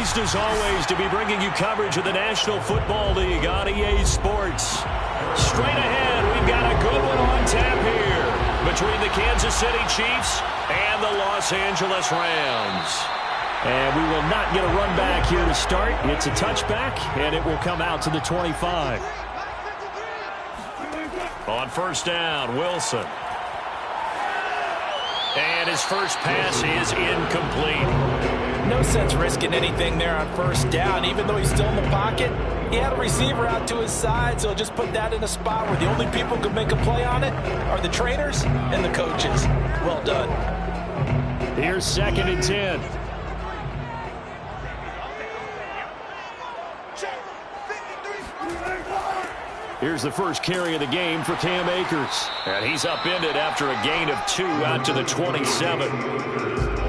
Pleased as always to be bringing you coverage of the National Football League on EA Sports. Straight ahead, we've got a good one on tap here between the Kansas City Chiefs and the Los Angeles Rams. And we will not get a run back here to start. It's a touchback, and it will come out to the 25. On first down, Wilson. And his first pass is incomplete. No sense risking anything there on first down. Even though he's still in the pocket, he had a receiver out to his side, so just put that in a spot where the only people who can make a play on it are the trainers and the coaches. Well done. Here's 2nd and 10. Here's the first carry of the game for Cam Akers. And he's upended after a gain of 2 out to the 27.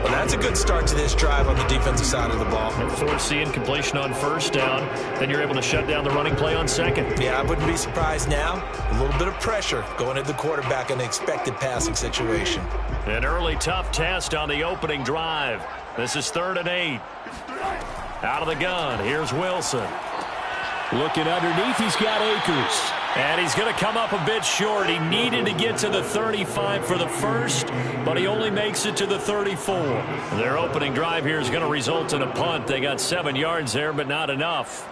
Well, that's a good start to this drive on the defensive side of the ball. And force the incompletion on first down. Then you're able to shut down the running play on second. Yeah, I wouldn't be surprised now. A little bit of pressure going at the quarterback in the expected passing situation. An early tough test on the opening drive. This is 3rd and 8. Out of the gun, here's Wilson. Looking underneath, he's got Akers. And he's going to come up a bit short. He needed to get to the 35 for the first, but he only makes it to the 34. Their opening drive here is going to result in a punt. They got 7 yards there, but not enough.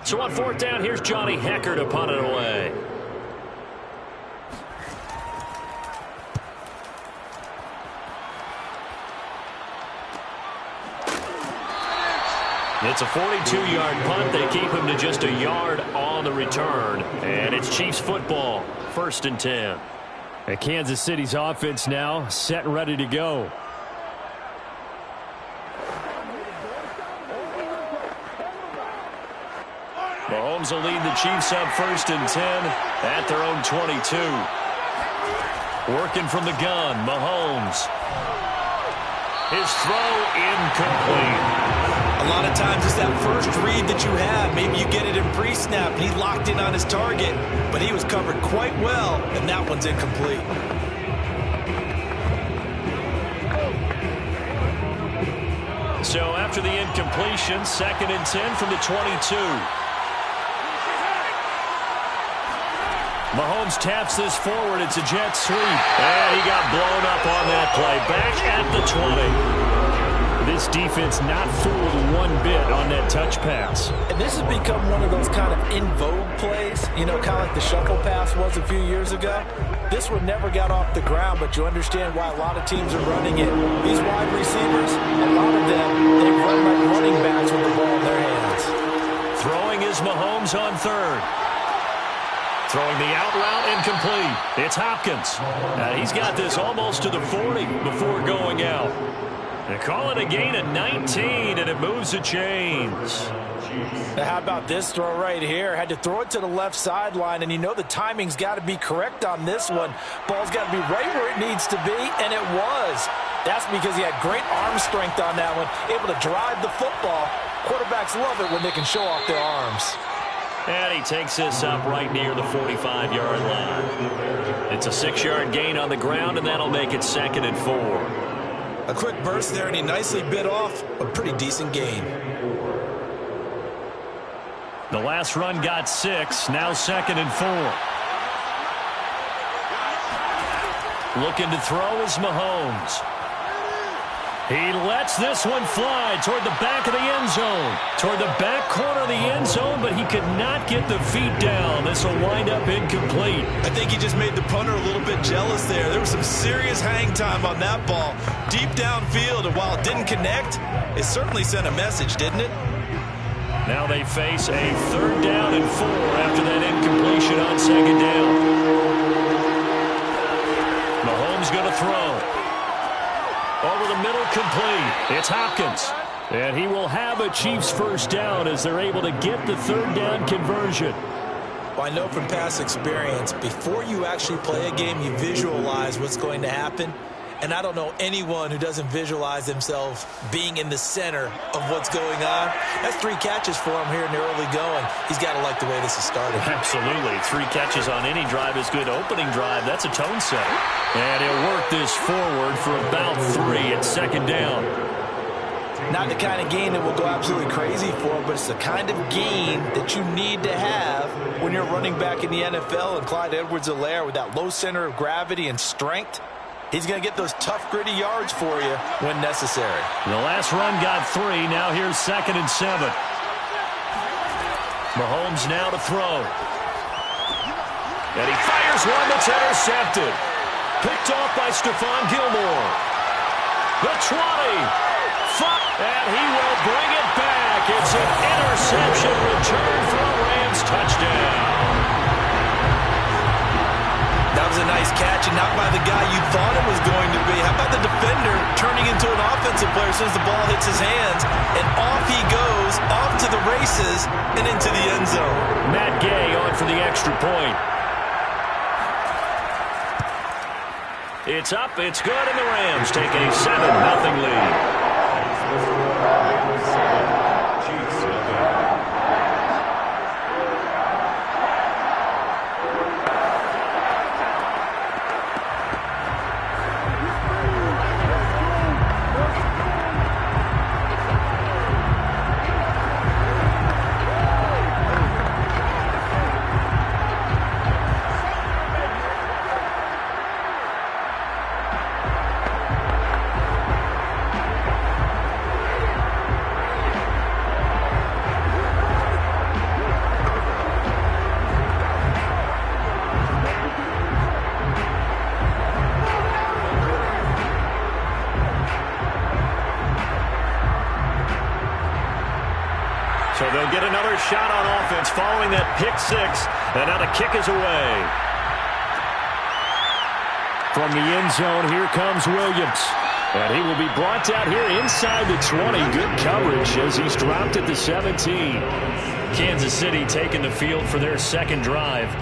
So on 4th down, here's Johnny Hekker to punt it away. It's a 42-yard punt. They keep him to just a yard on the return. And it's Chiefs football, 1st and 10. And Kansas City's offense now set and ready to go. Mahomes will lead the Chiefs up 1st and 10 at their own 22. Working from the gun, Mahomes. His throw incomplete. A lot of times it's that first read that you have. Maybe you get it in pre-snap, and he locked in on his target, but he was covered quite well, and that one's incomplete. So after the incompletion, 2nd and 10 from the 22. Mahomes taps this forward. It's a jet sweep. And he got blown up on that play. Back at the 20. This defense not fooled one bit on that touch pass. And this has become one of those kind of in vogue plays, you know, kind of like the shuffle pass was a few years ago. This one never got off the ground, but you understand why a lot of teams are running it. These wide receivers, a lot of them, they run like running backs with the ball in their hands. Throwing is Mahomes on 3rd. Throwing the out route incomplete. It's Hopkins. He's got this almost to the 40 before going out. They call it a gain of 19, and it moves the chains. Now how about this throw right here? Had to throw it to the left sideline, and you know the timing's got to be correct on this one. Ball's got to be right where it needs to be, and it was. That's because he had great arm strength on that one, able to drive the football. Quarterbacks love it when they can show off their arms. And he takes this up right near the 45-yard line. It's a 6-yard gain on the ground, and that'll make it 2nd and 4. A quick burst there, and he nicely bit off a pretty decent gain. The last run got 6, now 2nd and 4. Looking to throw is Mahomes. He lets this one fly toward the back of the end zone. Toward the back corner of the end zone, but he could not get the feet down. This will wind up incomplete. I think he just made the punter a little bit jealous there. There was some serious hang time on that ball. Deep downfield, and while it didn't connect, it certainly sent a message, didn't it? Now they face a 3rd down and 4 after that incompletion on 2nd down. Mahomes going to throw. Over the middle, complete. It's Hopkins. And he will have a Chiefs first down as they're able to get the 3rd down conversion. Well, I know from past experience, before you actually play a game, you visualize what's going to happen. And I don't know anyone who doesn't visualize themselves being in the center of what's going on. That's 3 catches for him here in the early going. He's got to like the way this is started. Absolutely. 3 catches on any drive is good. Opening drive, that's a tone setter. And he'll work this forward for about 3 at second down. Not the kind of gain that will go absolutely crazy for, but it's the kind of gain that you need to have when you're running back in the NFL. And Clyde Edwards-Helaire, with that low center of gravity and strength, he's going to get those tough, gritty yards for you when necessary. The last run got 3. Now here's 2nd and 7. Mahomes now to throw. And he fires one that's intercepted. Picked off by Stephon Gilmore. The 20. And he will bring it back. It's an interception return for a Rams touchdown. That was a nice catch, and not by the guy you thought it was going to be. How about the defender turning into an offensive player as soon as the ball hits his hands, and off he goes, off to the races, and into the end zone. Matt Gay on for the extra point. It's up, it's good, and the Rams take a 7-0 lead. So they'll get another shot on offense following that pick 6. And now the kick is away. From the end zone, here comes Williams. And he will be brought down here inside the 20. Good coverage as he's dropped at the 17. Kansas City taking the field for their second drive.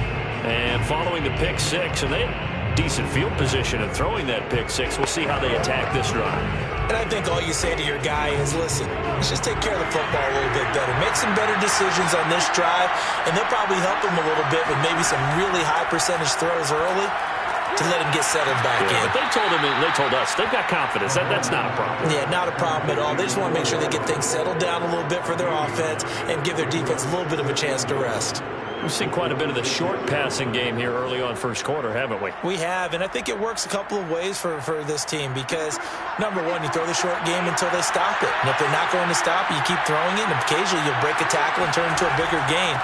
And following the pick 6, and they had decent field position and throwing that pick 6. We'll see how they attack this drive. And I think all you say to your guy is, listen, let's just take care of the football a little bit better. Make some better decisions on this drive, and they'll probably help him a little bit with maybe some really high percentage throws early to let him get settled back in. But they told us, they've got confidence. That's not a problem. Yeah, not a problem at all. They just want to make sure they get things settled down a little bit for their offense and give their defense a little bit of a chance to rest. We've seen quite a bit of the short passing game here early on first quarter, haven't we? We have, and I think it works a couple of ways for this team because, number one, you throw the short game until they stop it. And if they're not going to stop it, you keep throwing it, and occasionally you'll break a tackle and turn it into a bigger gain.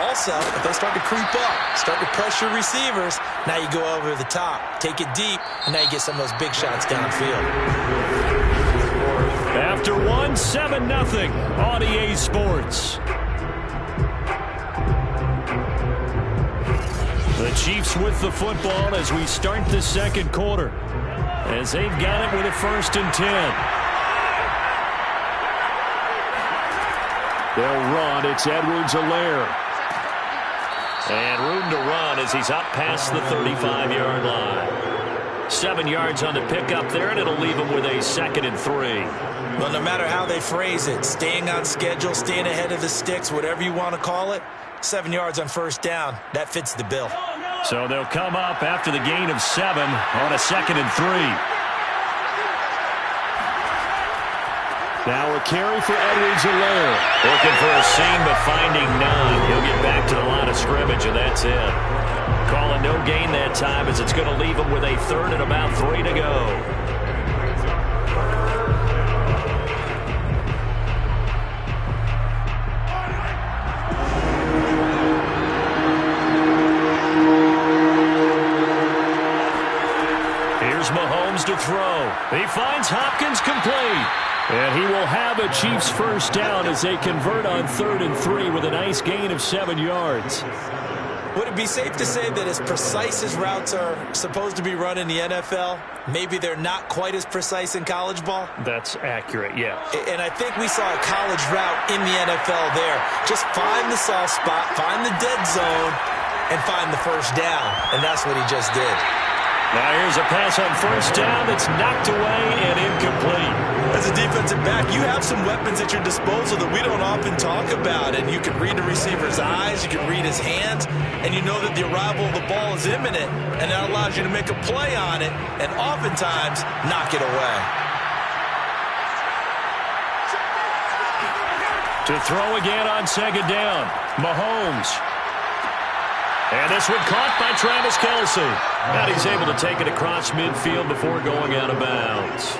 Also, if they start to creep up, start to pressure receivers, now you go over the top, take it deep, and now you get some of those big shots downfield. After 7-0 on EA Sports. The Chiefs with the football as we start the second quarter. As they've got it with a 1st and 10. They'll run. It's Edwards-Helaire. And room to run as he's up past the 35-yard line. 7 yards on the pickup there, and it'll leave him with a 2nd and 3. Well, no matter how they phrase it, staying on schedule, staying ahead of the sticks, whatever you want to call it, 7 yards on 1st down, that fits the bill. So they'll come up after the gain of 7 on a 2nd and 3. Now a carry for Edwards-Helaire. Looking for a seam, but finding none. He'll get back to the line of scrimmage, and that's it. Calling no gain that time as it's going to leave him with a 3rd and about 3 to go. Mahomes to throw. He finds Hopkins complete. And he will have a Chiefs 1st down as they convert on 3rd and 3 with a nice gain of 7 yards. Would it be safe to say that as precise as routes are supposed to be run in the NFL, maybe they're not quite as precise in college ball? That's accurate, yeah. And I think we saw a college route in the NFL there. Just find the soft spot, find the dead zone, and find the 1st down. And that's what he just did. Now here's a pass on first down that's knocked away and incomplete. As a defensive back, you have some weapons at your disposal that we don't often talk about. And you can read the receiver's eyes, you can read his hands, and you know that the arrival of the ball is imminent, and that allows you to make a play on it and oftentimes knock it away. To throw again on second down, Mahomes. And this one caught by Travis Kelce. And he's able to take it across midfield before going out of bounds.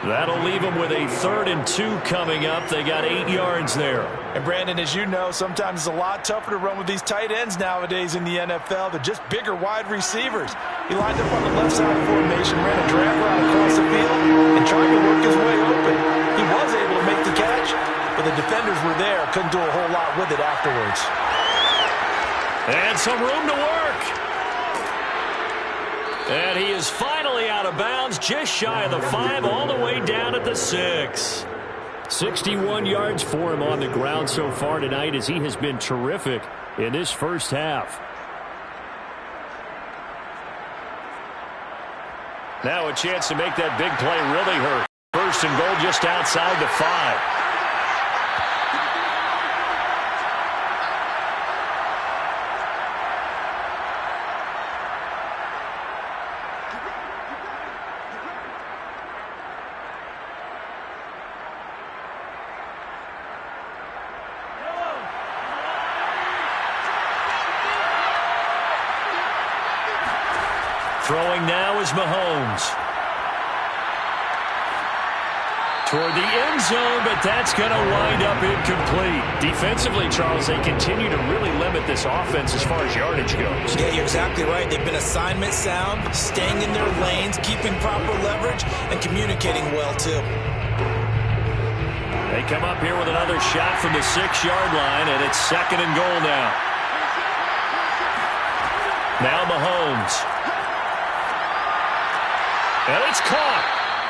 That'll leave them with a 3rd and 2 coming up. They got 8 yards there. And Brandon, as you know, sometimes it's a lot tougher to run with these tight ends nowadays in the NFL. They're just bigger wide receivers. He lined up on the left side formation, ran a drag route across the field, and tried to work his way open. He was able to make the catch, but the defenders were there. Couldn't do a whole lot with it afterwards. And some room to work. And he is finally out of bounds, just shy of the 5, all the way down at the 6. 61 yards for him on the ground so far tonight, as he has been terrific in this first half. Now a chance to make that big play really hurt. 1st and goal just outside the 5. Throwing now is Mahomes. Toward the end zone, but that's going to wind up incomplete. Defensively, Charles, they continue to really limit this offense as far as yardage goes. Yeah, you're exactly right. They've been assignment sound, staying in their lanes, keeping proper leverage, and communicating well, too. They come up here with another shot from the 6-yard line, and it's 2nd and goal now. Now Mahomes. And it's caught.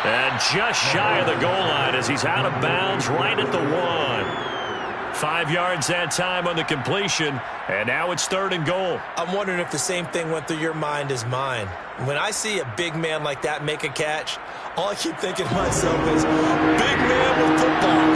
And just shy of the goal line as he's out of bounds right at the 1. 5 yards that time on the completion, and now it's 3rd and goal. I'm wondering if the same thing went through your mind as mine. When I see a big man like that make a catch, all I keep thinking to myself is, big man with football.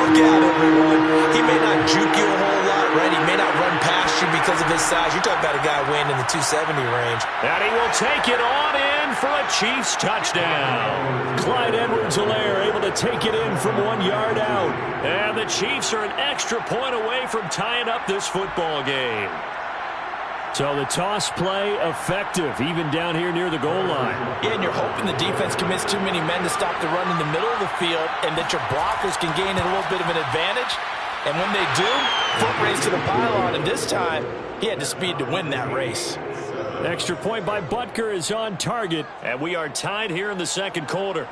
Look out, everyone. He may not juke you a whole lot, right? He may not run past you because of his size. You're talking about a guy weighing in the 270 range. And he will take it on in for a Chiefs touchdown. Clyde Edwards-Helaire able to take it in from 1 yard out. And the Chiefs are an extra point away from tying up this football game. So the toss play effective, even down here near the goal line. Yeah, and you're hoping the defense commits too many men to stop the run in the middle of the field and that your blockers can gain a little bit of an advantage. And when they do, foot race to the pylon, and this time, he had the speed to win that race. Extra point by Butker is on target, and we are tied here in the 2nd quarter.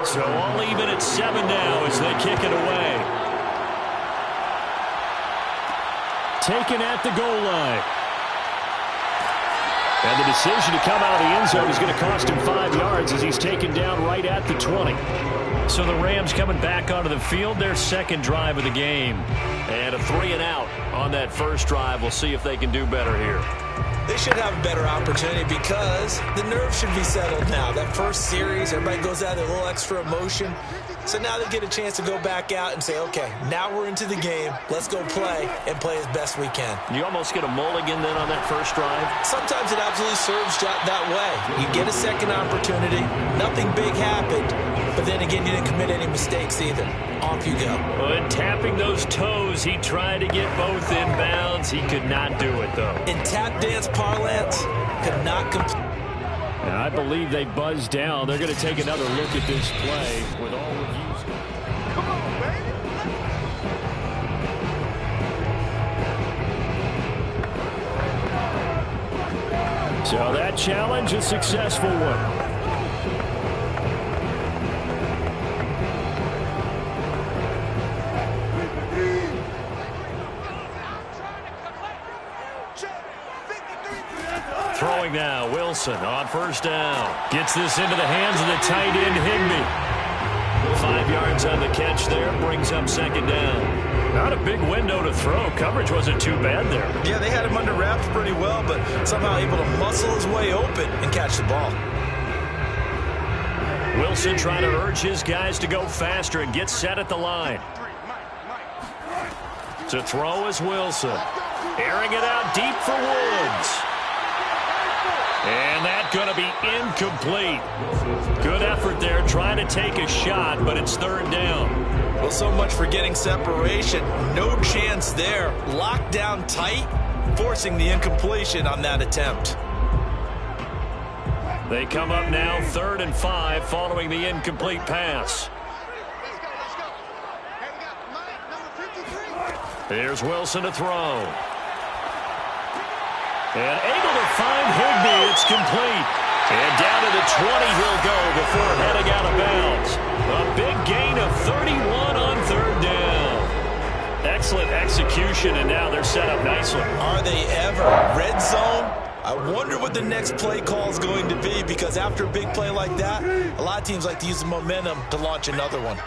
So all even at 7 now as they kick it away. Taken at the goal line. And the decision to come out of the end zone is going to cost him 5 yards as he's taken down right at the 20. So the Rams coming back onto the field, their 2nd drive of the game. And a 3-and-out on that first drive. We'll see if they can do better here. They should have a better opportunity because the nerves should be settled now. That first series, everybody goes out with a little extra emotion. So now they get a chance to go back out and say, okay, now we're into the game. Let's go play and play as best we can. You almost get a mulligan then on that first drive? Sometimes it absolutely serves that way. You get a second opportunity. Nothing big happened. But then again, you didn't commit any mistakes either. Off you go. Well, and tapping those toes, he tried to get both inbounds. He could not do it, though. In tap dance parlance, could not complete. And I believe they buzzed down. They're going to take another look at this play with all reviews. Come on, baby. So that challenge, a successful one. Throwing now, Wilson on first down. Gets this into the hands of the tight end, Higbee. 5 yards on the catch there, brings up second down. Not a big window to throw. Coverage wasn't too bad there. Yeah, they had him under wraps pretty well, but somehow able to muscle his way open and catch the ball. Wilson trying to urge his guys to go faster and get set at the line. To throw is Wilson. Airing it out deep for Woods. And that's going to be incomplete. Good effort there trying to take a shot, but it's third down. Well, so much for getting separation. No chance there. Locked down tight, forcing the incompletion on that attempt. They come up now 3rd and 5 following the incomplete pass. Here's Wilson to throw. And able to find Higbee. It's complete. And down to the 20 he'll go before heading out of bounds. A big gain of 31 on third down. Excellent execution, and now they're set up nicely. Are they ever? Red zone? I wonder what the next play call is going to be, because after a big play like that, a lot of teams like to use the momentum to launch another one.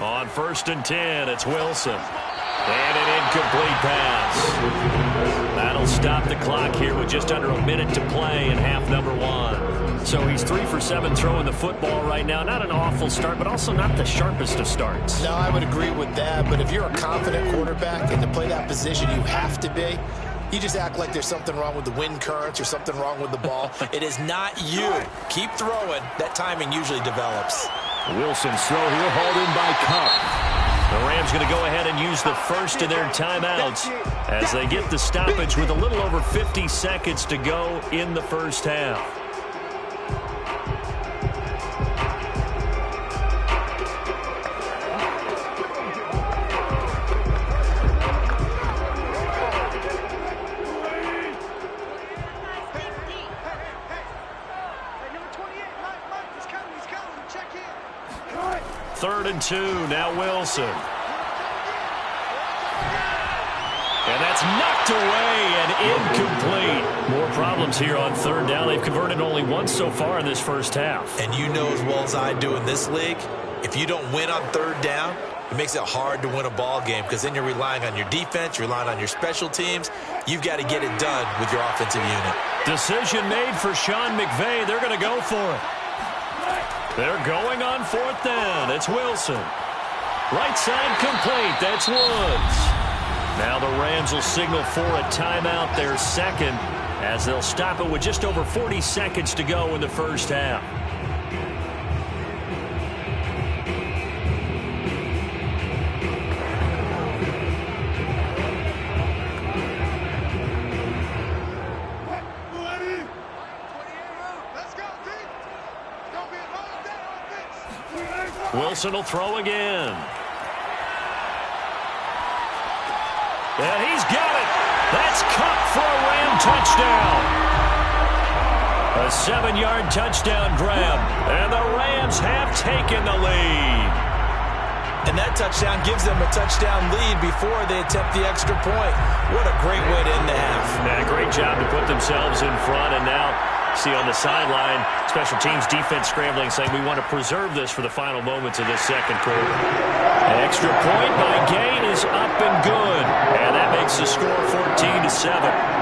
On 1st and 10, it's Wilson. And an incomplete pass. That'll stop the clock here with just under a minute to play in half number 1. So he's 3 for 7 throwing the football right now. Not an awful start, but also not the sharpest of starts. No, I would agree with that. But if you're a confident quarterback and to play that position, you have to be. You just act like there's something wrong with the wind currents or something wrong with the ball. It is not you. Keep throwing. That timing usually develops. Wilson's throw here hauled in by Kupp. The Rams going to go ahead and use the first of their timeouts as they get the stoppage with a little over 50 seconds to go in the first half. Third and 2, now Wilson. And that's knocked away and incomplete. More problems here on third down. They've converted only once so far in this first half. And you know as well as I do in this league, if you don't win on third down, it makes it hard to win a ball game, because then you're relying on your defense, you're relying on your special teams. You've got to get it done with your offensive unit. Decision made for Sean McVay. They're going to go for it. They're going on 4th down. It's Wilson. Right side complete. That's Woods. Now the Rams will signal for a timeout, their second, as they'll stop it with just over 40 seconds to go in the first half. Wilson will throw again. And he's got it. That's Kupp for a Ram touchdown. A 7-yard touchdown grab. And the Rams have taken the lead. And that touchdown gives them a touchdown lead before they attempt the extra point. What a great way to end the half. And a great job to put themselves in front. And now see on the sideline, special teams defense scrambling, saying we want to preserve this for the final moments of this second quarter. An extra point by Gain is up and good. And that makes the score 14-7.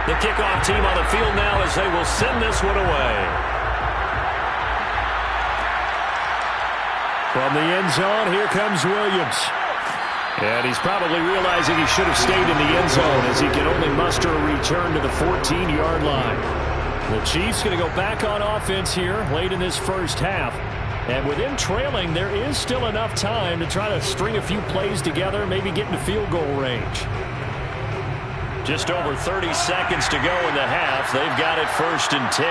The kickoff team on the field now as they will send this one away. From the end zone, here comes Williams. And he's probably realizing he should have stayed in the end zone as he can only muster a return to the 14-yard line. The Chiefs going to go back on offense here late in this first half. And with him trailing, there is still enough time to try to string a few plays together, maybe get into field goal range. Just over 30 seconds to go in the half. They've got it 1st and 10.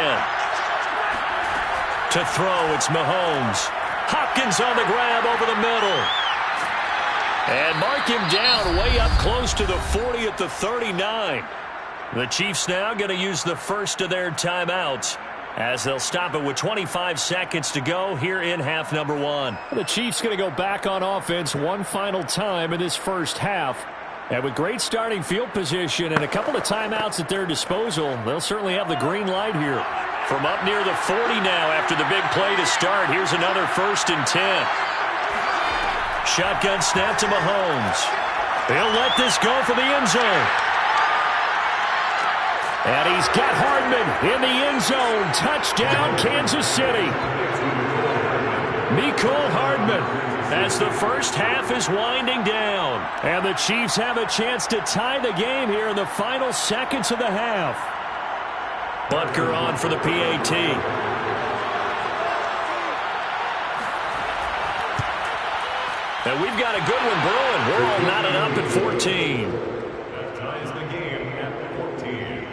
To throw, it's Mahomes. Hopkins on the grab over the middle. And mark him down way up close to the 40 at the 39. The Chiefs now going to use the first of their timeouts as they'll stop it with 25 seconds to go here in half number 1. The Chiefs going to go back on offense one final time in this first half. And with great starting field position and a couple of timeouts at their disposal, they'll certainly have the green light here. From up near the 40 now after the big play to start, here's another 1st and 10. Shotgun snap to Mahomes. He'll let this go for the end zone. And he's got Hardman in the end zone. Touchdown, Kansas City. Mecole Hardman as the first half is winding down. And the Chiefs have a chance to tie the game here in the final seconds of the half. Butker on for the PAT. And we've got a good one brewing. We're all knotted up at 14. That ties the game at 14.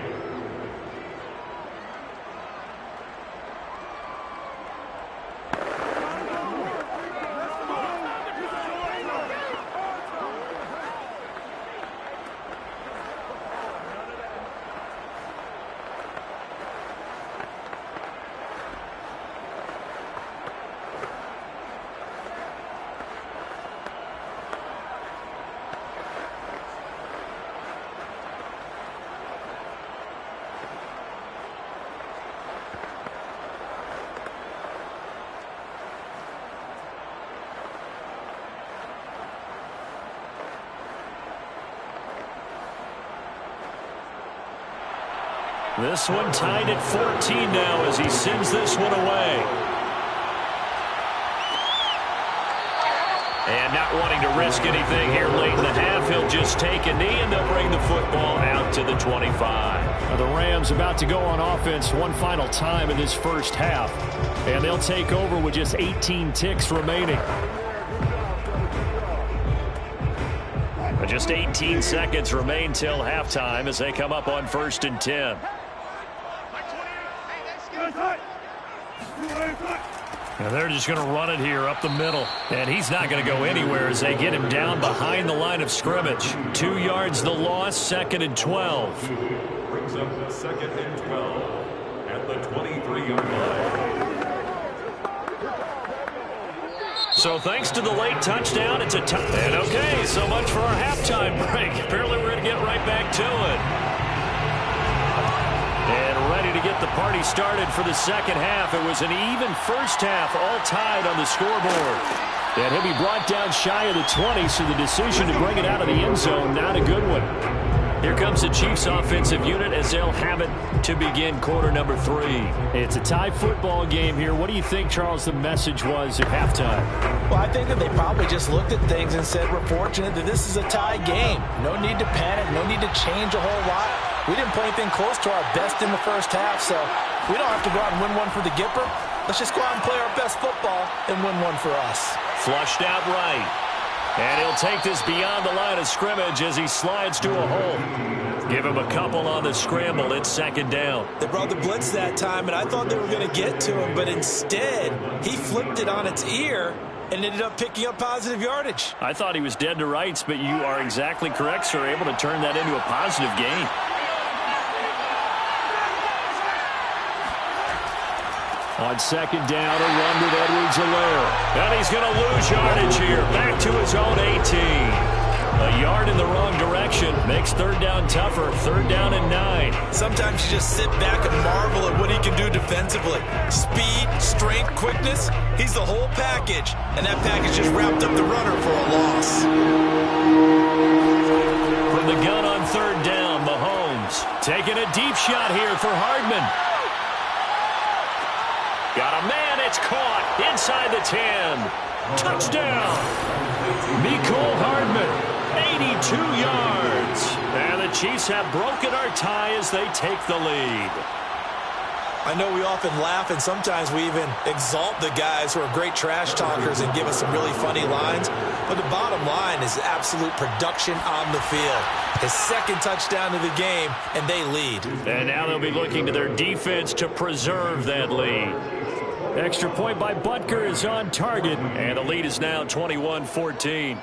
This one tied at 14 now as he sends this one away. And not wanting to risk anything here late in the half, he'll just take a knee and they'll bring the football out to the 25. Now the Rams about to go on offense one final time in this first half. And they'll take over with just 18 ticks remaining. Just 18 seconds remain till halftime as they come up on 1st and 10. And they're just going to run it here up the middle. And he's not going to go anywhere as they get him down behind the line of scrimmage. 2 yards the loss, 2nd and 12. Brings up 2nd and 12 at the 23-yard line. So thanks to the late touchdown, it's a touchdown. And okay, so much for our halftime break. Apparently we're going to get right back to it. And ready to get the party started for the second half. It was an even first half, all tied on the scoreboard. And he'll be brought down shy of the 20, so the decision to bring it out of the end zone, not a good one. Here comes the Chiefs offensive unit as they'll have it to begin quarter number 3. It's a tie football game here. What do you think, Charles, the message was at halftime? Well, I think that they probably just looked at things and said, we're fortunate that this is a tie game. No need to panic, no need to change a whole lot. We didn't play anything close to our best in the first half, so we don't have to go out and win one for the Gipper. Let's just go out and play our best football and win one for us. Flushed out right. And he'll take this beyond the line of scrimmage as he slides to a hole. Give him a couple on the scramble. It's 2nd down. They brought the blitz that time, and I thought they were going to get to him, but instead he flipped it on its ear and ended up picking up positive yardage. I thought he was dead to rights, but you are exactly correct, sir. Able to turn that into a positive gain. On 2nd down, a run with Edwards-Helaire. And he's going to lose yardage here. Back to his own 18. A yard in the wrong direction makes 3rd down tougher. 3rd down and 9. Sometimes you just sit back and marvel at what he can do defensively. Speed, strength, quickness. He's the whole package. And that package just wrapped up the runner for a loss. From the gun on 3rd down, Mahomes Taking a deep shot here for Hardman. Got a man. It's caught inside the 10. Touchdown. Mecole Hardman, 82 yards. And the Chiefs have broken our tie as they take the lead. I know we often laugh, and sometimes we even exalt the guys who are great trash talkers and give us some really funny lines. But the bottom line is absolute production on the field. His second touchdown of the game, and they lead. And now they'll be looking to their defense to preserve that lead. Extra point by Butker is on target, and the lead is now 21-14.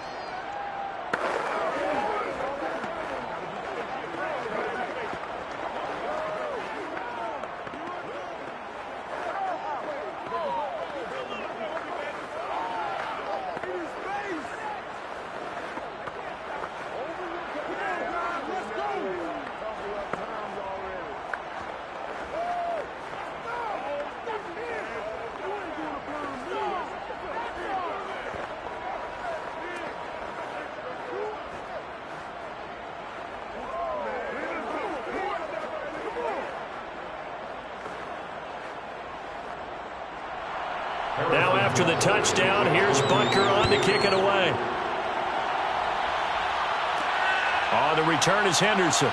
Now after the touchdown, here's Butker on to kick it away. On the return is Henderson.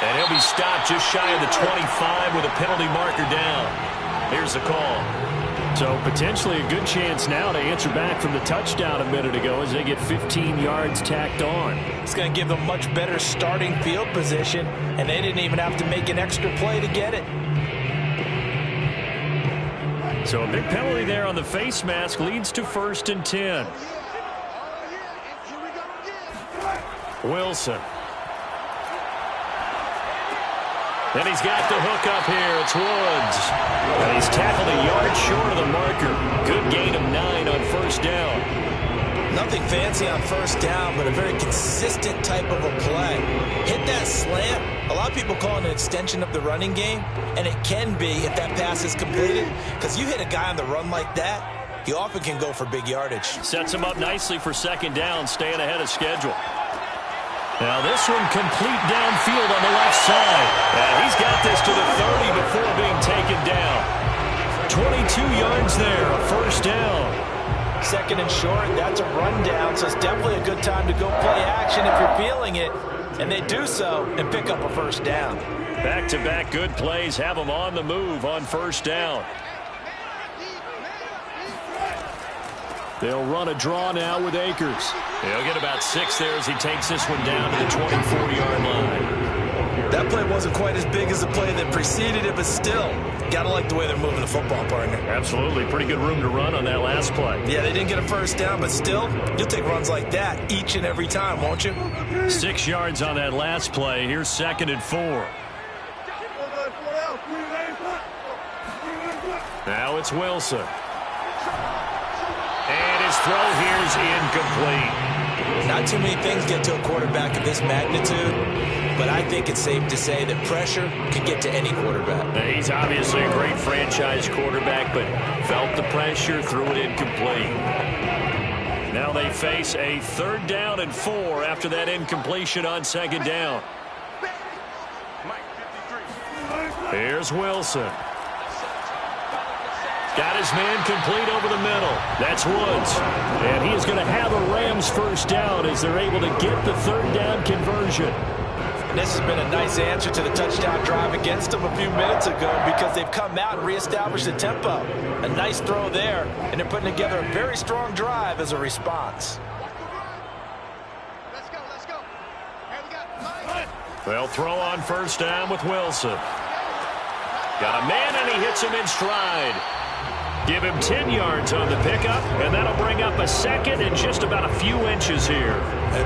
And he'll be stopped just shy of the 25 with a penalty marker down. Here's the call. So potentially a good chance now to answer back from the touchdown a minute ago as they get 15 yards tacked on. It's going to give them much better starting field position, and they didn't even have to make an extra play to get it. So a big penalty there on the face mask leads to 1st and 10. Wilson. And he's got the hook up here. It's Woods. And he's tackled a yard short of the marker. Good gain of 9 on 1st down. Nothing fancy on 1st down, but a very consistent type of a play. Hit that slant. A lot of people call it an extension of the running game, and it can be if that pass is completed, because you hit a guy on the run like that, he often can go for big yardage. Sets him up nicely for 2nd down, staying ahead of schedule. Now this one complete downfield on the left side. And he's got this to the 30 before being taken down. 22 yards there, a 1st down. 2nd and short, that's a rundown, so it's definitely a good time to go play action if you're feeling it. And they do so and pick up a 1st down. Back-to-back good plays have them on the move on 1st down. They'll run a draw now with Akers. He'll get about 6 there as he takes this one down to the 24-yard line. That play wasn't quite as big as the play that preceded it, but still, gotta like the way they're moving the football, partner. Absolutely. Pretty good room to run on that last play. Yeah, they didn't get a 1st down, but still, you'll take runs like that each and every time, won't you? 6 yards on that last play. Here's 2nd and 4. Now it's Wilson. And his throw here is incomplete. Not too many things get to a quarterback of this magnitude, but I think it's safe to say that pressure can get to any quarterback. He's obviously a great franchise quarterback, but felt the pressure, threw it incomplete. Now they face a 3rd down and 4 after that incompletion on 2nd down. Here's Wilson. Got his man complete over the middle. That's Woods. And he is going to have a Rams 1st down as they're able to get the 3rd down conversion. This has been a nice answer to the touchdown drive against them a few minutes ago because they've come out and reestablished the tempo. A nice throw there, and they're putting together a very strong drive as a response. Let's go. Here we go. They'll throw on 1st down with Wilson. Got a man, and he hits him in stride. Give him 10 yards on the pickup, and that'll bring up a 2nd and just about a few inches here.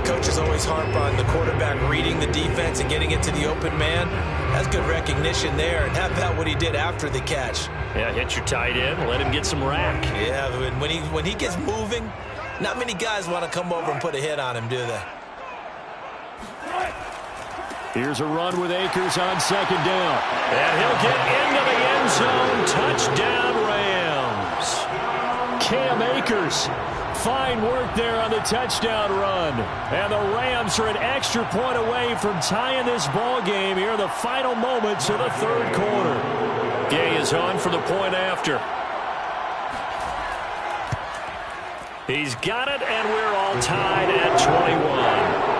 Coaches always harp on the quarterback reading the defense and getting it to the open man. That's good recognition there, and how about what he did after the catch? Yeah, hit your tight end, let him get some rack. Yeah, when he gets moving, not many guys want to come over and put a hit on him, do they? Here's a run with Akers on 2nd down. And he'll get into the end zone. Touchdown, Rams. Cam Akers. Fine work there on the touchdown run. And the Rams are an extra point away from tying this ball game here in the final moments of the third quarter. Gay is on for the point after. He's got it, and we're all tied at 21.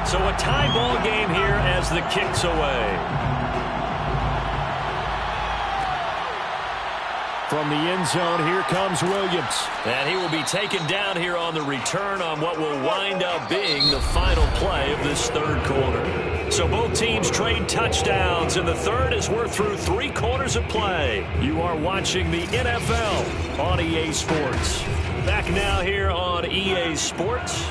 So a tie ball game here as the kick's away. From the end zone, here comes Williams. And he will be taken down here on the return on what will wind up being the final play of this third quarter. So both teams trade touchdowns in the third as we're through 3 quarters of play. You are watching the NFL on EA Sports. Back now here on EA Sports.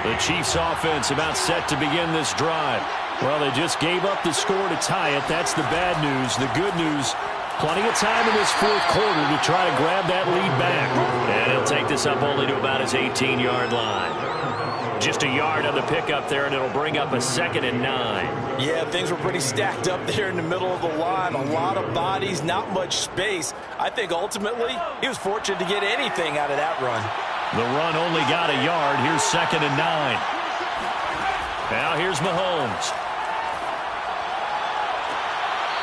The Chiefs offense about set to begin this drive. Well, they just gave up the score to tie it. That's the bad news. The good news, plenty of time in this fourth quarter to try to grab that lead back. And he'll take this up only to about his 18-yard line. Just a yard on the pickup there, and it'll bring up a 2nd and 9. Yeah, things were pretty stacked up there in the middle of the line. A lot of bodies, not much space. I think ultimately he was fortunate to get anything out of that run. The run only got a yard. Here's 2nd and 9. Now here's Mahomes.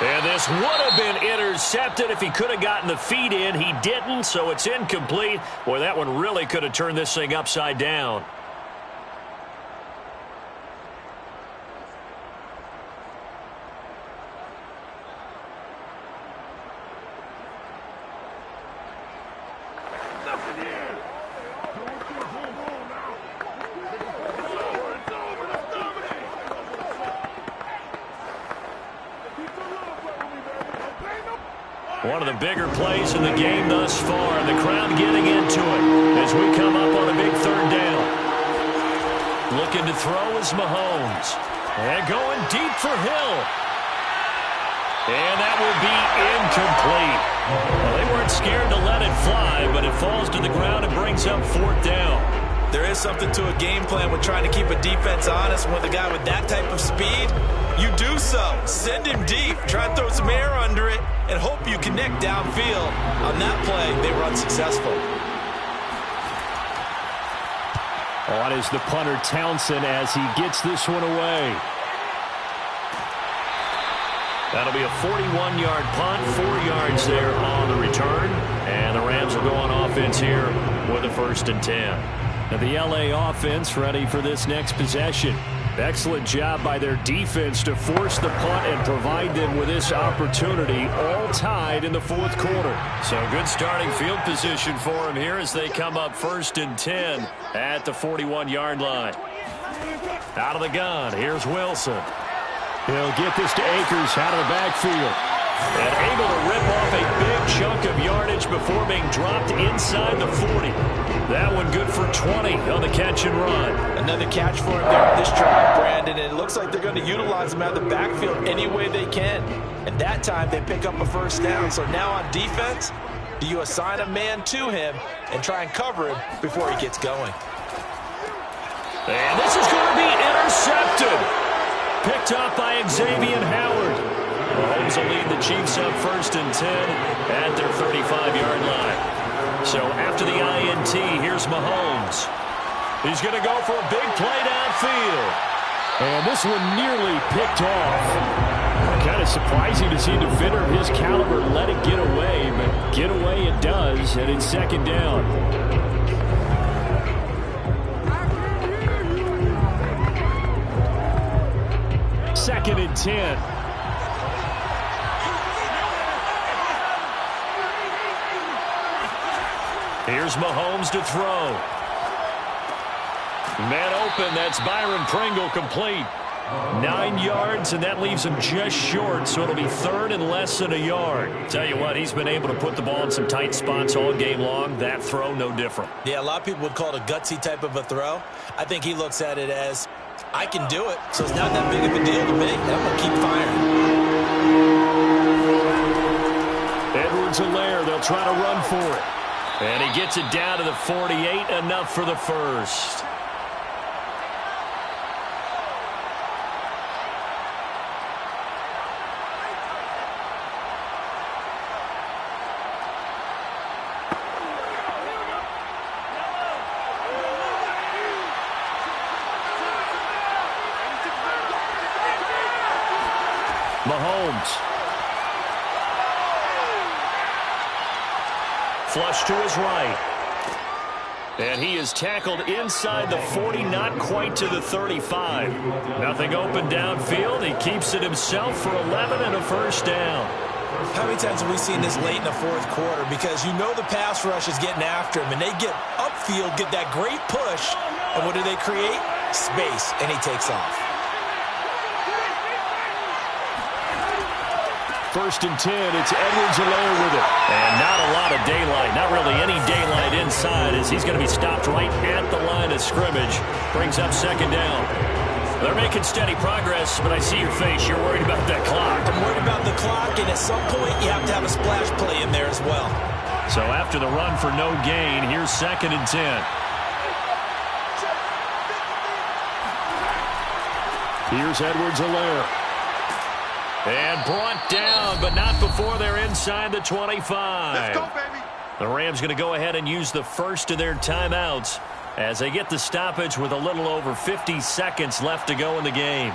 And this would have been intercepted if he could have gotten the feet in. He didn't, so it's incomplete. Boy, that one really could have turned this thing upside down. One of the bigger plays in the game thus far. The crowd getting into it as we come up on a big third down. Looking to throw is Mahomes. And going deep for Hill. And that will be incomplete. Well, they weren't scared to let it fly, but it falls to the ground and brings up 4th down. There is something to a game plan with trying to keep a defense honest. With a guy with that type of speed, you do so. Send him deep, try and throw some air under it, and hope you connect downfield. On that play, they were unsuccessful. On is the punter Townsend as he gets this one away. That'll be a 41-yard punt, 4 yards there on the return. And the Rams will go on offense here with a 1st and 10. Now the LA offense ready for this next possession. Excellent job by their defense to force the punt and provide them with this opportunity, all tied in the fourth quarter. So good starting field position for them here as they come up 1st and 10 at the 41-yard line. Out of the gun, here's Wilson. He'll get this to Akers out of the backfield. And able to rip off a big chunk of yardage before being dropped inside the 40. That one good for 20 on the catch and run. Another catch for him there on this drive, Brandon. And it looks like they're going to utilize him out of the backfield any way they can. And that time they pick up a 1st down. So now on defense, do you assign a man to him and try and cover him before he gets going? And this is going to be intercepted. Picked up by Xavier Howard. Mahomes will lead the Chiefs up 1st and 10 at their 35-yard line. So after the INT, here's Mahomes. He's going to go for a big play downfield. And this one nearly picked off. Kind of surprising to see a defender of his caliber let it get away, but get away it does, and it's 2nd down. Second and 10. Here's Mahomes to throw. Man open, that's Byron Pringle complete. 9 yards, and that leaves him just short, so it'll be third and less than a yard. Tell you what, he's been able to put the ball in some tight spots all game long. That throw, no different. Yeah, a lot of people would call it a gutsy type of a throw. I think he looks at it as, I can do it, so it's not that big of a deal to me, and I'm going to keep firing. Edwards-Helaire, they'll try to run for it. And he gets it down to the 48, enough for the first. Mahomes. Flush to his right. And he is tackled inside the 40, not quite to the 35. Nothing open downfield. He keeps it himself for 11 and a first down. How many times have we seen this late in the fourth quarter? Because you know the pass rush is getting after him, and they get upfield, get that great push, and what do they create? Space, and he takes off. First and 10, it's Edwards-Helaire with it. And not a lot of daylight, not really any daylight inside, as he's going to be stopped right at the line of scrimmage. Brings up second down. They're making steady progress, but I see your face. You're worried about that clock. I'm worried about the clock, and at some point you have to have a splash play in there as well. So after the run for no gain, here's second and 10. Here's Edwards-Helaire. And brought down, but not before they're inside the 25. Let's go, baby. The Rams going to go ahead and use the first of their timeouts as they get the stoppage with a little over 50 seconds left to go in the game.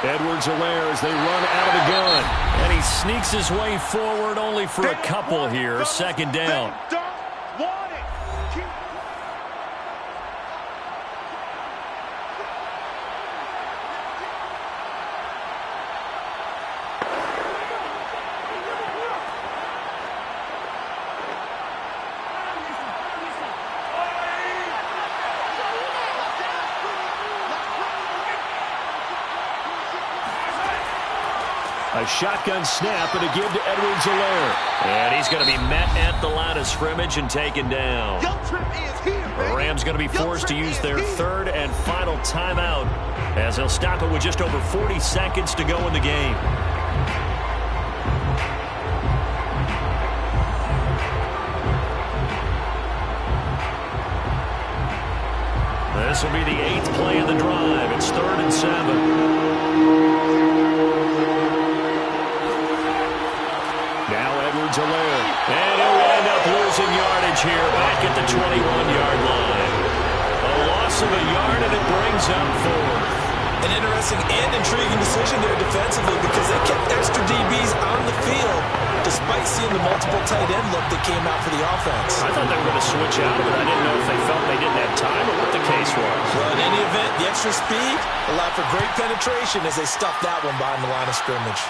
Edwards-Helaire as they run out of the gun. And he sneaks his way forward only for a couple here. Second down. A shotgun snap and a give to Edwards-Helaire. And he's going to be met at the line of scrimmage and taken down. The Rams going to be forced to use their third and final timeout as they'll stop it with just over 40 seconds to go in the game. This will be the 8th play of the drive. It's 3rd and 7. Edwards-Helaire. And he'll wind up losing yardage here back at the 21-yard line. A loss of a yard, and it brings up 4th. An interesting and intriguing decision there defensively because they kept extra DBs on the field despite seeing the multiple tight end look that came out for the offense. I thought they were going to switch out of it. I didn't know if they felt they didn't have time or what the case was. Well, in any event, the extra speed allowed for great penetration as they stuffed that one behind the line of scrimmage.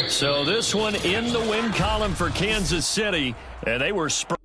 So this one in the win column for Kansas City, and they were spurred.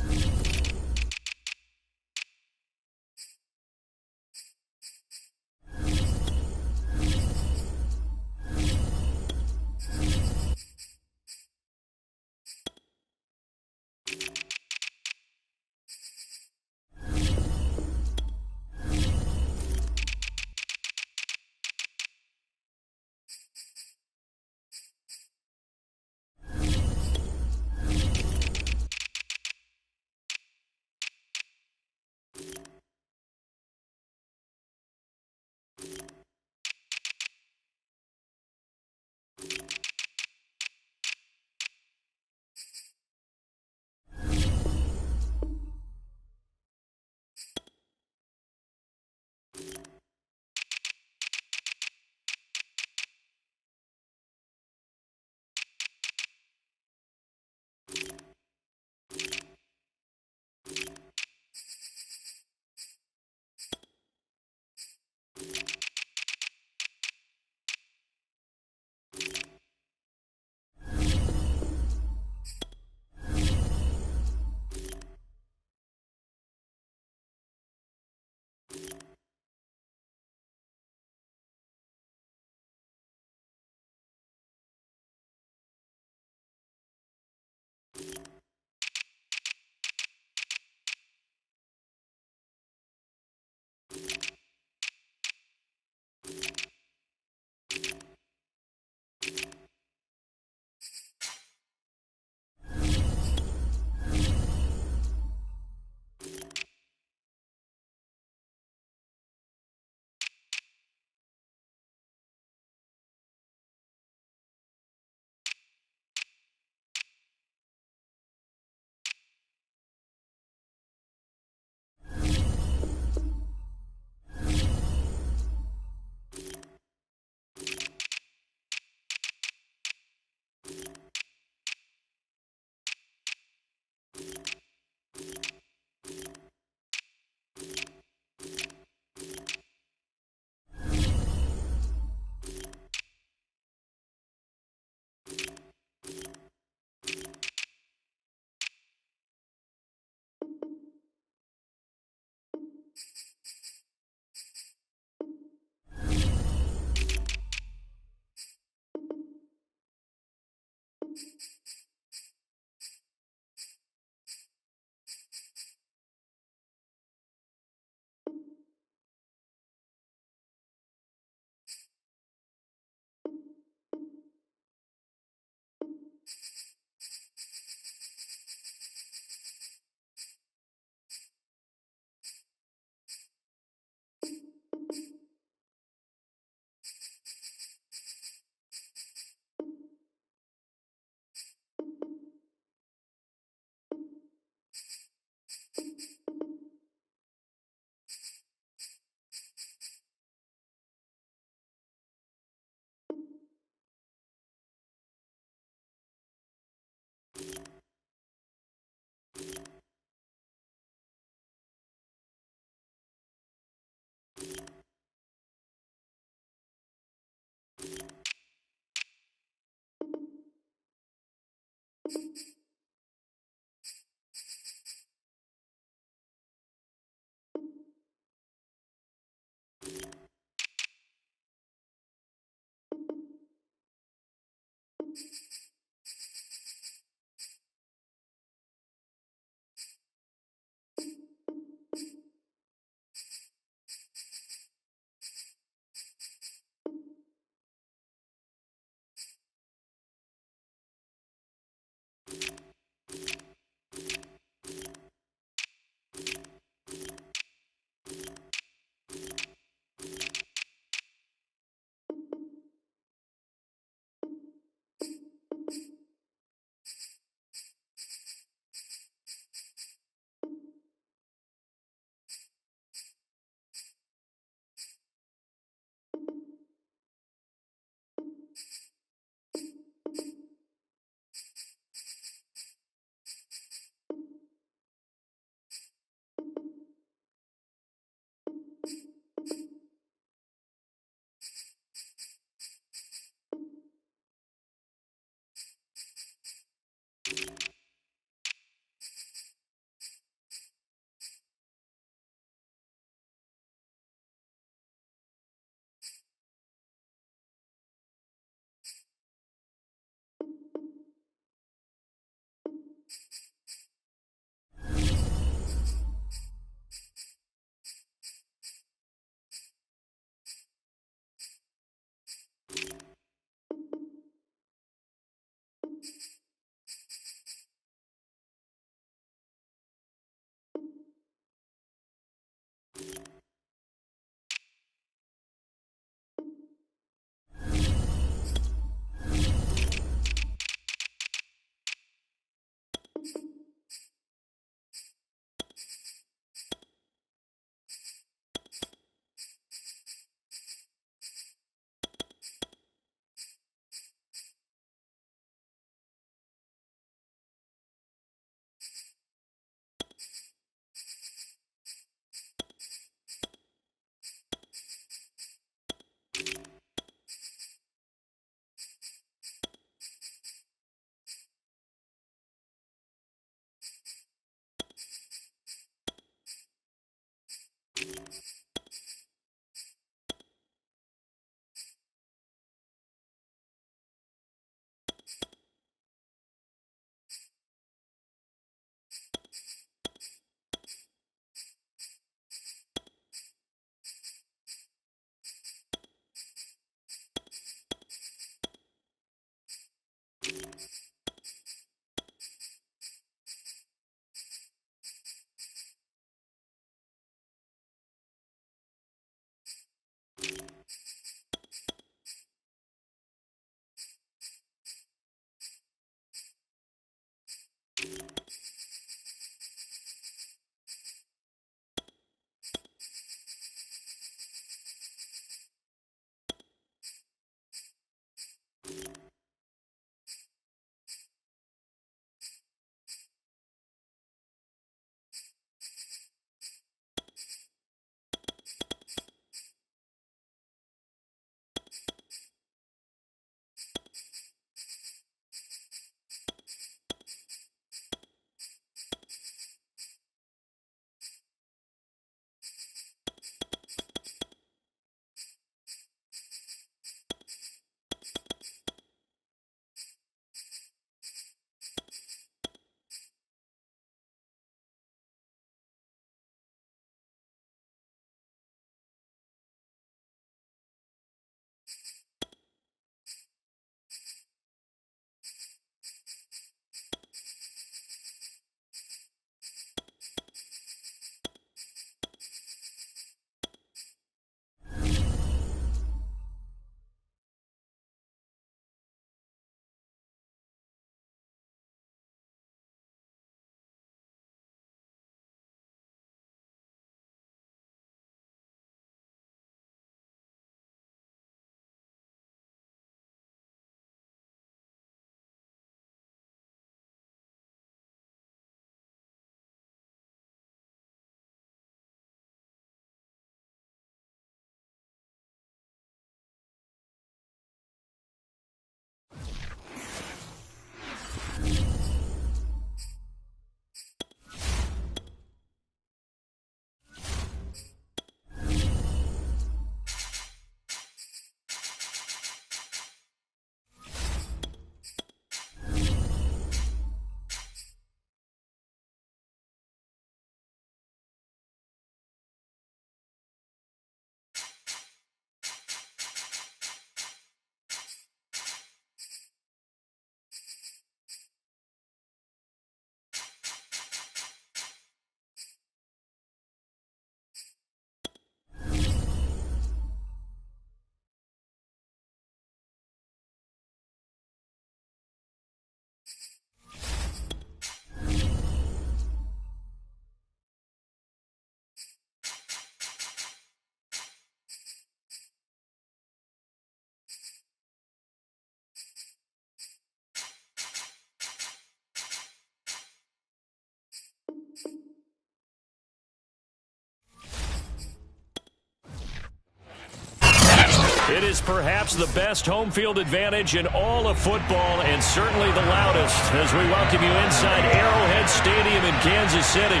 It is perhaps the best home field advantage in all of football, and certainly the loudest, as we welcome you inside Arrowhead Stadium in Kansas City.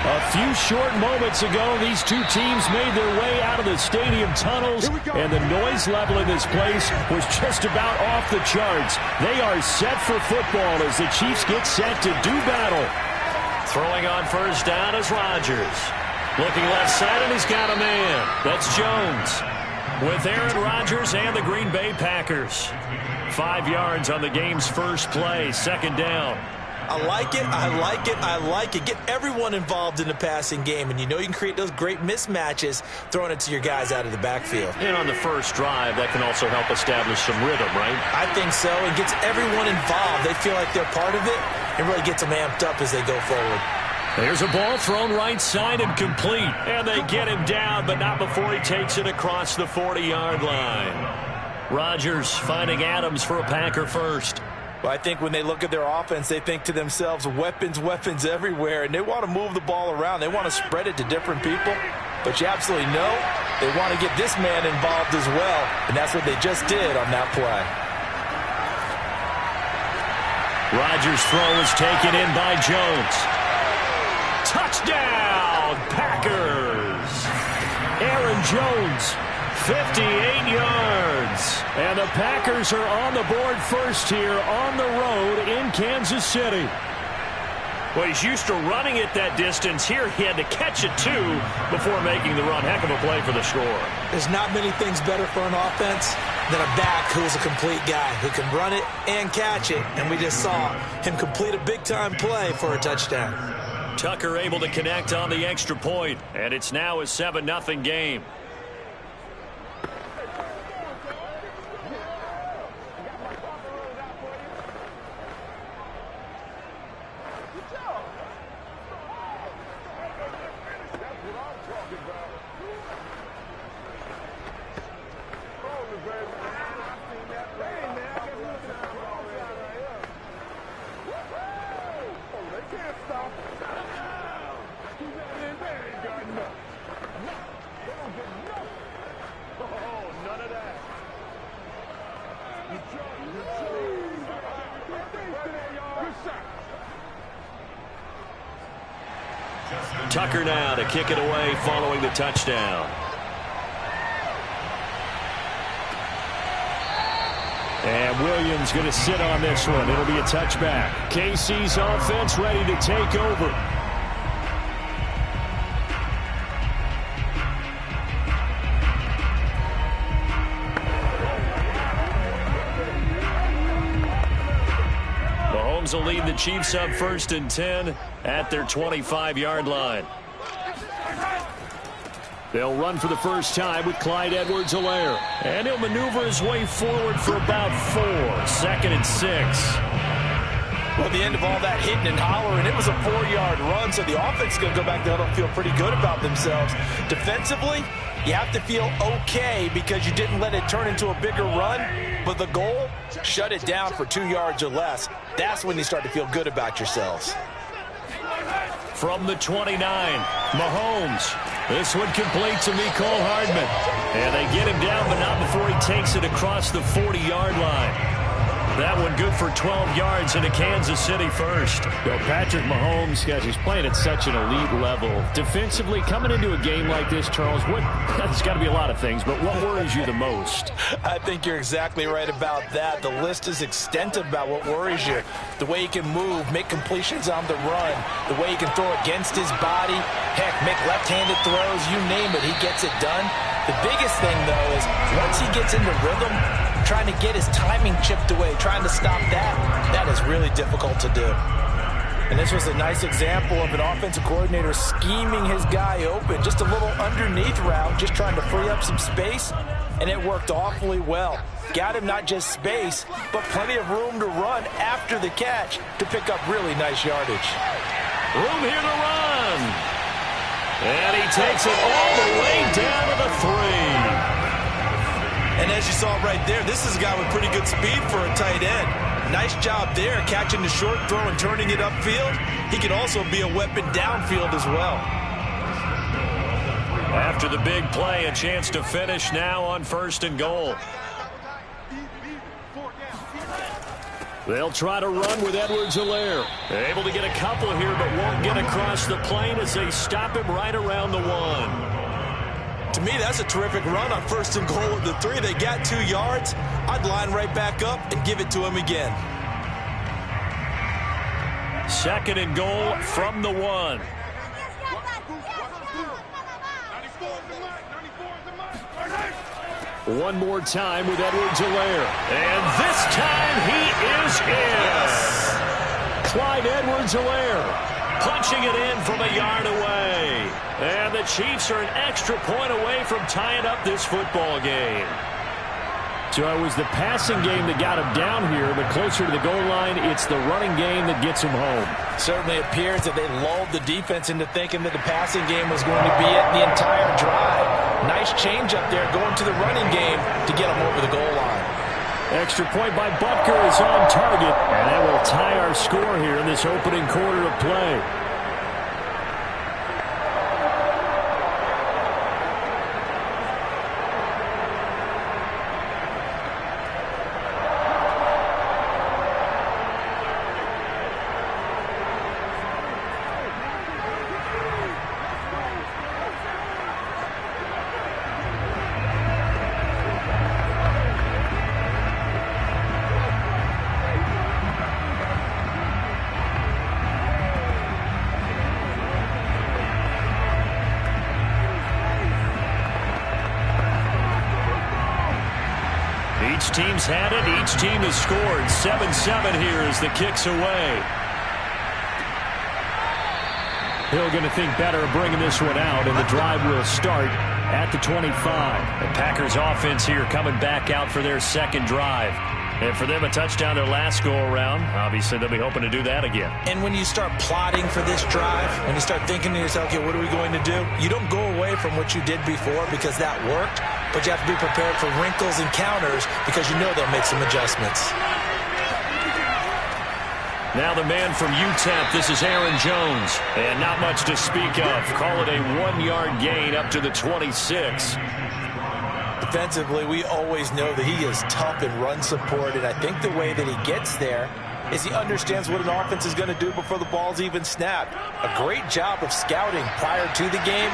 A few short moments ago, these two teams made their way out of the stadium tunnels, and the noise level in this place was just about off the charts. They are set for football as the Chiefs get set to do battle. Throwing on first down is Rodgers. Looking left side, and he's got a man. That's Jones. With Aaron Rodgers and the Green Bay Packers. 5 yards on the game's first play, second down. I like it, I like it, I like it. Get everyone involved in the passing game, and you know you can create those great mismatches throwing it to your guys out of the backfield. And on the first drive, that can also help establish some rhythm, right? I think so. It gets everyone involved. They feel like they're part of it. It really gets them amped up as they go forward. There's a ball thrown right side and complete. And they get him down, but not before he takes it across the 40-yard line. Rodgers finding Adams for a Packer first. Well, I think when they look at their offense, they think to themselves, weapons, weapons everywhere, and they want to move the ball around. They want to spread it to different people. But you absolutely know they want to get this man involved as well, and that's what they just did on that play. Rodgers' throw is taken in by Jones. Touchdown, Packers! Aaron Jones, 58 yards. And the Packers are on the board first here on the road in Kansas City. Well, he's used to running it that distance. Here he had to catch it, too, before making the run. Heck of a play for the score. There's not many things better for an offense than a back who's a complete guy who can run it and catch it. And we just saw him complete a big-time play for a touchdown. Tucker able to connect on the extra point, and it's now a 7-0 game. Tucker now to kick it away following the touchdown. And Williams going to sit on this one. It'll be a touchback. KC's offense ready to take over. Mahomes will lead the Chiefs up 1st and 10 at their 25-yard line. They'll run for the first time with Clyde Edwards-Helaire. And he'll maneuver his way forward for about 4. 2nd and 6. Well, the end of all that hitting and hollering, it was a 4-yard run, so the offense is going to go back there and feel pretty good about themselves. Defensively, you have to feel okay because you didn't let it turn into a bigger run, but the goal, shut it down for 2 yards or less. That's when you start to feel good about yourselves. From the 29, Mahomes. This one complete to Mecole Hardman. And they get him down, but not before he takes it across the 40-yard line. That one good for 12 yards into Kansas City first. Well, Patrick Mahomes, guys, he's playing at such an elite level. Defensively, coming into a game like this, Charles, there's got to be a lot of things, but what worries you the most? I think you're exactly right about that. The list is extensive about what worries you. The way he can move, make completions on the run, the way he can throw against his body, heck, make left-handed throws, you name it, he gets it done. The biggest thing, though, is once he gets into rhythm, trying to get his timing chipped away, trying to stop that is really difficult to do. And this was a nice example of an offensive coordinator scheming his guy open. Just a little underneath route, just trying to free up some space, and it worked awfully well. Got him not just space, but plenty of room to run after the catch to pick up really nice yardage. Room here to run. And he takes it all the way down to the 3. And as you saw right there, this is a guy with pretty good speed for a tight end. Nice job there, catching the short throw and turning it upfield. He can also be a weapon downfield as well. After the big play, a chance to finish now on 1st and goal. They'll try to run with Edwards-Helaire. Able to get a couple here, but won't get across the plane as they stop him right around the 1. To me, that's a terrific run on 1st and goal at the 3. They got 2 yards. I'd line right back up and give it to him again. 2nd and goal from the 1. One more time with Edwards-Helaire. And this time he is in. Clyde Edwards-Helaire punching it in from a yard away. And the Chiefs are an extra point away from tying up this football game. So it was the passing game that got him down here, but closer to the goal line, it's the running game that gets him home. Certainly appears that they lulled the defense into thinking that the passing game was going to be it the entire drive. Nice change up there going to the running game to get them over the goal line. Extra point by Butker is on target, and that will tie our score here in this opening quarter of play. Each team's had it. Each team has scored. 7-7 here as the kick's away. Hill going to think better of bringing this one out, and the drive will start at the 25. The Packers offense here coming back out for their second drive. And for them, a touchdown their last go-around. Obviously, they'll be hoping to do that again. And when you start plotting for this drive, when you start thinking to yourself, okay, what are we going to do? You don't go away from what you did before because that worked, but you have to be prepared for wrinkles and counters because you know they'll make some adjustments. Now the man from UTEP, this is Aaron Jones. And not much to speak of. Call it a 1-yard gain up to the 26. Defensively, we always know that he is tough in run support, and I think the way that he gets there is he understands what an offense is going to do before the ball's even snapped. A great job of scouting prior to the game,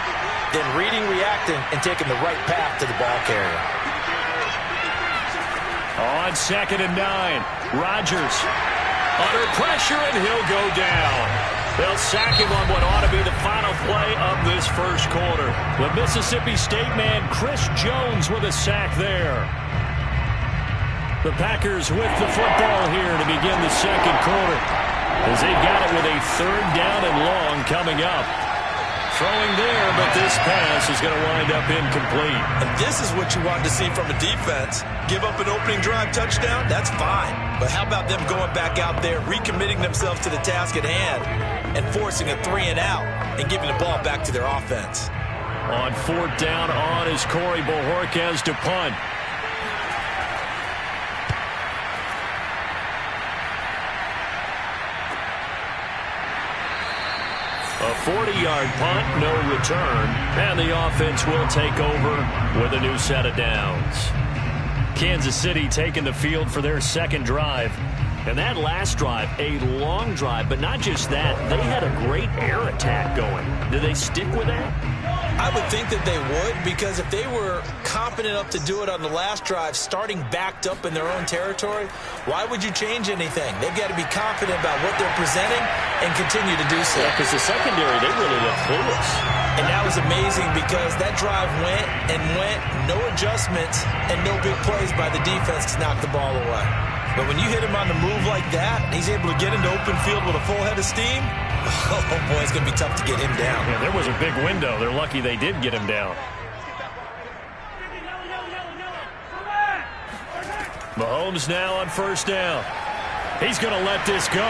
then reading, reacting, and taking the right path to the ball carrier. On 2nd and 9, Rodgers under pressure, and he'll go down. They'll sack him on what ought to be the final play of this first quarter. The Mississippi State man, Chris Jones, with a sack there. The Packers with the football here to begin the second quarter, as they've got it with a 3rd down and long coming up. Throwing there, but this pass is going to wind up incomplete. And this is what you want to see from a defense. Give up an opening drive touchdown, that's fine. But how about them going back out there, recommitting themselves to the task at hand, and forcing a 3-and-out and giving the ball back to their offense. On 4th down on is Corey Bojorquez to punt. A 40-yard punt, no return, and the offense will take over with a new set of downs. Kansas City taking the field for their second drive. And that last drive, a long drive, but not just that. They had a great air attack going. Do they stick with that? I would think that they would, because if they were confident enough to do it on the last drive, starting backed up in their own territory, why would you change anything? They've got to be confident about what they're presenting and continue to do so. Yeah, because the secondary, they really look clueless. And that was amazing because that drive went and went, no adjustments, and no big plays by the defense to knock the ball away. But when you hit him on the move like that, and he's able to get into open field with a full head of steam, oh boy, it's going to be tough to get him down. Yeah, there was a big window. They're lucky they did get him down. Mahomes now on 1st down. He's going to let this go.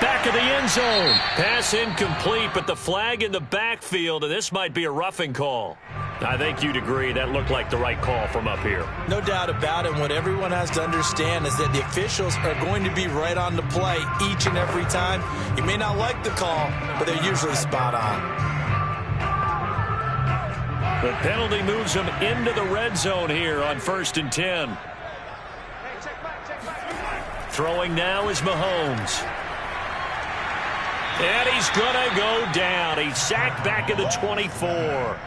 Back of the end zone. Pass incomplete, but the flag in the backfield, and this might be a roughing call. I think you'd agree that looked like the right call from up here. No doubt about it. What everyone has to understand is that the officials are going to be right on the play each and every time. You may not like the call, but they're usually spot on. The penalty moves them into the red zone here on 1st and 10. Throwing now is Mahomes. And he's going to go down. He's sacked back at the 24.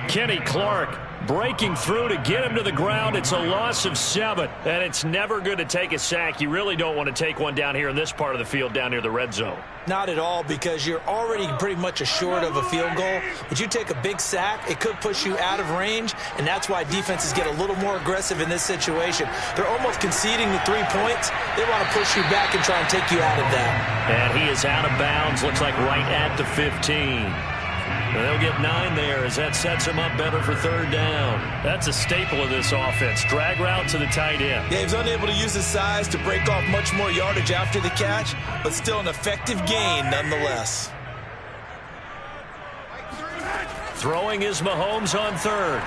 Kenny Clark breaking through to get him to the ground. It's a loss of 7, and it's never good to take a sack. You really don't want to take one down here in this part of the field, down near the red zone. Not at all, because you're already pretty much assured of a field goal. But you take a big sack, it could push you out of range, and that's why defenses get a little more aggressive in this situation. They're almost conceding the 3 points. They want to push you back and try and take you out of that. And he is out of bounds, looks like right at the 15. They'll get 9 there as that sets him up better for third down. That's a staple of this offense. Drag route to the tight end. Yeah, he was unable to use his size to break off much more yardage after the catch, but still an effective gain nonetheless. Throwing is Mahomes on third.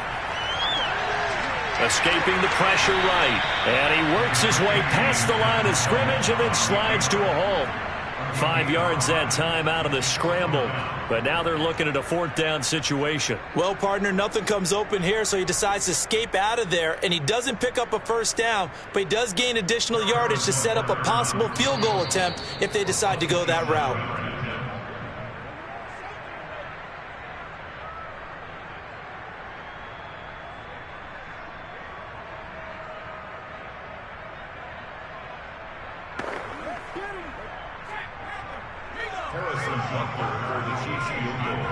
Escaping the pressure right. And he works his way past the line of scrimmage and then slides to a halt. 5 yards that time out of the scramble. But now they're looking at a fourth down situation. Well, partner, nothing comes open here, so he decides to escape out of there, and he doesn't pick up a first down, but he does gain additional yardage to set up a possible field goal attempt if they decide to go that route. Harrison Butker for the Chiefs field goal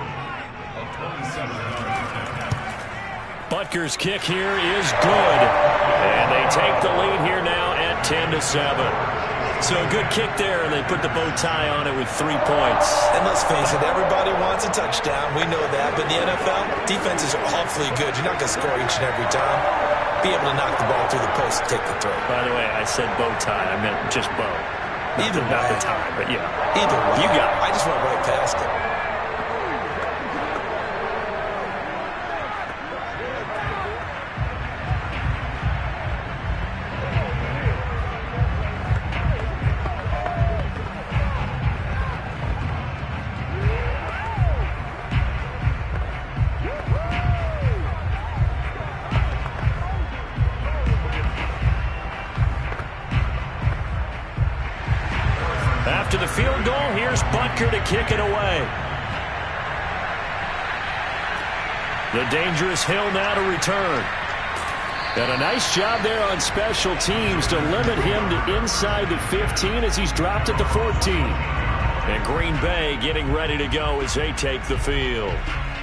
of 27 yards. Butker's kick here is good. And they take the lead here now at 10-7. So a good kick there, and they put the bow tie on it with 3 points. And let's face it, everybody wants a touchdown. We know that. But in the NFL, defenses are awfully good. You're not going to score each and every time. Be able to knock the ball through the post and take the throw. By the way, I said bow tie. I meant just bow. Either way. Not the tie, but yeah. Either way. You got it. I just went right past it. After the field goal, here's Butker to kick it away. The dangerous Hill now to return. And a nice job there on special teams to limit him to inside the 15 as he's dropped at the 14. And Green Bay getting ready to go as they take the field.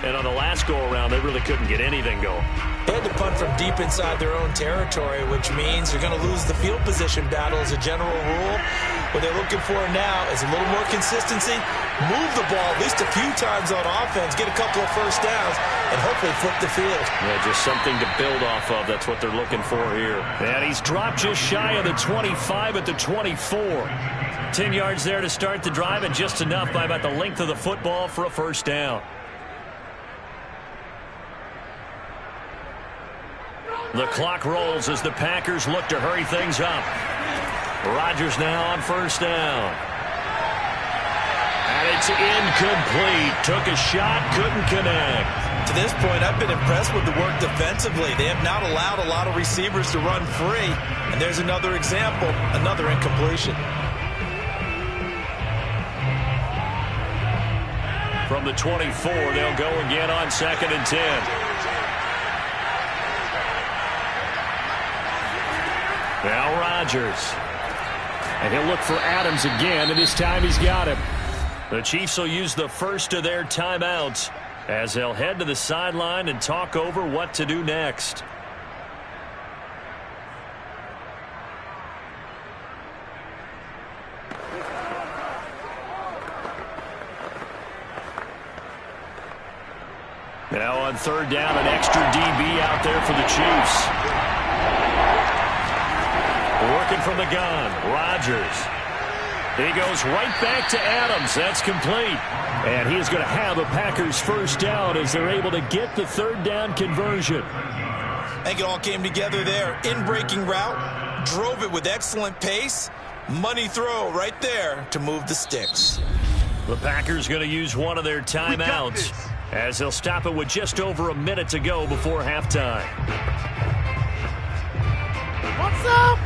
And on the last go-around, they really couldn't get anything going. They had to punt from deep inside their own territory, which means they're going to lose the field position battle as a general rule. What they're looking for now is a little more consistency, move the ball at least a few times on offense, get a couple of first downs, and hopefully flip the field. Yeah, just something to build off of. That's what they're looking for here. And he's dropped just shy of the 25 at the 24. 10 yards there to start the drive, and just enough by about the length of the football for a first down. The clock rolls as the Packers look to hurry things up. Rodgers now on first down. And it's incomplete. Took a shot, couldn't connect. To this point, I've been impressed with the work defensively. They have not allowed a lot of receivers to run free. And there's another example, another incompletion. From the 24, they'll go again on 2nd and 10. Now Rodgers. And he'll look for Adams again, and this time he's got him. The Chiefs will use the first of their timeouts as they'll head to the sideline and talk over what to do next. Now on third down, an extra DB out there for the Chiefs. Working from the gun, Rodgers. He goes right back to Adams. That's complete. And he is going to have a Packers first down as they're able to get the third down conversion. I think it all came together there. In-breaking route, drove it with excellent pace. Money throw right there to move the sticks. The Packers going to use one of their timeouts as they'll stop it with just over a minute to go before halftime. What's up?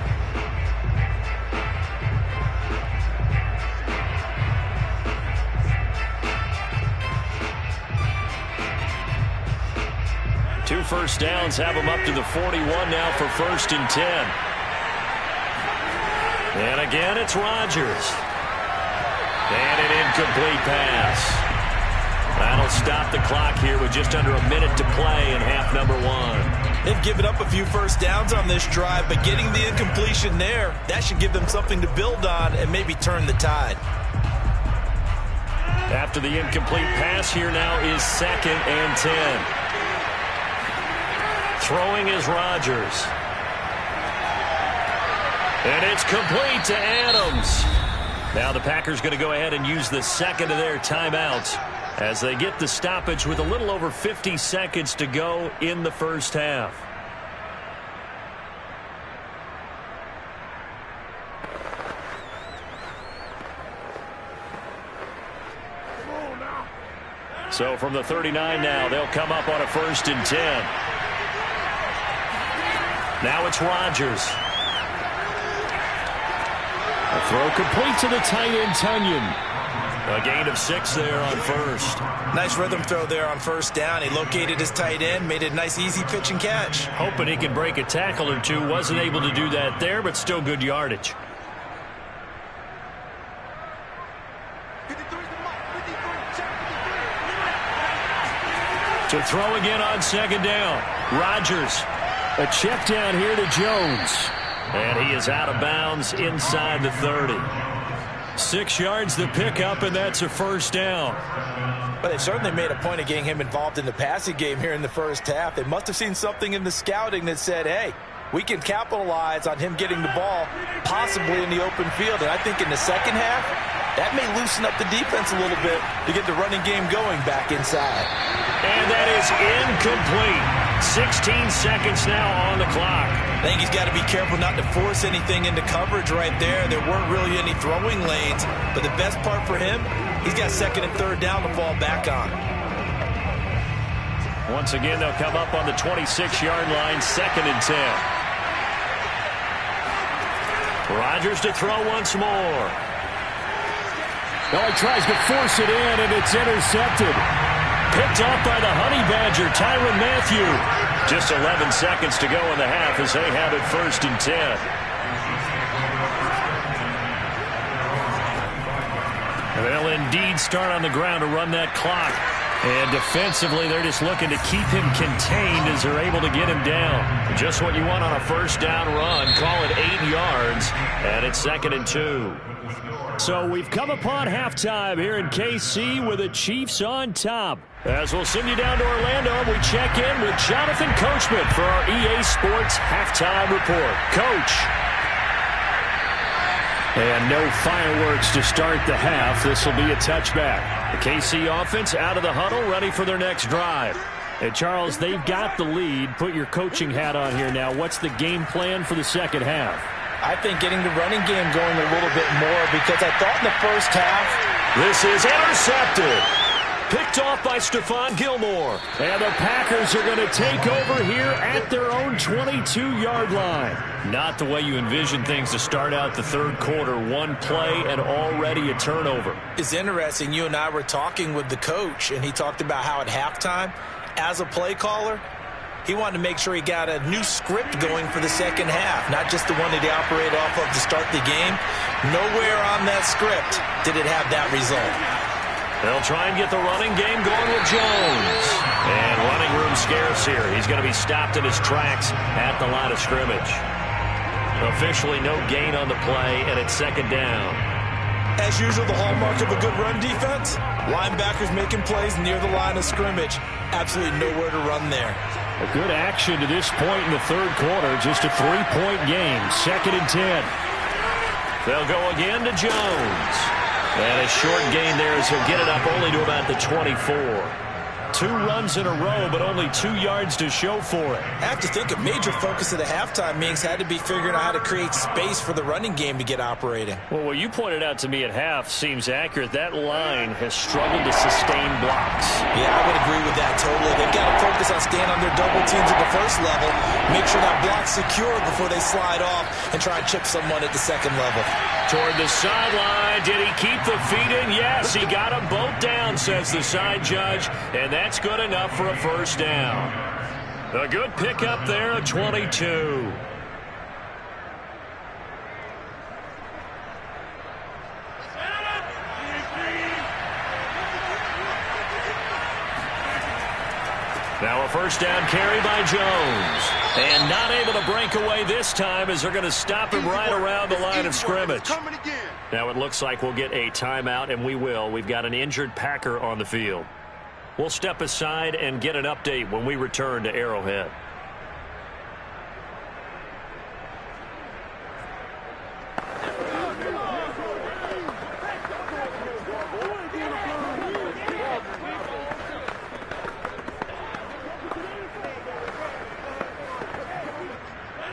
first downs have them up to the 41 now for 1st and 10. And again, it's Rodgers. And an incomplete pass. That'll stop the clock here with just under a minute to play in half number 1. They've given up a few first downs on this drive, but getting the incompletion there, that should give them something to build on and maybe turn the tide. After the incomplete pass, here now is 2nd and 10. Throwing is Rodgers. And it's complete to Adams. Now the Packers going to go ahead and use the second of their timeouts as they get the stoppage with a little over 50 seconds to go in the first half. So from the 39 now, they'll come up on a 1st and 10. Now it's Rodgers. A throw complete to the tight end, Tunyon. A gain of 6 there on 1st. Nice rhythm throw there on 1st down. He located his tight end, made it a nice easy pitch and catch. Hoping he can break a tackle or two. Wasn't able to do that there, but still good yardage. To throw again on 2nd down. Rodgers. A check down here to Jones. And he is out of bounds inside the 30. 6 yards the pickup, and that's a 1st down. But they certainly made a point of getting him involved in the passing game here in the first half. They must have seen something in the scouting that said, hey, we can capitalize on him getting the ball possibly in the open field. And I think in the second half, that may loosen up the defense a little bit to get the running game going back inside. And that is incomplete. 16 seconds now on the clock. I think he's got to be careful not to force anything into coverage right there. There weren't really any throwing lanes. But the best part for him, he's got 2nd and 3rd down to fall back on. Once again, they'll come up on the 26-yard line, 2nd and 10. Rodgers to throw once more. Now he tries to force it in, and it's intercepted. Picked off by the Honey Badger, Tyrann Mathieu. Just 11 seconds to go in the half as they have it 1st and 10. They'll indeed start on the ground to run that clock. And defensively, they're just looking to keep him contained as they're able to get him down. Just what you want on a 1st down run. Call it 8 yards, and it's 2nd and 2. So we've come upon halftime here in KC with the Chiefs on top. As we'll send you down to Orlando, we check in with Jonathan Coachman for our EA Sports Halftime Report. Coach. And no fireworks to start the half. This will be a touchback. The KC offense out of the huddle, ready for their next drive. And Charles, they've got the lead. Put your coaching hat on here now. What's the game plan for the second half? I think getting the running game going a little bit more, because I thought in the first half. This is intercepted. Picked off by Stephon Gilmore. And the Packers are going to take over here at their own 22-yard line. Not the way you envision things to start out the third quarter. One play and already a turnover. It's interesting. You and I were talking with the coach, and he talked about how at halftime, as a play caller, he wanted to make sure he got a new script going for the second half, not just the one that he operated off of to start the game. Nowhere on that script did it have that result. They'll try and get the running game going with Jones. And running room scarce here. He's going to be stopped in his tracks at the line of scrimmage. Officially no gain on the play, and it's 2nd down. As usual, the hallmark of a good run defense, linebackers making plays near the line of scrimmage. Absolutely nowhere to run there. A good action to this point in the third quarter. Just a 3-point game. 2nd and 10. They'll go again to Jones. And a short gain there as he'll get it up only to about the 24. 2 runs in a row, but only 2 yards to show for it. I have to think a major focus of the halftime meetings had to be figuring out how to create space for the running game to get operating. Well, what you pointed out to me at half seems accurate. That line has struggled to sustain blocks. Yeah, I would agree with that totally. They've got to focus on staying on their double teams at the first level, make sure that block's secure before they slide off and try and chip someone at the second level. Toward the sideline, did he keep the feet in? Yes, he got them both down, says the side judge, and that's good enough for a 1st down. A good pickup there of 22. Now a first down carry by Jones. And not able to break away this time as they're going to stop him right around the line of scrimmage. Now it looks like we'll get a timeout, and we will. We've got an injured Packer on the field. We'll step aside and get an update when we return to Arrowhead.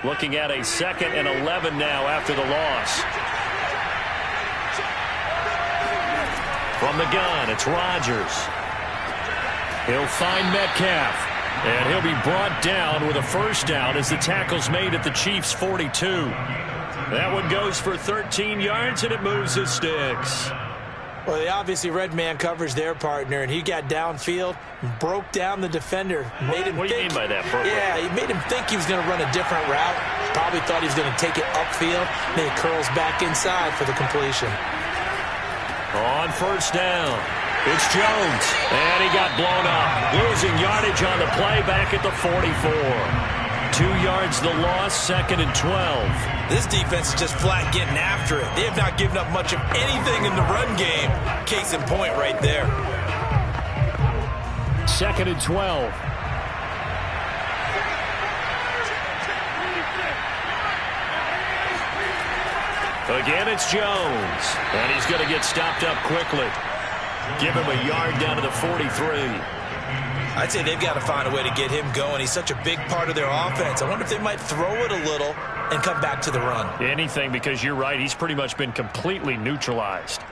Looking at a 2nd and 11 now after the loss. From the gun, it's Rodgers. He'll find Metcalf. And he'll be brought down with a first down as the tackle's made at the Chiefs' 42. That one goes for 13 yards, and it moves the sticks. Well, they obviously read man coverage their partner, and he got downfield, broke down the defender, made him What do you mean by that, Burke? Yeah, he made him think he was going to run a different route. Probably thought he was going to take it upfield. Then he curls back inside for the completion. On first down, it's Jones. And he got blown up. Losing yardage on the play back at the 44. 2 yards the loss, 2nd and 12. This defense is just flat getting after it. They have not given up much of anything in the run game. Case in point right there. 2nd and 12. Again, it's Jones. And he's going to get stopped up quickly. Give him a yard down to the 43. I'd say they've got to find a way to get him going. He's such a big part of their offense. I wonder if they might throw it a little and come back to the run. Anything, because you're right. He's pretty much been completely neutralized.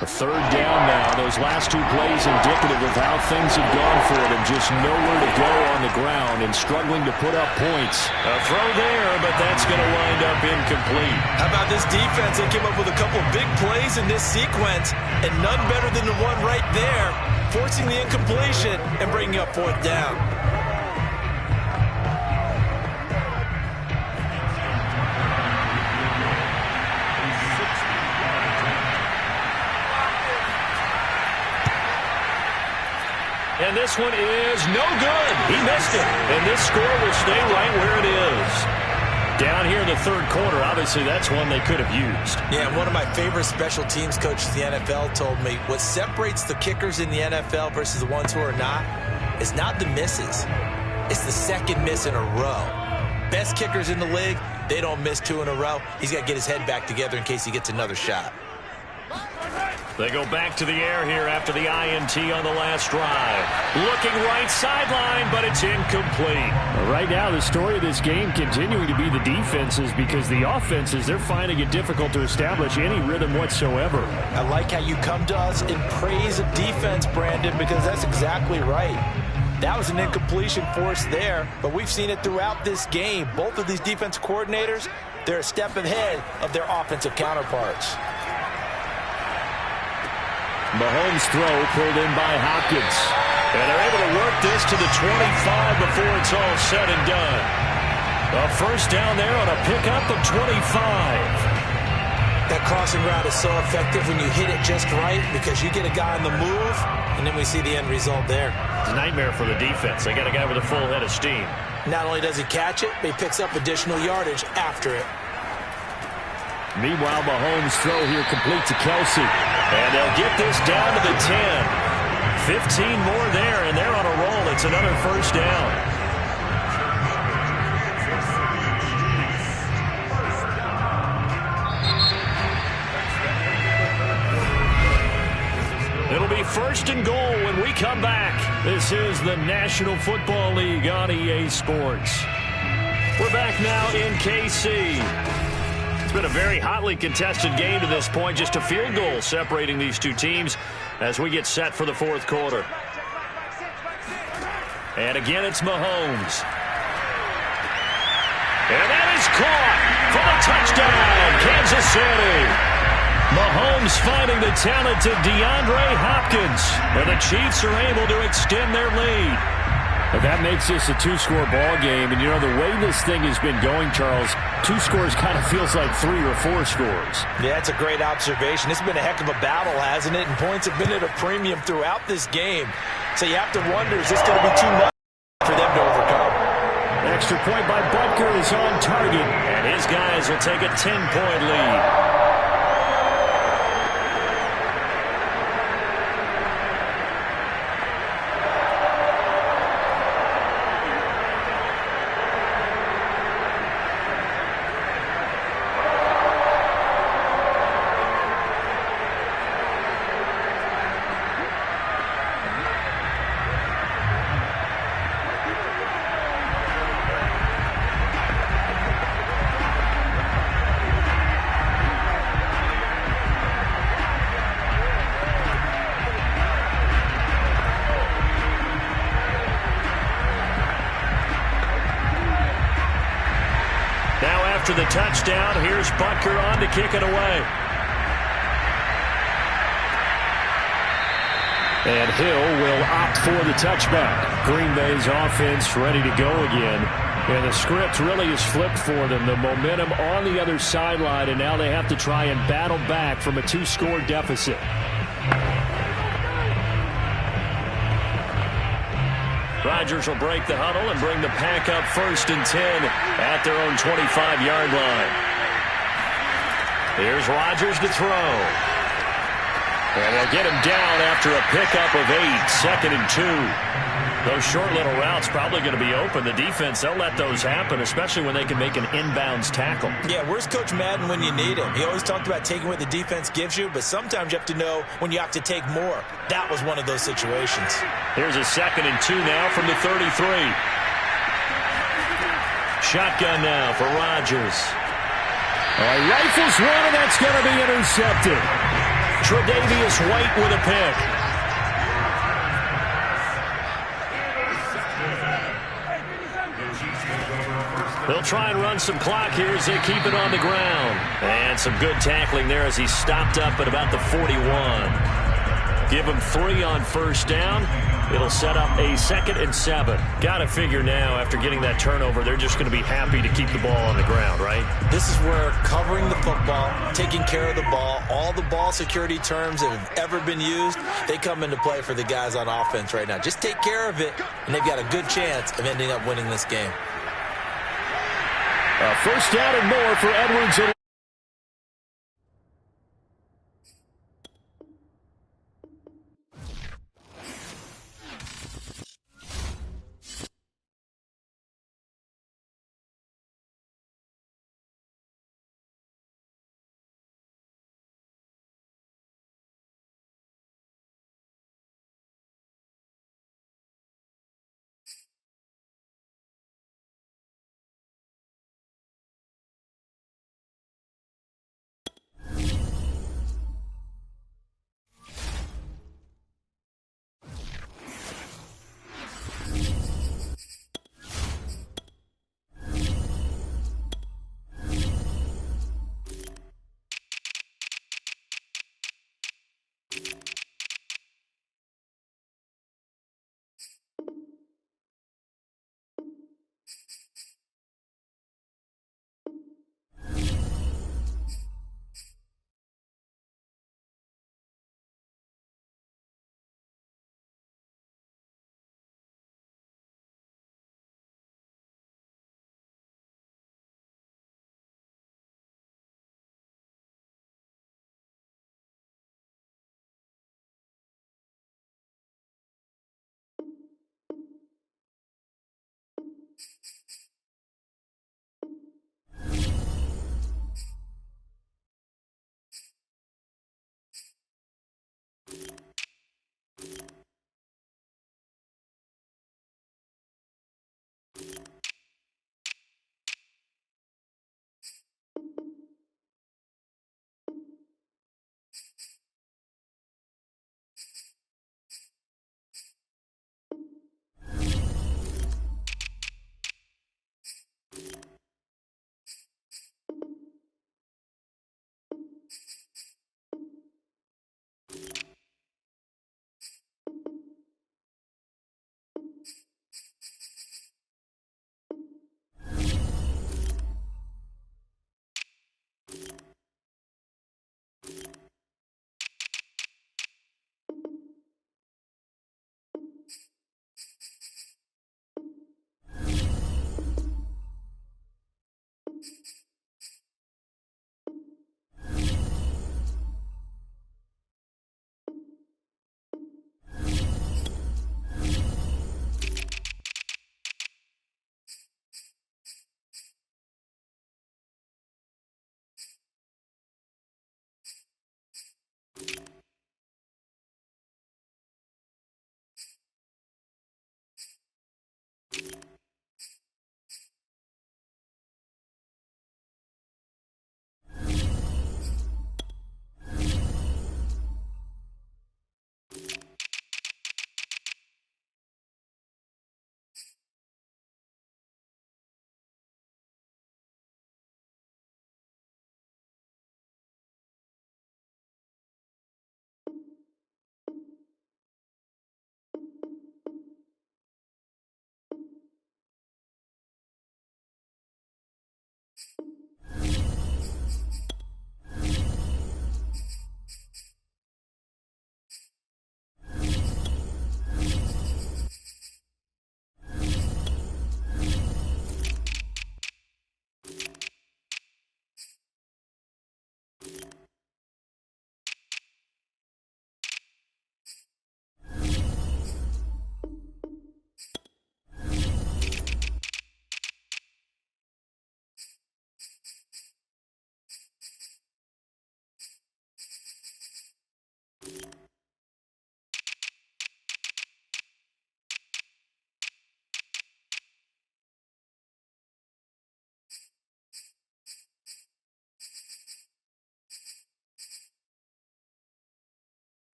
A 3rd down now. Those last 2 plays indicative of how things have gone for them. Just nowhere to go on the ground and struggling to put up points. A throw there, but that's going to wind up incomplete. How about this defense? They came up with a couple big plays in this sequence, and none better than the one right there, forcing the incompletion and bringing up 4th down. And this one is no good. He missed it. And this score will stay right where it is. Down here in the 3rd quarter, obviously that's one they could have used. Yeah, one of my favorite special teams coaches in the NFL told me what separates the kickers in the NFL versus the ones who are not is not the misses. It's the 2nd miss in a row. Best kickers in the league, they don't miss 2 in a row. He's got to get his head back together in case he gets another shot. They go back to the air here after the INT on the last drive. Looking right sideline, but it's incomplete. Right now, the story of this game continuing to be the defenses, because the offenses, they're finding it difficult to establish any rhythm whatsoever. I like how you come to us in praise of defense, Brandon, because that's exactly right. That was an incompletion forced there, but we've seen it throughout this game. Both of these defense coordinators, they're a step ahead of their offensive counterparts. Mahomes' throw pulled in by Hopkins. And they're able to work this to the 25 before it's all said and done. A first down there on a pickup of 25. That crossing route is so effective when you hit it just right, because you get a guy on the move, and then we see the end result there. It's a nightmare for the defense. They got a guy with a full head of steam. Not only does he catch it, but he picks up additional yardage after it. Meanwhile, Mahomes' throw here complete to Kelsey. And they'll get this down to the 10. 15 more there, and they're on a roll. It's another first down. It'll be 1st and goal when we come back. This is the National Football League on EA Sports. We're back now in KC. It's been a very hotly contested game to this point. Just a field goal separating these two teams as we get set for the 4th quarter. And again, it's Mahomes. And that is caught for the touchdown, Kansas City. Mahomes finding the talented DeAndre Hopkins. And the Chiefs are able to extend their lead. And that makes this a two-score ball game. And, you know, the way this thing has been going, Charles, 2 scores kind of feels like 3 or 4 scores. Yeah, that's a great observation. It's been a heck of a battle, hasn't it? And points have been at a premium throughout this game. So you have to wonder, is this going to be too much for them to overcome? Extra point by Butker is on target. And his guys will take a 10-point lead. After the touchdown, here's Butker on to kick it away. And Hill will opt for the touchback. Green Bay's offense ready to go again. And the script really is flipped for them. The momentum on the other sideline, and now they have to try and battle back from a 2-score deficit. Rodgers will break the huddle and bring the pack up 1st and 10 at their own 25-yard line. Here's Rodgers to throw. And they'll get him down after a pickup of 8, 2nd and 2. Those short little routes probably going to be open. The defense, they'll let those happen, especially when they can make an inbounds tackle. Yeah, where's Coach Madden when you need him? He always talked about taking what the defense gives you, but sometimes you have to know when you have to take more. That was one of those situations. Here's a 2nd and 2 now from the 33. Shotgun now for Rodgers. Rifles one, and that's going to be intercepted. Tre'Davious White with a pick. They'll try and run some clock here as they keep it on the ground. And some good tackling there as he stopped up at about the 41. Give him 3 on 1st down. It'll set up a 2nd and 7. Got to figure now, after getting that turnover, they're just going to be happy to keep the ball on the ground, right? This is where covering the football, taking care of the ball, all the ball security terms that have ever been used, they come into play for the guys on offense right now. Just take care of it, and they've got a good chance of ending up winning this game. 1st down and more for Edwards.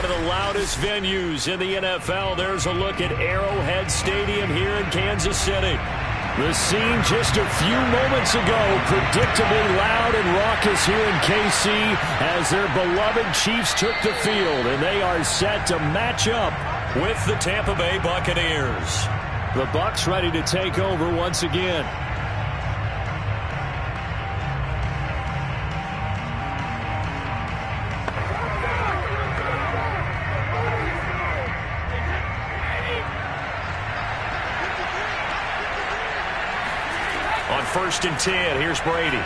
one of the loudest venues in the NFL. There's a look at Arrowhead Stadium here in Kansas City. The scene just a few moments ago, predictably loud and raucous here in KC as their beloved Chiefs took the field, and they are set to match up with the Tampa Bay Buccaneers. The Bucs ready to take over once again. On 1st and 10, here's Brady.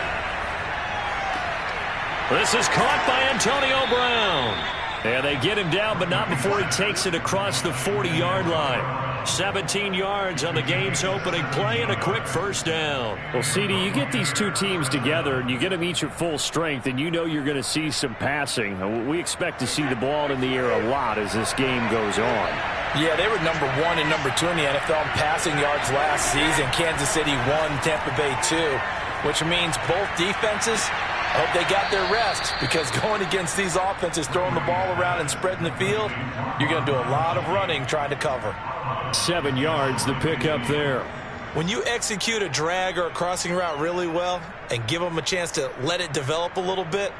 This is caught by Antonio Brown. And they get him down, but not before he takes it across the 40-yard line. 17 yards on the game's opening play and a quick first down. Well, CD, you get these two teams together and you get them each at full strength, and you know you're going to see some passing. We expect to see the ball in the air a lot as this game goes on. Yeah, they were number 1 and number 2 in the NFL in passing yards last season. Kansas City 1, Tampa Bay 2, which means both defenses, I hope they got their rest, because going against these offenses, throwing the ball around and spreading the field, you're going to do a lot of running trying to cover. 7 yards, the pickup there. When you execute a drag or a crossing route really well and give them a chance to let it develop a little bit,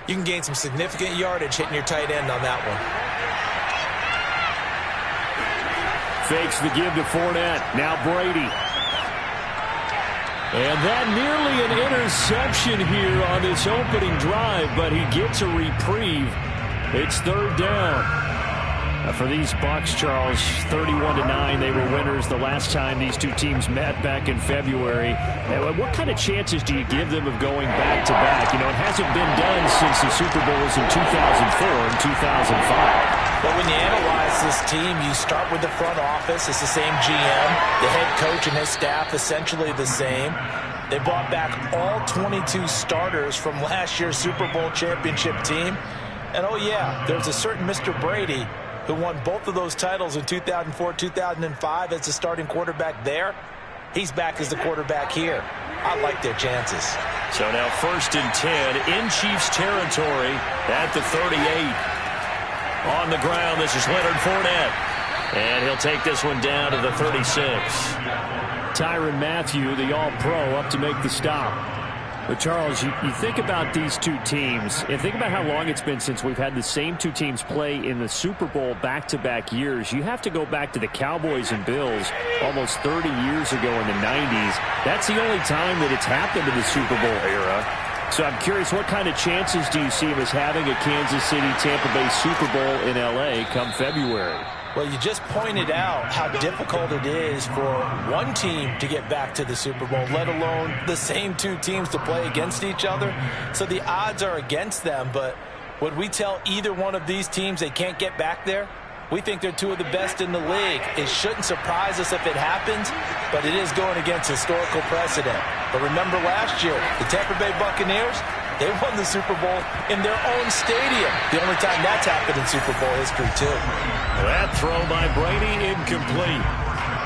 you can gain some significant yardage hitting your tight end on that one. Fakes the give to Fournette. Now Brady. And that nearly an interception here on this opening drive, but he gets a reprieve. It's 3rd down. For these Bucs, Charles, 31-9, they were winners the last time these two teams met back in February. What kind of chances do you give them of going back-to-back? You know, it hasn't been done since the Super Bowls in 2004 and 2005. But when you analyze this team, you start with the front office. It's the same GM. The head coach and his staff essentially the same. They brought back all 22 starters from last year's Super Bowl championship team. And, oh, yeah, there's a certain Mr. Brady who won both of those titles in 2004, 2005 as the starting quarterback there. He's back as the quarterback here. I like their chances. So now 1st and 10 in Chiefs territory at the 38. On the ground, this is Leonard Fournette. And he'll take this one down to the 36. Tyrann Mathieu, the All-Pro, up to make the stop. But, Charles, you think about these two teams, and think about how long it's been since we've had the same two teams play in the Super Bowl back-to-back years. You have to go back to the Cowboys and Bills almost 30 years ago in the 90s. That's the only time that it's happened in the Super Bowl era. So I'm curious, what kind of chances do you see of us having a Kansas City-Tampa Bay Super Bowl in L.A. come February? Well, you just pointed out how difficult it is for one team to get back to the Super Bowl, let alone the same two teams to play against each other. So the odds are against them, but would we tell either one of these teams they can't get back there? We think they're two of the best in the league. It shouldn't surprise us if it happens, but it is going against historical precedent. But remember last year, the Tampa Bay Buccaneers, they won the Super Bowl in their own stadium. The only time that's happened in Super Bowl history, too. That throw by Brady incomplete.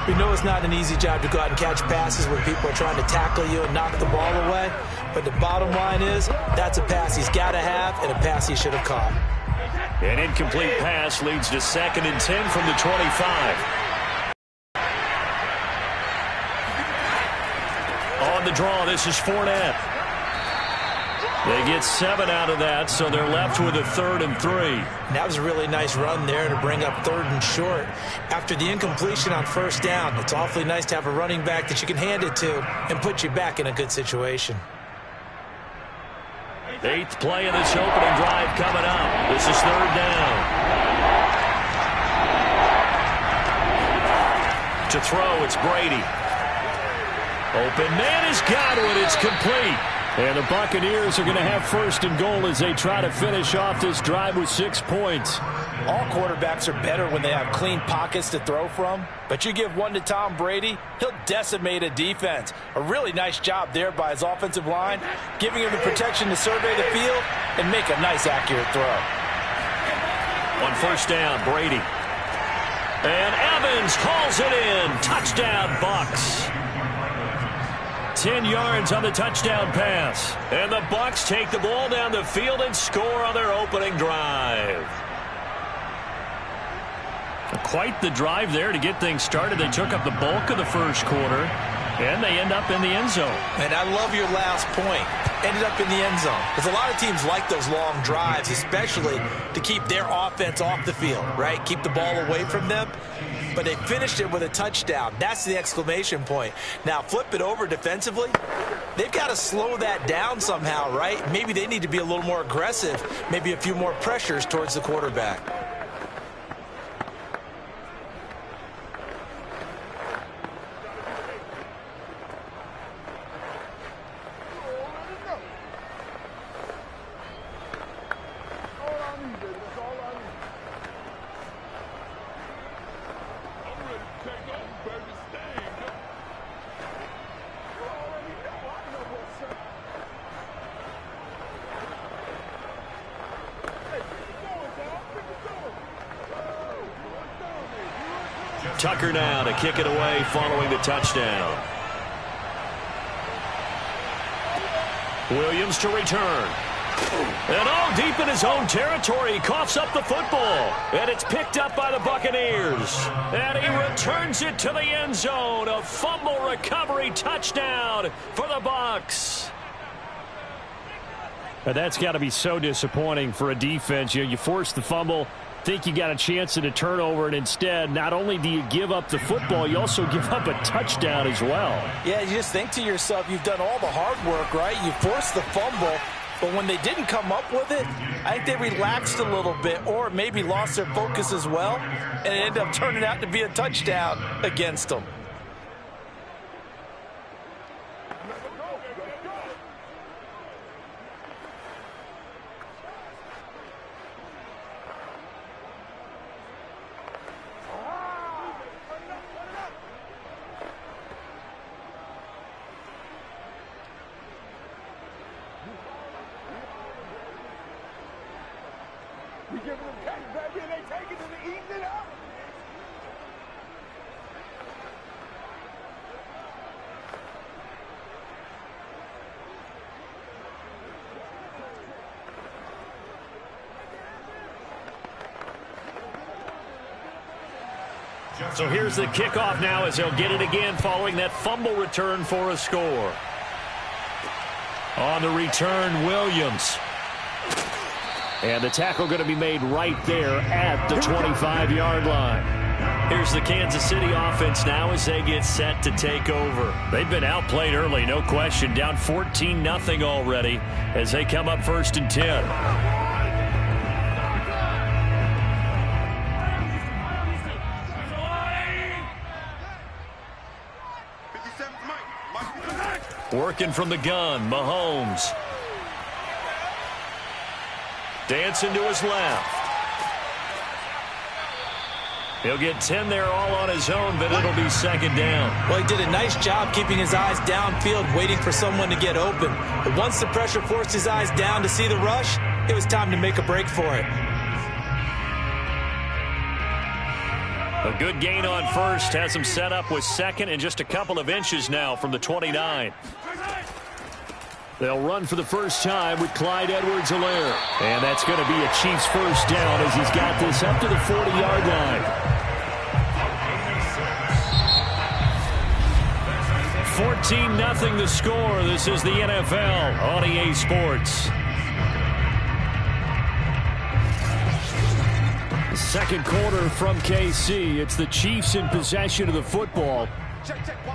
We know it's not an easy job to go out and catch passes when people are trying to tackle you and knock the ball away. But the bottom line is, that's a pass he's got to have and a pass he should have caught. An incomplete pass leads to 2nd and 10 from the 25. On the draw, this is Fournette. They get 7 out of that, so they're left with a 3rd and 3. That was a really nice run there to bring up 3rd and short. After the incompletion on 1st down, it's awfully nice to have a running back that you can hand it to and put you back in a good situation. 8th play of this opening drive coming up. This is 3rd down. To throw, it's Brady. Open man is Godwin. It's complete. And the Buccaneers are going to have 1st and goal as they try to finish off this drive with 6 points. All quarterbacks are better when they have clean pockets to throw from, but you give one to Tom Brady, he'll decimate a defense. A really nice job there by his offensive line, giving him the protection to survey the field and make a nice, accurate throw. On 1st down, Brady. And Evans calls it in. Touchdown, Bucs. 10 yards on the touchdown pass. And the Bucs take the ball down the field and score on their opening drive. Quite the drive there to get things started. They took up the bulk of the first quarter, and they end up in the end zone. And I love your last point. Ended up in the end zone. Because a lot of teams like those long drives, especially to keep their offense off the field, right? Keep the ball away from them. But they finished it with a touchdown. That's the exclamation point. Now, flip it over defensively. They've got to slow that down somehow, right? Maybe they need to be a little more aggressive. Maybe a few more pressures towards the quarterback. Tucker now to kick it away following the touchdown. Williams to return. And all deep in his own territory. He coughs up the football. And it's picked up by the Buccaneers. And he returns it to the end zone. A fumble recovery touchdown for the Bucs. That's got to be so disappointing for a defense. You force the fumble, think you got a chance at a turnover, and instead, not only do you give up the football, you also give up a touchdown as well. Yeah, you just think to yourself, you've done all the hard work, right? You forced the fumble, but when they didn't come up with it, I think they relaxed a little bit or maybe lost their focus as well, and it ended up turning out to be a touchdown against them. We give them cake, baby, and they take it and they eating it up. So here's the kickoff now as they'll get it again following that fumble return for a score. On the return, Williams. And the tackle going to be made right there at the 25-yard line. Here's the Kansas City offense now as they get set to take over. They've been outplayed early, no question. Down 14-0 already as they come up 1st and 10. Working from the gun, Mahomes. Dancing to his left. He'll get 10 there all on his own, but it'll be 2nd down. Well, he did a nice job keeping his eyes downfield, waiting for someone to get open. But once the pressure forced his eyes down to see the rush, it was time to make a break for it. A good gain on 1st, has him set up with 2nd and just a couple of inches now from the 29. They'll run for the first time with Clyde Edwards-Helaire. And that's going to be a Chiefs first down as he's got this up to the 40-yard line. 14-0 the score. This is the NFL on EA Sports. Second quarter from KC. It's the Chiefs in possession of the football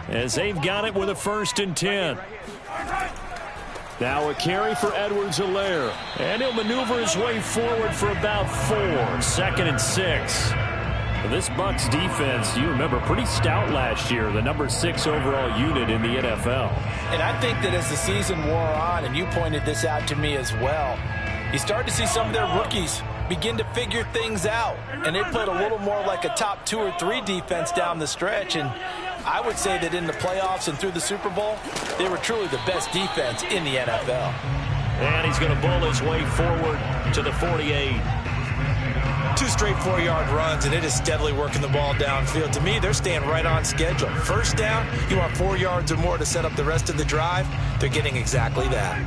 as they've got it with a 1st and 10. Now a carry for Edwards-Helaire. And he'll maneuver his way forward for about 4. 2nd and 6. This Bucs defense, you remember, pretty stout last year. The number 6 overall unit in the NFL. And I think that as the season wore on, and you pointed this out to me as well, you start to see some of their rookies begin to figure things out. And they played a little more like a top 2 or 3 defense down the stretch. And I would say that in the playoffs and through the Super Bowl, they were truly the best defense in the NFL. And he's going to bull his way forward to the 48. 2 straight 4-yard runs, and it is steadily working the ball downfield. To me, they're staying right on schedule. First down, you want 4 yards or more to set up the rest of the drive. They're getting exactly that.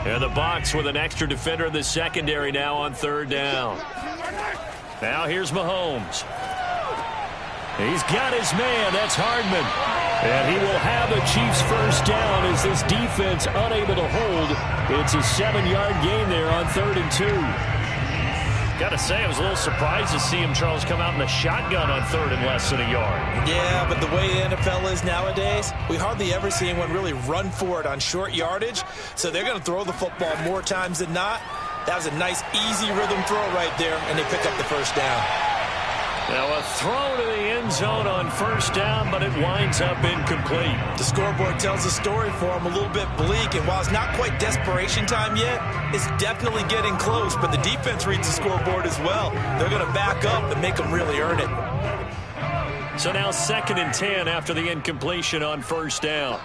And the Bucs with an extra defender in the secondary now on 3rd down. Now here's Mahomes. He's got his man. That's Hardman. And he will have a Chiefs first down as this defense unable to hold. It's a 7-yard gain there on 3rd and 2. Got to say, I was a little surprised to see him, Charles, come out in a shotgun on 3rd and less than a yard. Yeah, but the way the NFL is nowadays, we hardly ever see anyone really run for it on short yardage. So they're going to throw the football more times than not. That was a nice, easy rhythm throw right there, and they pick up the first down. Now a throw to the end zone on 1st down, but it winds up incomplete. The scoreboard tells the story for him, a little bit bleak, and while it's not quite desperation time yet, it's definitely getting close, but the defense reads the scoreboard as well. They're going to back up and make them really earn it. So now 2nd and 10 after the incompletion on 1st down.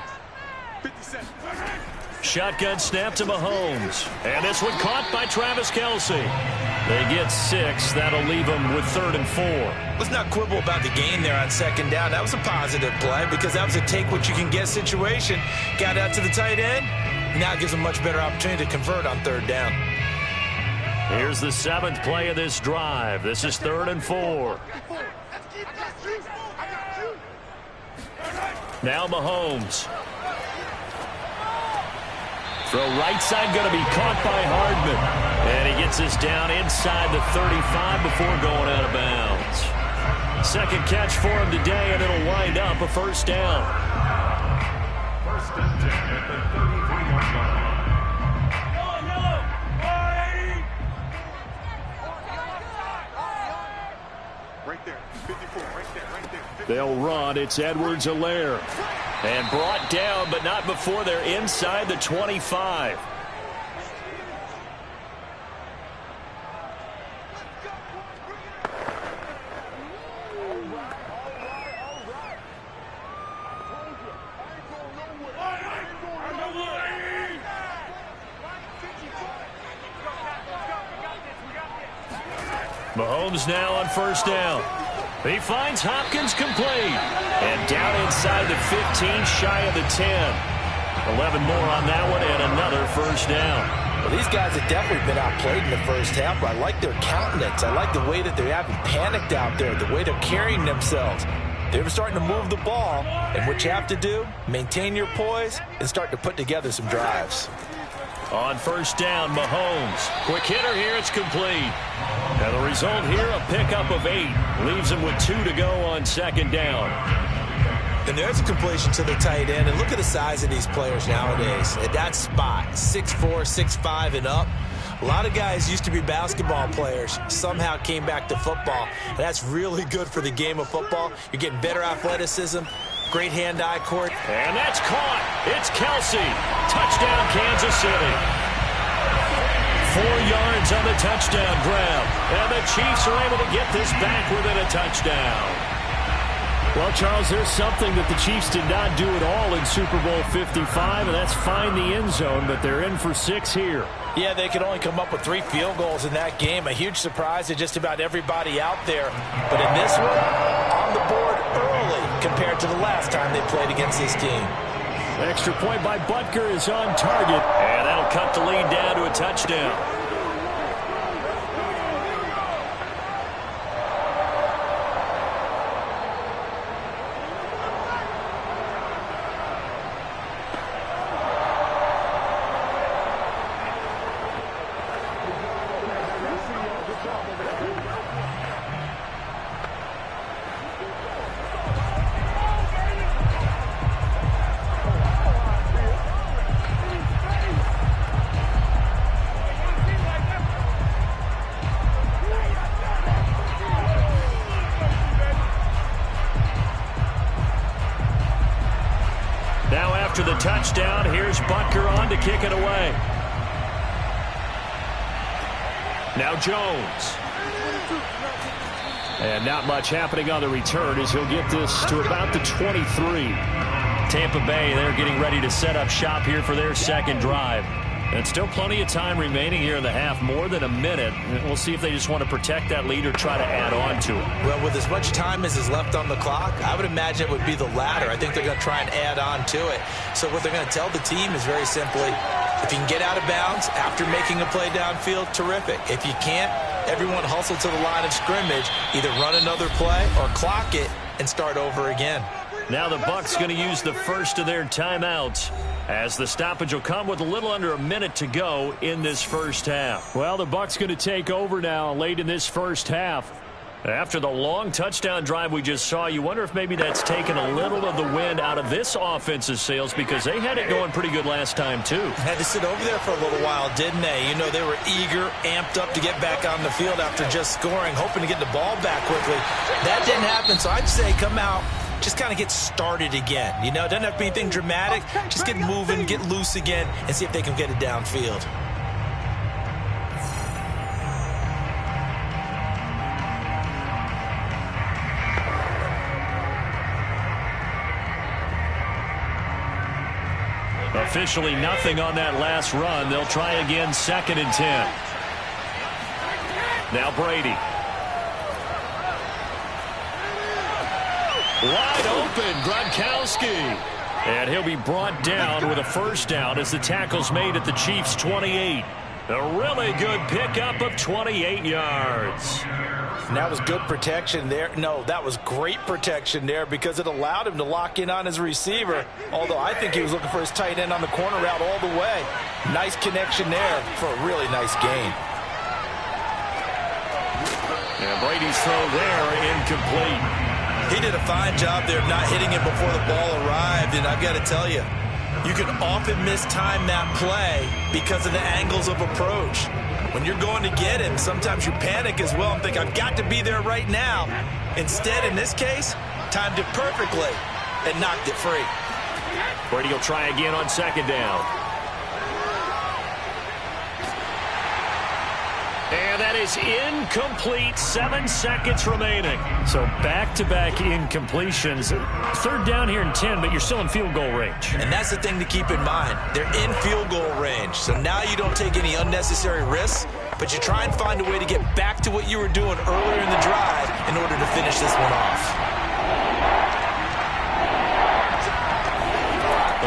Shotgun snap to Mahomes. And this one caught by Travis Kelce. They get 6. That'll leave them with 3rd and 4. Let's not quibble about the gain there on 2nd down. That was a positive play because that was a take-what-you-can-get situation. Got out to the tight end. Now it gives them a much better opportunity to convert on 3rd down. Here's the 7th play of this drive. This is 3rd and 4. Now Mahomes. Throw right side going to be caught by Hardman. And he gets this down inside the 35 before going out of bounds. 2nd catch for him today, and it'll wind up a 1st down. 1st and 10 at the 33-yard line. Right there, 54, right there, right there. 54. They'll run. It's Edwards-Helaire. And brought down, but not before they're inside the 25. Mahomes now on 1st down. He finds Hopkins complete. And down inside the 15, shy of the 10. 11 more on that one and another 1st down. Well, these guys have definitely been outplayed in the first half, but I like their countenance. I like the way that they haven't panicked out there, the way they're carrying themselves. They're starting to move the ball, and what you have to do, maintain your poise and start to put together some drives. On 1st down, Mahomes. Quick hitter here, it's complete. And the result here, a pickup of 8. Leaves him with 2 to go on 2nd down. And there's a completion to the tight end. And look at the size of these players nowadays. At that spot, 6'4", 6'5", and up. A lot of guys used to be basketball players, somehow came back to football. And that's really good for the game of football. You're getting better athleticism, great hand-eye court. And that's caught. It's Kelce. Touchdown, Kansas City. 4 yards on the touchdown grab. And the Chiefs are able to get this back within a touchdown. Well, Charles, there's something that the Chiefs did not do at all in Super Bowl 55, and that's find the end zone, but they're in for 6 here. Yeah, they could only come up with 3 field goals in that game. A huge surprise to just about everybody out there. But in this one, on the board early compared to the last time they played against this team. Extra point by Butker is on target. And that'll cut the lead down to a touchdown. After the touchdown, here's Butker on to kick it away. Now Jones. And not much happening on the return as he'll get this to about the 23. Tampa Bay, they're getting ready to set up shop here for their second drive. And still plenty of time remaining here in the half, more than a minute. We'll see if they just want to protect that lead or try to add on to it. Well, with as much time as is left on the clock, I would imagine it would be the latter. I think they're going to try and add on to it. So what they're going to tell the team is very simply, If you can get out of bounds after making a play downfield, terrific. If you can't, everyone hustle to the line of scrimmage, either run another play or clock it and start over again. Now the Bucs going to use the first of their timeouts, as the stoppage will come with a little under a minute to go in this first half. Well, the Bucs going to take over now late in this first half. After the long touchdown drive we just saw, you wonder if maybe that's taken a little of the wind out of this offense's sails, because they had it going pretty good last time, too. Had to sit over there for a little while, didn't they? You know, they were eager, amped up to get back on the field after just scoring, hoping to get the ball back quickly. That didn't happen, so I'd say come out, just kind of get started again. You know, it doesn't have to be anything dramatic. Just get moving, get loose again, and see if they can get it downfield. Officially nothing on that last run. They'll try again, 2nd and 10. Now Brady. Wide open, Gronkowski. And he'll be brought down with a first down as the tackle's made at the Chiefs' 28. A really good pickup of 28 yards. And that was good protection there. No, that was great protection there because it allowed him to lock in on his receiver, although I think he was looking for his tight end on the corner route all the way. Nice connection there for a really nice gain. And Brady's throw there incomplete. He did a fine job there of not hitting it before the ball arrived, and I've got to tell you, you can often mistime that play because of the angles of approach. When you're going to get him, sometimes you panic as well and think, I've got to be there right now. Instead, in this case, timed it perfectly and knocked it free. Brady will try again on 2nd down. And that is incomplete. 7 seconds remaining. So back-to-back incompletions. 3rd down here and 10, but you're still in field goal range. And that's the thing to keep in mind. They're in field goal range. So now you don't take any unnecessary risks, but you try and find a way to get back to what you were doing earlier in the drive in order to finish this one off.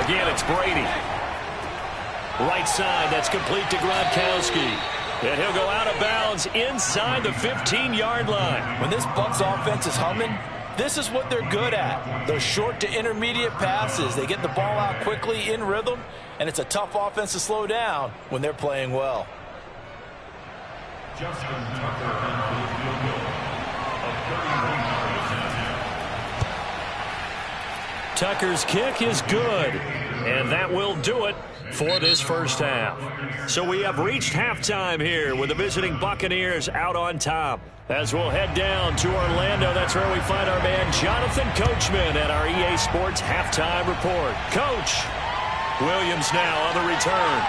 Again, it's Brady. Right side, that's complete to Gronkowski. And he'll go out of bounds inside the 15-yard line. When this Bucs offense is humming, this is what they're good at. Those short to intermediate passes. They get the ball out quickly in rhythm, and it's a tough offense to slow down when they're playing well. Justin Tucker in for the field goal of 31 yards. Tucker's kick is good, and that will do it for this first half. So we have reached halftime here with the visiting Buccaneers out on top. As we'll head down to Orlando, that's where we find our man Jonathan Coachman at our EA Sports Halftime Report. Coach, Williams now on the return.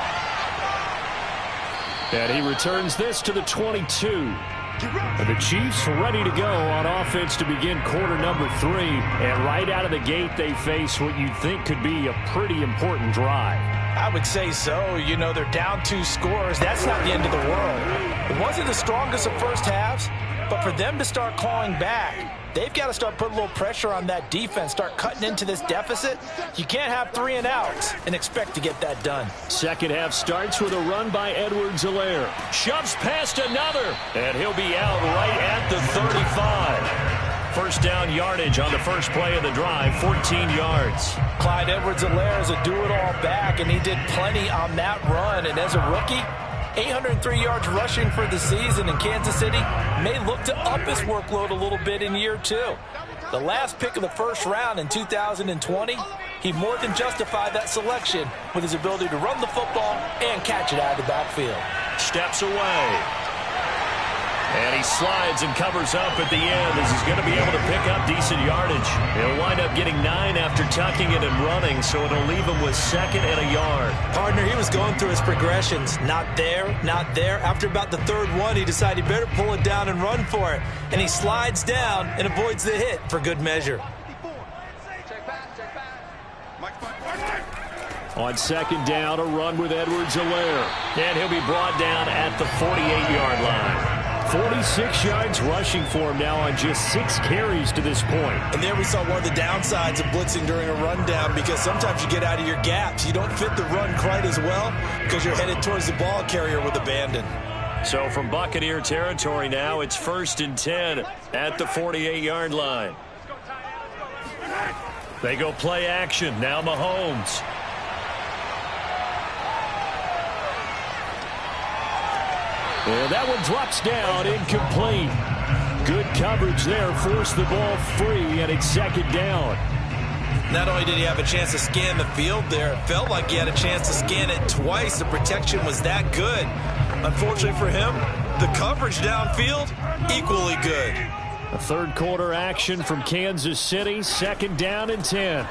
And he returns this to the 22. And the Chiefs ready to go on offense to begin quarter number 3. And right out of the gate, they face what you'd think could be a pretty important drive. I would say so. You know, they're down 2 scores. That's not the end of the world. It wasn't the strongest of first halves, but for them to start clawing back, they've got to start putting a little pressure on that defense, start cutting into this deficit. You can't have 3 and outs and expect to get that done. Second half starts with a run by Edwards-Helaire. Shoves past another, and he'll be out right at the 35. First down yardage on the first play of the drive, 14 yards. Clyde Edwards-Helaire is a do-it-all back, and he did plenty on that run. And as a rookie, 803 yards rushing for the season in Kansas City. May look to up his workload a little bit in year 2. The last pick of the first round in 2020, he more than justified that selection with his ability to run the football and catch it out of the backfield. Steps away. And he slides and covers up at the end as he's going to be able to pick up decent yardage. He'll wind up getting 9 after tucking it and running, so it'll leave him with 2nd and a yard. Partner, he was going through his progressions. Not there, not there. After about the 3rd one, he decided he better pull it down and run for it. And he slides down and avoids the hit for good measure. On 2nd down, a run with Edwards-Helaire. And he'll be brought down at the 48-yard line. 46 yards rushing for him now on just 6 carries to this point. And there we saw one of the downsides of blitzing during a rundown, because sometimes you get out of your gaps. You don't fit the run quite as well because you're headed towards the ball carrier with abandon. So from Buccaneer territory now, it's 1st and 10 at the 48-yard line. They go play action. Now Mahomes. And that one drops down, incomplete. Good coverage there, forced the ball free, and it's 2nd down. Not only did he have a chance to scan the field there, it felt like he had a chance to scan it twice. The protection was that good. Unfortunately for him, the coverage downfield, equally good. A third quarter action from Kansas City, 2nd down and 10.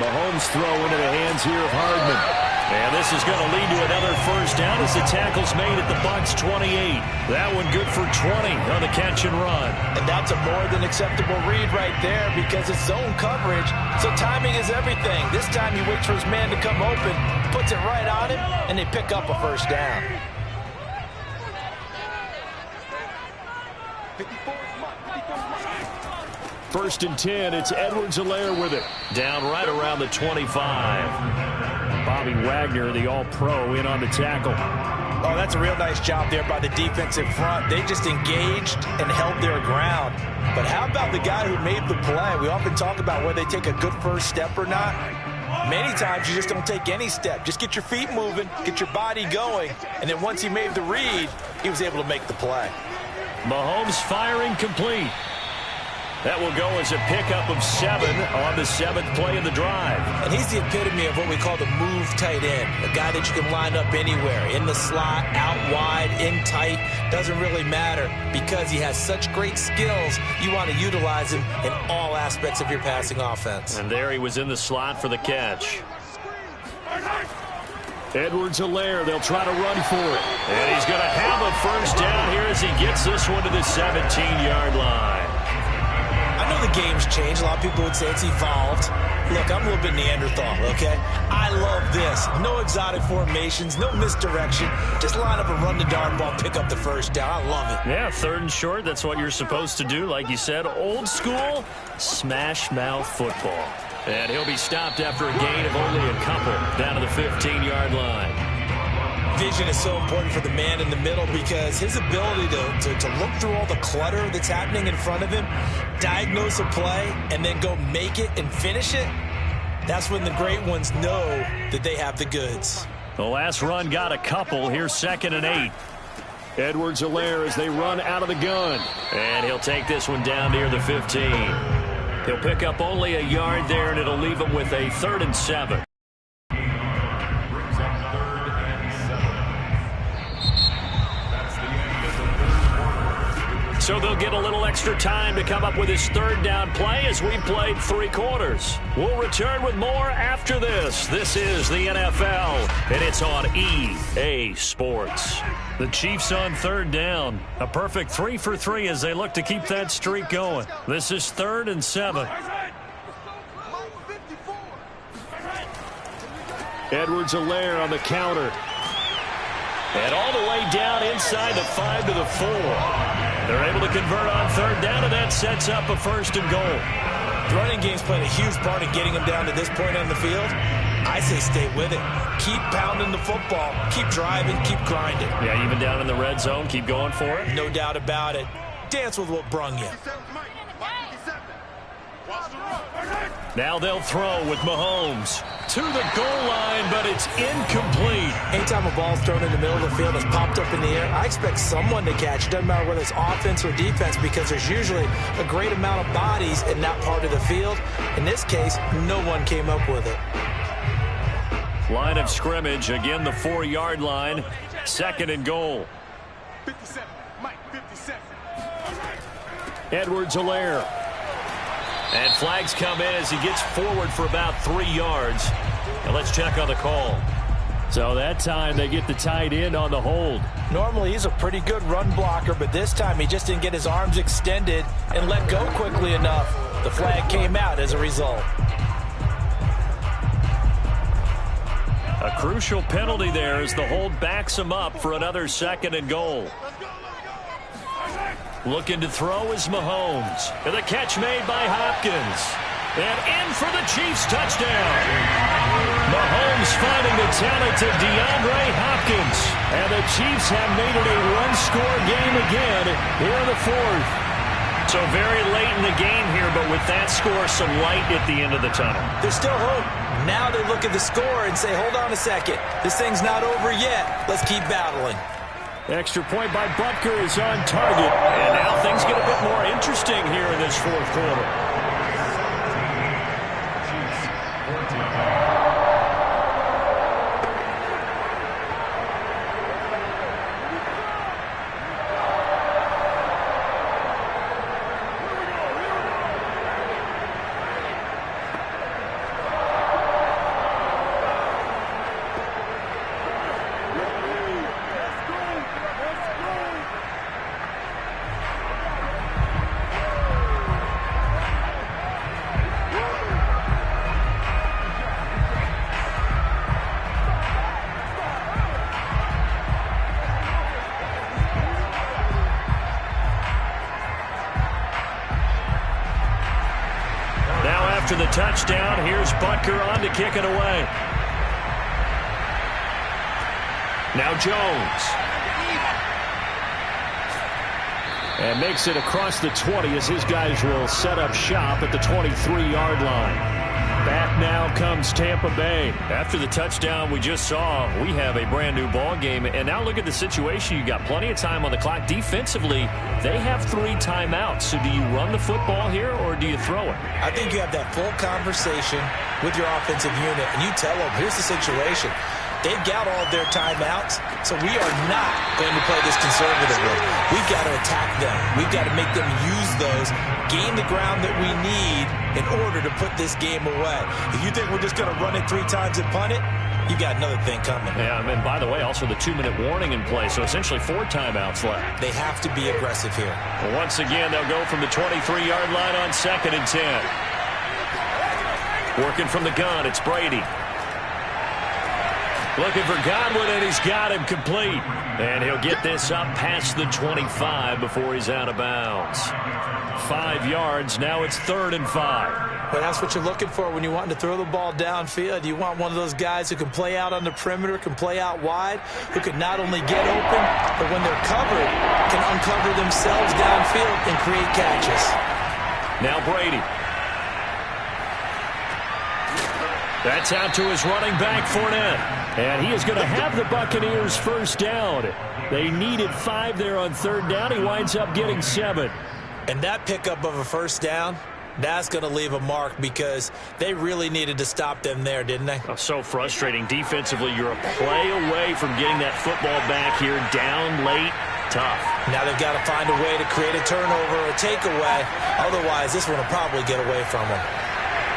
Mahomes throw into the hands here of Hardman. And this is going to lead to another 1st down as the tackle's made at the Bucs 28. That one good for 20 on the catch and run. And that's a more than acceptable read right there, because it's zone coverage, so timing is everything. This time he waits for his man to come open, puts it right on him, and they pick up a 1st down. First and 10, it's Edwards-Helaire with it. Down right around the 25. Bobby Wagner, the all-pro, in on the tackle. Oh, that's a real nice job there by the defensive front. They just engaged and held their ground. But how about the guy who made the play? We often talk about whether they take a good first step or not. Many times you just don't take any step. Just get your feet moving, get your body going, and then once he made the read, he was able to make the play. Mahomes firing complete. That will go as a pickup of 7 on the 7th play of the drive. And he's the epitome of what we call the move tight end, a guy that you can line up anywhere, in the slot, out wide, in tight, doesn't really matter, because he has such great skills. You want to utilize him in all aspects of your passing offense. And there he was in the slot for the catch. Edwards-Helaire, they'll try to run for it. And he's going to have a 1st down here as he gets this one to the 17-yard line. I know the game's changed. A lot of people would say it's evolved. Look, I'm a little bit Neanderthal, okay? I love this. No exotic formations, no misdirection. Just line up a run the dart ball, pick up the 1st down. I love it. Yeah, 3rd and short. That's what you're supposed to do. Like you said, old school, smash mouth football. And he'll be stopped after a gain of only a couple down to the 15-yard line. Vision is so important for the man in the middle, because his ability to look through all the clutter that's happening in front of him, diagnose a play, and then go make it and finish it, that's when the great ones know that they have the goods. The last run got a couple. Here's 2nd and 8. Edwards-Helaire as they run out of the gun. And he'll take this one down near the 15. He'll pick up only a yard there, and it'll leave him with a 3rd and 7. So they'll get a little extra time to come up with his 3rd down play as we played 3 quarters. We'll return with more after this. This is the NFL, and it's on EA Sports. The Chiefs on 3rd down. A perfect 3 for 3 as they look to keep that streak going. This is 3rd and 7. Edwards-Helaire on the counter. And all the way down inside the 5 to the 4. They're able to convert on 3rd down, and that sets up a 1st and goal. The running game's playing a huge part in getting them down to this point on the field. I say stay with it. Keep pounding the football. Keep driving. Keep grinding. Yeah, even down in the red zone, keep going for it. No doubt about it. Dance with what brung you. Now they'll throw with Mahomes to the goal line, but it's incomplete. Anytime a ball's thrown in the middle of the field that's popped up in the air, I expect someone to catch. It doesn't matter whether it's offense or defense, because there's usually a great amount of bodies in that part of the field. In this case, no one came up with it. Line of scrimmage, again the 4-yard line, 2nd and goal. 57, Mike, 57. Edwards-Helaire. And flags come in as he gets forward for about 3 yards. And let's check on the call. So that time they get the tight end on the hold. Normally he's a pretty good run blocker, but this time he just didn't get his arms extended and let go quickly enough. The flag came out as a result. A crucial penalty there as the hold backs him up for another 2nd and goal. Looking to throw is Mahomes. And the catch made by Hopkins. And in for the Chiefs touchdown. Mahomes finding the talented DeAndre Hopkins. And the Chiefs have made it a one-score game again here in the 4th. So very late in the game here, but with that score, some light at the end of the tunnel. There's still hope. Now they look at the score and say, hold on a second. This thing's not over yet. Let's keep battling. Extra point by Butker is on target. And now things get a bit more interesting here in this 4th quarter. After the touchdown, here's Butker on to kick it away. Now Jones. And makes it across the 20 as his guys will set up shop at the 23-yard line. Back now comes Tampa Bay. After the touchdown we just saw, we have a brand new ball game. And now look at the situation. You got plenty of time on the clock. Defensively, they have 3 timeouts. So do you run the football here or do you throw it? I think you have that full conversation with your offensive unit, and you tell them, here's the situation. They've got all of their timeouts, so we are not going to play this conservatively. We've got to attack them. We've got to make them use those, gain the ground that we need in order to put this game away. If you think we're just going to run it 3 times and punt it, you got another thing coming. Yeah, and by the way, also the 2-minute warning in play, so essentially 4 timeouts left. They have to be aggressive here. Well, once again, they'll go from the 23-yard line on 2nd and 10. Working from the gun, it's Brady. Looking for Godwin, and he's got him complete. And he'll get this up past the 25 before he's out of bounds. 5 yards, now it's 3rd and 5. But that's what you're looking for when you want to throw the ball downfield. You want one of those guys who can play out on the perimeter, can play out wide, who can not only get open, but when they're covered, can uncover themselves downfield and create catches. Now Brady. That's out to his running back, Fournette. And he is going to have the Buccaneers first down. They needed 5 there on 3rd down. He winds up getting 7. And that pickup of a first down, that's going to leave a mark because they really needed to stop them there, didn't they? Oh, so frustrating. Defensively, you're a play away from getting that football back here, down late, tough. Now they've got to find a way to create a turnover or a takeaway. Otherwise, this one will probably get away from them.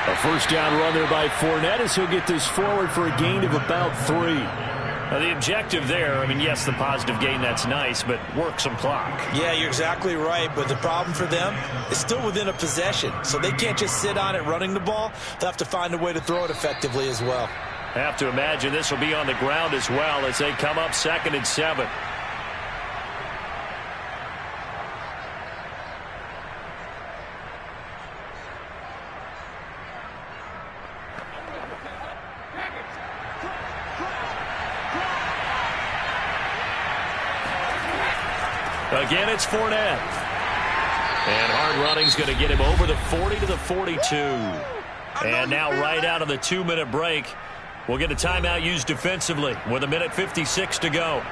A first down run there by Fournette as he'll get this forward for a gain of about 3. Now the objective there, I mean, yes, the positive gain, that's nice, but work some clock. Yeah, you're exactly right, but the problem for them is still within a possession, so they can't just sit on it running the ball. They'll have to find a way to throw it effectively as well. Have to imagine this will be on the ground as well as they come up 2nd and 7. Again, it's Fournette. And hard running's going to get him over the 40 to the 42. And now right out of the 2-minute break, we'll get a timeout used defensively with 1:56 to go.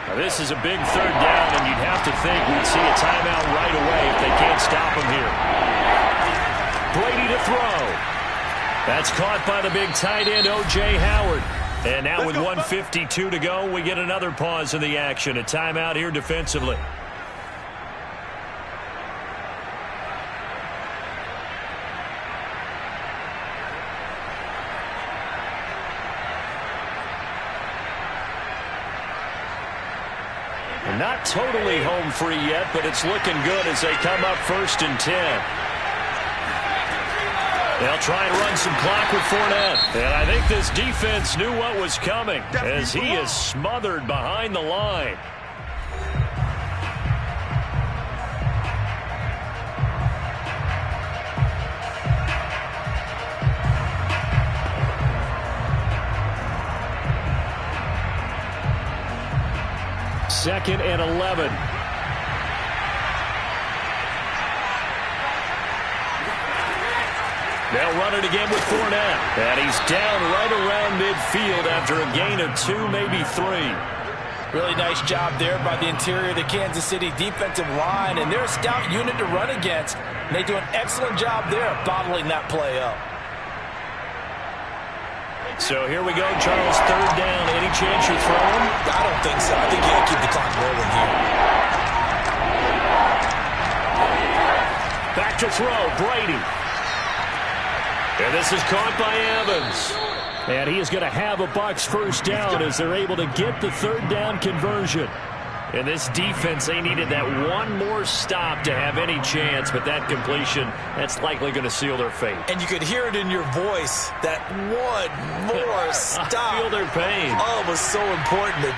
Now, this is a big 3rd down, and you'd have to think we'd see a timeout right away if they can't stop him here. Brady to throw. That's caught by the big tight end, O.J. Howard. And now with 1:52 to go, we get another pause in the action. A timeout here defensively. Not totally home free yet, but it's looking good as they come up 1st and 10. They'll try and run some clock with Fournette. And I think this defense knew what was coming as he is smothered behind the line. Second and 11. They'll run it again with Fournette. And he's down right around midfield after a gain of 2, maybe 3. Really nice job there by the interior of the Kansas City defensive line, and they're a stout unit to run against. And they do an excellent job there of bottling that play up. So here we go, Charles, 3rd down. Any chance you're throwing? I don't think so. I think you got to keep the clock rolling here. Back to throw, Brady. And this is caught by Evans. And he is going to have a Bucs 1st down as they're able to get the 3rd down conversion. And this defense, they needed that one more stop to have any chance, but that completion, that's likely going to seal their fate. And you could hear it in your voice, that one more stop. I feel their pain. Oh, it was so important.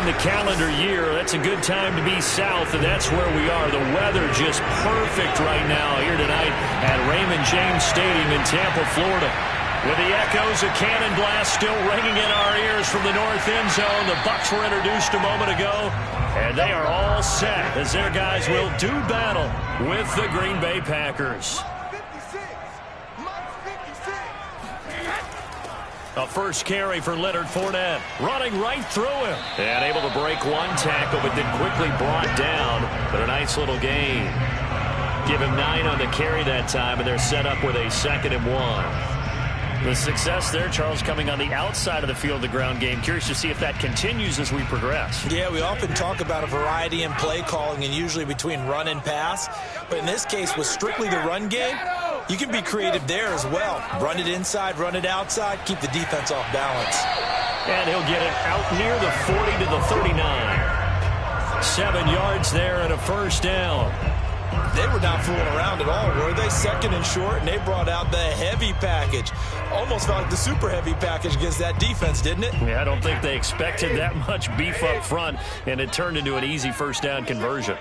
in the calendar year, that's a good time to be south, and that's where we are. The weather just perfect right now here tonight at Raymond James Stadium in Tampa, Florida. With the echoes of Cannon Blast still ringing in our ears from the north end zone. The Bucs were introduced a moment ago, and they are all set as their guys will do battle with the Green Bay Packers. A first carry for Leonard Fournette, running right through him. And able to break one tackle, but then quickly brought down. But a nice little gain. Give him 9 on the carry that time, and they're set up with a 2nd and 1. The success there, Charles, coming on the outside of the field, the ground game. Curious to see if that continues as we progress. Yeah, we often talk about a variety in play calling and usually between run and pass. But in this case, with strictly the run game, you can be creative there as well. Run it inside, run it outside, keep the defense off balance. And he'll get it out near the 40 to the 39. 7 yards there and a first down. They were not fooling around at all, were they? 2nd and short, and they brought out the heavy package. Almost felt like the super heavy package against that defense, didn't it? Yeah, I don't think they expected that much beef up front, and it turned into an easy first down conversion.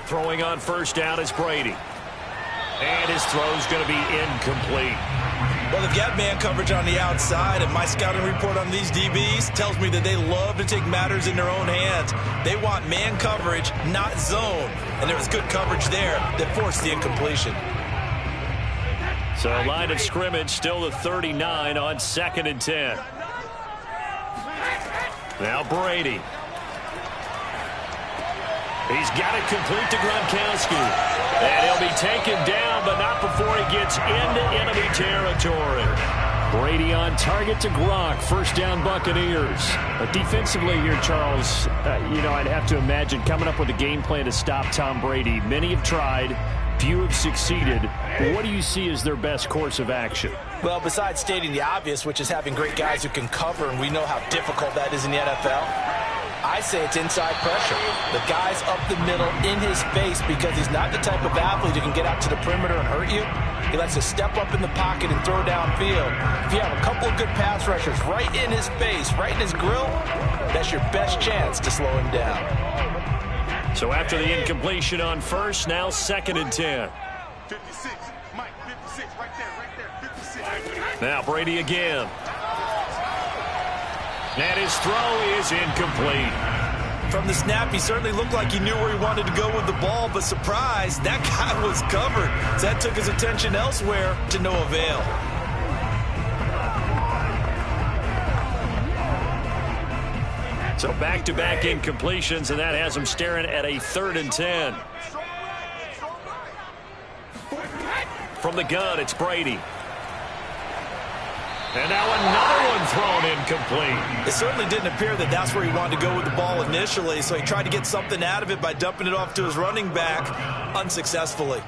Throwing on first down is Brady. And his throw's going to be incomplete. Well, they've got man coverage on the outside, and my scouting report on these DBs tells me that they love to take matters in their own hands. They want man coverage, not zone. And there was good coverage there that forced the incompletion. So line of scrimmage still the 39 on 2nd and 10. Now Brady. He's got it complete to Gronkowski. And he'll be taken down, but not before he gets into enemy territory. Brady on target to Gronk. First down, Buccaneers. But defensively here, Charles, I'd have to imagine coming up with a game plan to stop Tom Brady. Many have tried. Few have succeeded. But what do you see as their best course of action? Well, besides stating the obvious, which is having great guys who can cover, and we know how difficult that is in the NFL, I say it's inside pressure. The guy's up the middle in his face because he's not the type of athlete who can get out to the perimeter and hurt you. He likes to step up in the pocket and throw downfield. If you have a couple of good pass rushers right in his face, right in his grill, that's your best chance to slow him down. So after the incompletion on first, now 2nd and 10. 56, Mike, 56, right there, 56. Now Brady again. And his throw is incomplete. From the snap, he certainly looked like he knew where he wanted to go with the ball, but surprise, that guy was covered. So that took his attention elsewhere to no avail. So back-to-back incompletions, and that has him staring at a 3rd and 10. From the gun, it's Brady. And now another one thrown incomplete. It certainly didn't appear that that's where he wanted to go with the ball initially, so he tried to get something out of it by dumping it off to his running back unsuccessfully.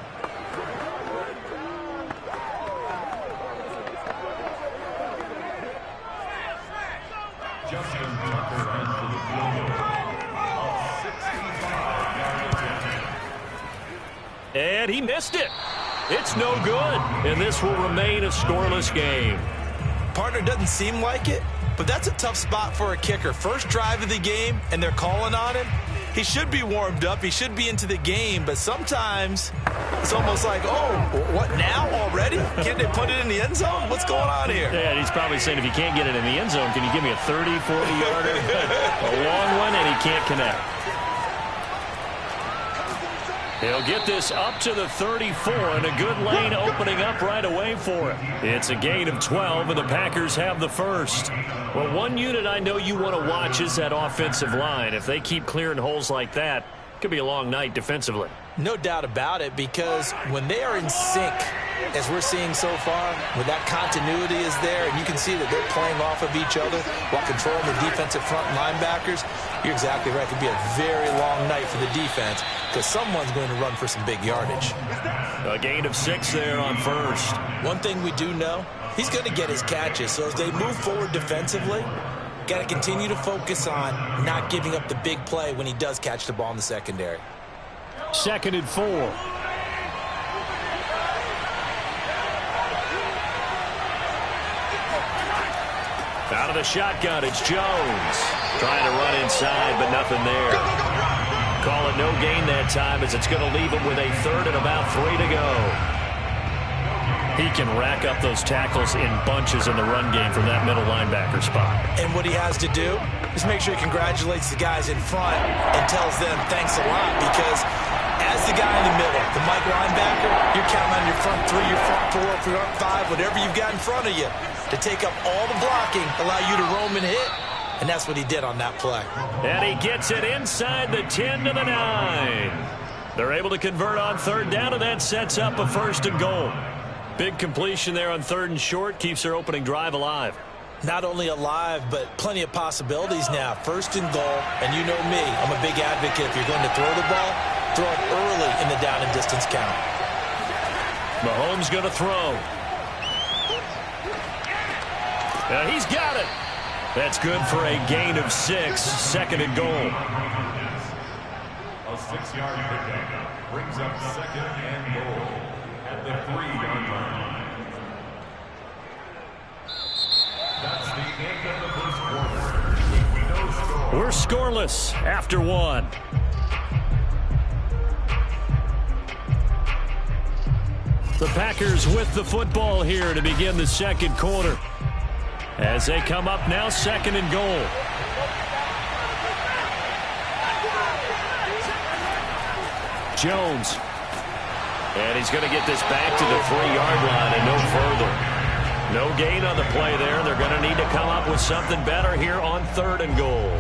Justin Tucker enter the field of 65-yard attempt. And he missed it. It's no good. And this will remain a scoreless game. Partner doesn't seem like it, but that's a tough spot for a kicker. First drive of the game, and they're calling on him. He should be warmed up. He should be into the game, but sometimes it's almost like, oh, what now already? Can't they put it in the end zone? What's going on here? Yeah, and he's probably saying, if you can't get it in the end zone, can you give me a 30, 40-yarder? A long one, and he can't connect. He'll get this up to the 34, and a good lane opening up right away for him. It's a gain of 12, and the Packers have the first. Well, one unit I know you want to watch is that offensive line. If they keep clearing holes like that, it could be a long night defensively. No doubt about it, because when they are in sync, as we're seeing so far, when that continuity is there, and you can see that they're playing off of each other while controlling the defensive front linebackers, you're exactly right. It could be a very long night for the defense because someone's going to run for some big yardage. A gain of 6 there on first. One thing we do know, he's going to get his catches. So as they move forward defensively, got to continue to focus on not giving up the big play when he does catch the ball in the secondary. 2nd and 4. Out of the shotgun, it's Jones. Trying to run inside, but nothing there. Call it no gain that time as it's going to leave him with a third and about 3 to go. He can rack up those tackles in bunches in the run game from that middle linebacker spot. And what he has to do is make sure he congratulates the guys in front and tells them thanks a lot, because as the guy in the middle, the Mike linebacker, you're counting on your front 3, your front 4, your front 5, whatever you've got in front of you to take up all the blocking, allow you to roam and hit. And that's what he did on that play. And he gets it inside the 10 to the 9. They're able to convert on third down, and that sets up a first and goal. Big completion there on third and short, keeps their opening drive alive. Not only alive, but plenty of possibilities now. First and goal, and you know me, I'm a big advocate. If you're going to throw the ball, throw it early in the down and distance count. Mahomes going to throw. He's got it. That's good for a gain of 6, second and goal. A 6-yard pickup brings up second and goal at the 3-yard line. That's the end of the first quarter. No score. We're scoreless after 1. The Packers with the football here to begin the second quarter. As they come up now, second and goal. Jones. And he's going to get this back to the 3-yard line and no further. No gain on the play there. They're going to need to come up with something better here on third and goal.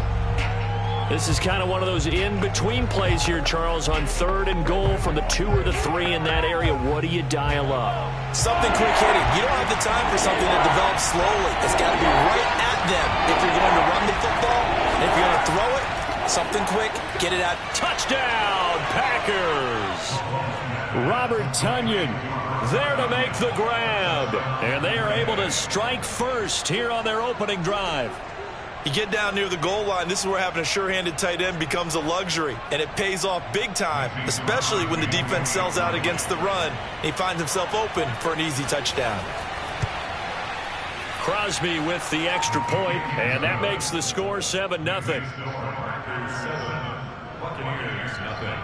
This is kind of one of those in-between plays here, Charles, on third and goal from the 2 or the 3 in that area. What do you dial up? Something quick hitting. You don't have the time for something that develops slowly. It's got to be right at them if you're going to run the football. And if you're going to throw it, something quick, get it out. Touchdown, Packers! Robert Tonyan there to make the grab. And they are able to strike first here on their opening drive. You get down near the goal line, this is where having a sure-handed tight end becomes a luxury, and it pays off big time, especially when the defense sells out against the run. He finds himself open for an easy touchdown. Crosby with the extra point, and that makes the score 7-0. Buccaneers 0.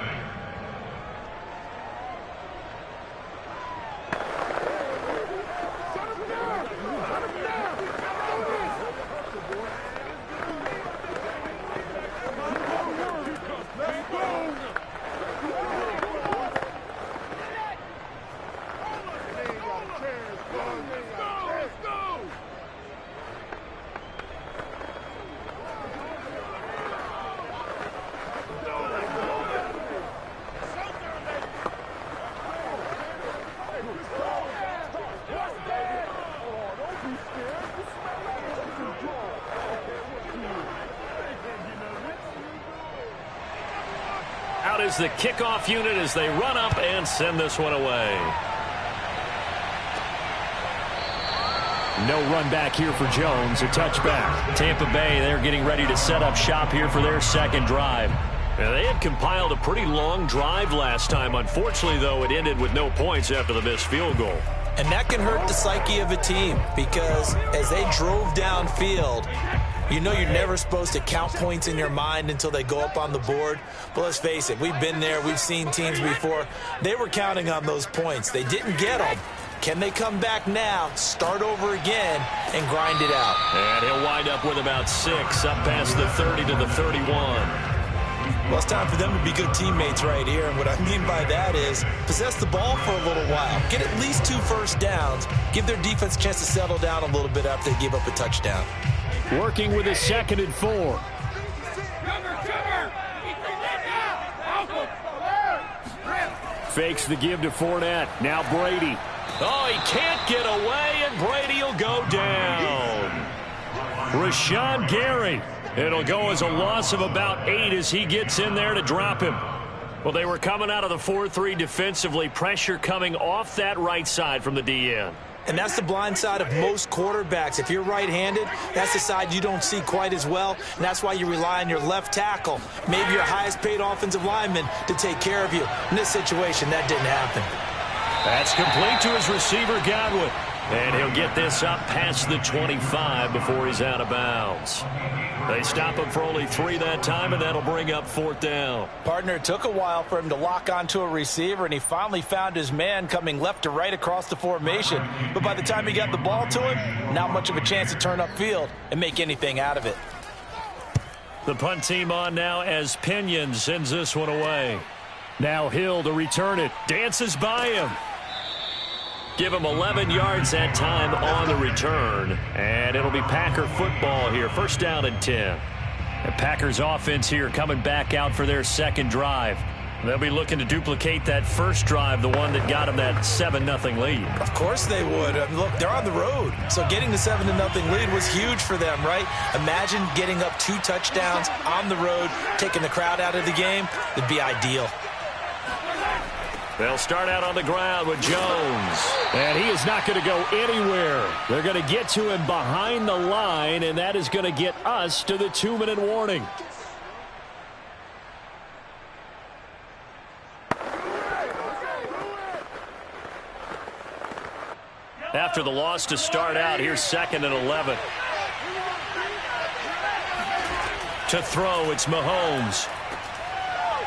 Out is the kickoff unit as they run up and send this one away. No run back here for Jones, a touchback. Tampa Bay, they're getting ready to set up shop here for their second drive. Now, they had compiled a pretty long drive last time. Unfortunately, though, it ended with no points after the missed field goal. And that can hurt the psyche of a team, because as they drove downfield, you know you're never supposed to count points in your mind until they go up on the board. But let's face it, we've been there. We've seen teams before. They were counting on those points. They didn't get them. Can they come back now, start over again, and grind it out? And he'll wind up with about 6, up past the 30 to the 31. Well, it's time for them to be good teammates right here. And what I mean by that is possess the ball for a little while. Get at least 2 first downs. Give their defense a chance to settle down a little bit after they give up a touchdown. Working with a 2nd and 4. Fakes the give to Fournette. Now Brady. Oh, he can't get away, and Brady will go down. Rashawn Gary. It'll go as a loss of about 8 as he gets in there to drop him. Well, they were coming out of the 4-3 defensively. Pressure coming off that right side from the DN. And that's the blind side of most quarterbacks. If you're right-handed, that's the side you don't see quite as well. And that's why you rely on your left tackle, maybe your highest-paid offensive lineman, to take care of you. In this situation, that didn't happen. That's complete to his receiver, Godwin. And he'll get this up past the 25 before he's out of bounds. They stop him for only 3 that time, and that'll bring up 4th down. Partner, it took a while for him to lock onto a receiver, and he finally found his man coming left to right across the formation. But by the time he got the ball to him, not much of a chance to turn upfield and make anything out of it. The punt team on now as Pinion sends this one away. Now Hill to return it. Dances by him. Give him 11 yards that time on the return. And it'll be Packer football here. 1st down and 10. The Packers offense here coming back out for their second drive. They'll be looking to duplicate that first drive, the one that got them that 7-0 lead. Of course they would. Look, they're on the road. So getting the 7-0 lead was huge for them, right? Imagine getting up 2 touchdowns on the road, taking the crowd out of the game. It'd be ideal. They'll start out on the ground with Jones. And he is not going to go anywhere. They're going to get to him behind the line, and that is going to get us to the 2-minute warning. After the loss to start out, here's 2nd and 11. To throw, it's Mahomes.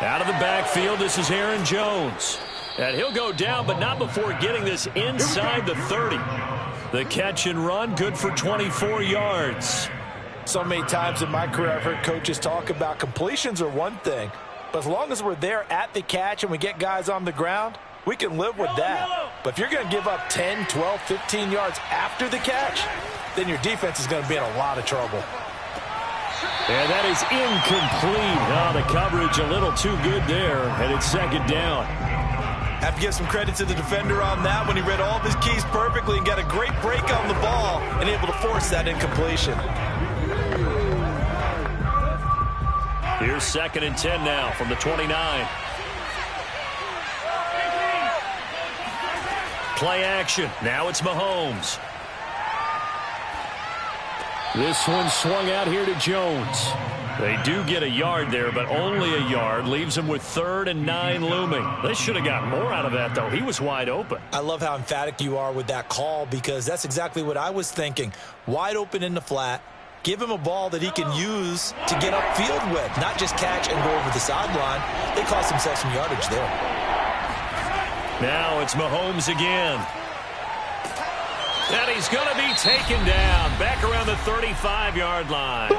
Out of the backfield, this is Aaron Jones. And he'll go down, but not before getting this inside the 30. The catch and run, good for 24 yards. So many times in my career, I've heard coaches talk about completions are one thing. But as long as we're there at the catch and we get guys on the ground, we can live with that. But if you're going to give up 10, 12, 15 yards after the catch, then your defense is going to be in a lot of trouble. And that is incomplete. Oh, the coverage a little too good there, and it's 2nd down. Have to give some credit to the defender on that when he read all of his keys perfectly and got a great break on the ball and able to force that incompletion. Here's 2nd and 10 now from the 29. Play action. Now it's Mahomes. This one swung out here to Jones. They do get a yard there, but only a yard. Leaves them with 3rd and 9 looming. They should have gotten more out of that, though. He was wide open. I love how emphatic you are with that call because that's exactly what I was thinking. Wide open in the flat. Give him a ball that he can use to get upfield with, not just catch and go over the sideline. They cost themselves some yardage there. Now it's Mahomes again. And he's going to be taken down back around the 35-yard line.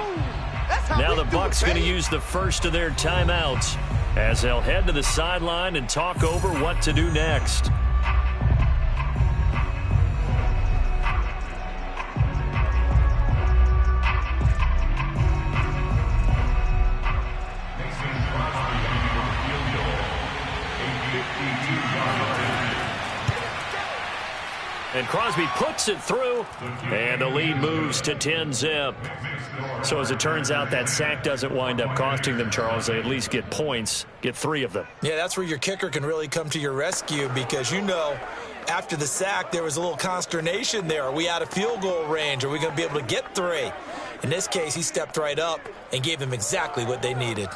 Now the Bucs going to use the first of their timeouts as they'll head to the sideline and talk over what to do next. And Crosby puts it through, and the lead moves to 10-zip. So as it turns out, that sack doesn't wind up costing them, Charles. They at least get points, get 3 of them. Yeah, that's where your kicker can really come to your rescue because, you know, after the sack, there was a little consternation there. Are we out of field goal range? Are we going to be able to get 3? In this case, he stepped right up and gave them exactly what they needed.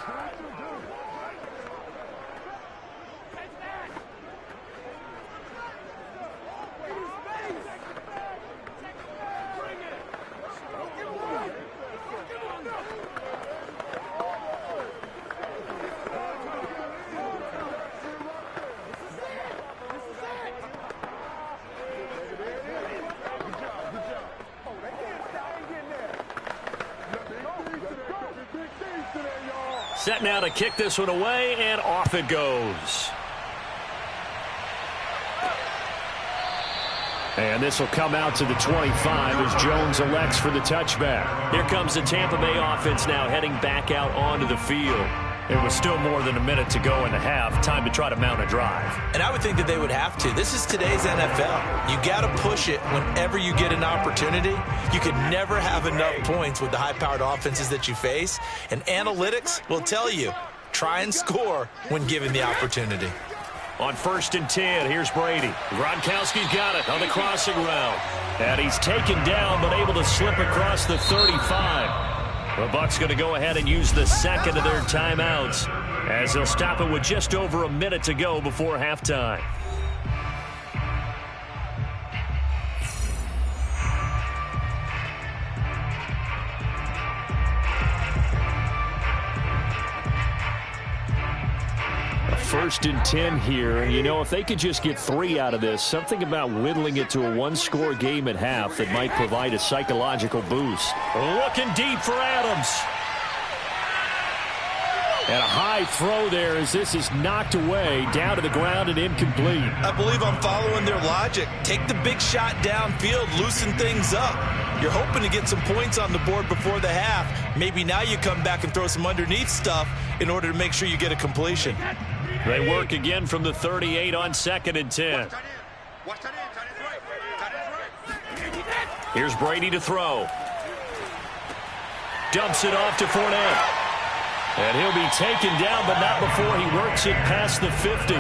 Set now to kick this one away, and off it goes. And this will come out to the 25 as Jones elects for the touchback. Here comes the Tampa Bay offense now heading back out onto the field. It was still more than a minute to go in the half. Time to try to mount a drive. And I would think that they would have to. This is today's NFL. You got to push it whenever you get an opportunity. You could never have enough points with the high-powered offenses that you face. And analytics will tell you, try and score when given the opportunity. On 1st and 10, here's Brady. Gronkowski's got it on the crossing route. And he's taken down, but able to slip across the 35. The Bucs going to go ahead and use the second of their timeouts as they'll stop it with just over a minute to go before halftime. 1st and 10 here. And, you know, if they could just get 3 out of this, something about whittling it to a one-score game at half that might provide a psychological boost. Looking deep for Adams. And a high throw there as this is knocked away, down to the ground and incomplete. I believe I'm following their logic. Take the big shot downfield, loosen things up. You're hoping to get some points on the board before the half. Maybe now you come back and throw some underneath stuff in order to make sure you get a completion. They work again from the 38 on 2nd and 10. Here's Brady to throw. Dumps it off to Fournette. And he'll be taken down, but not before he works it past the 50.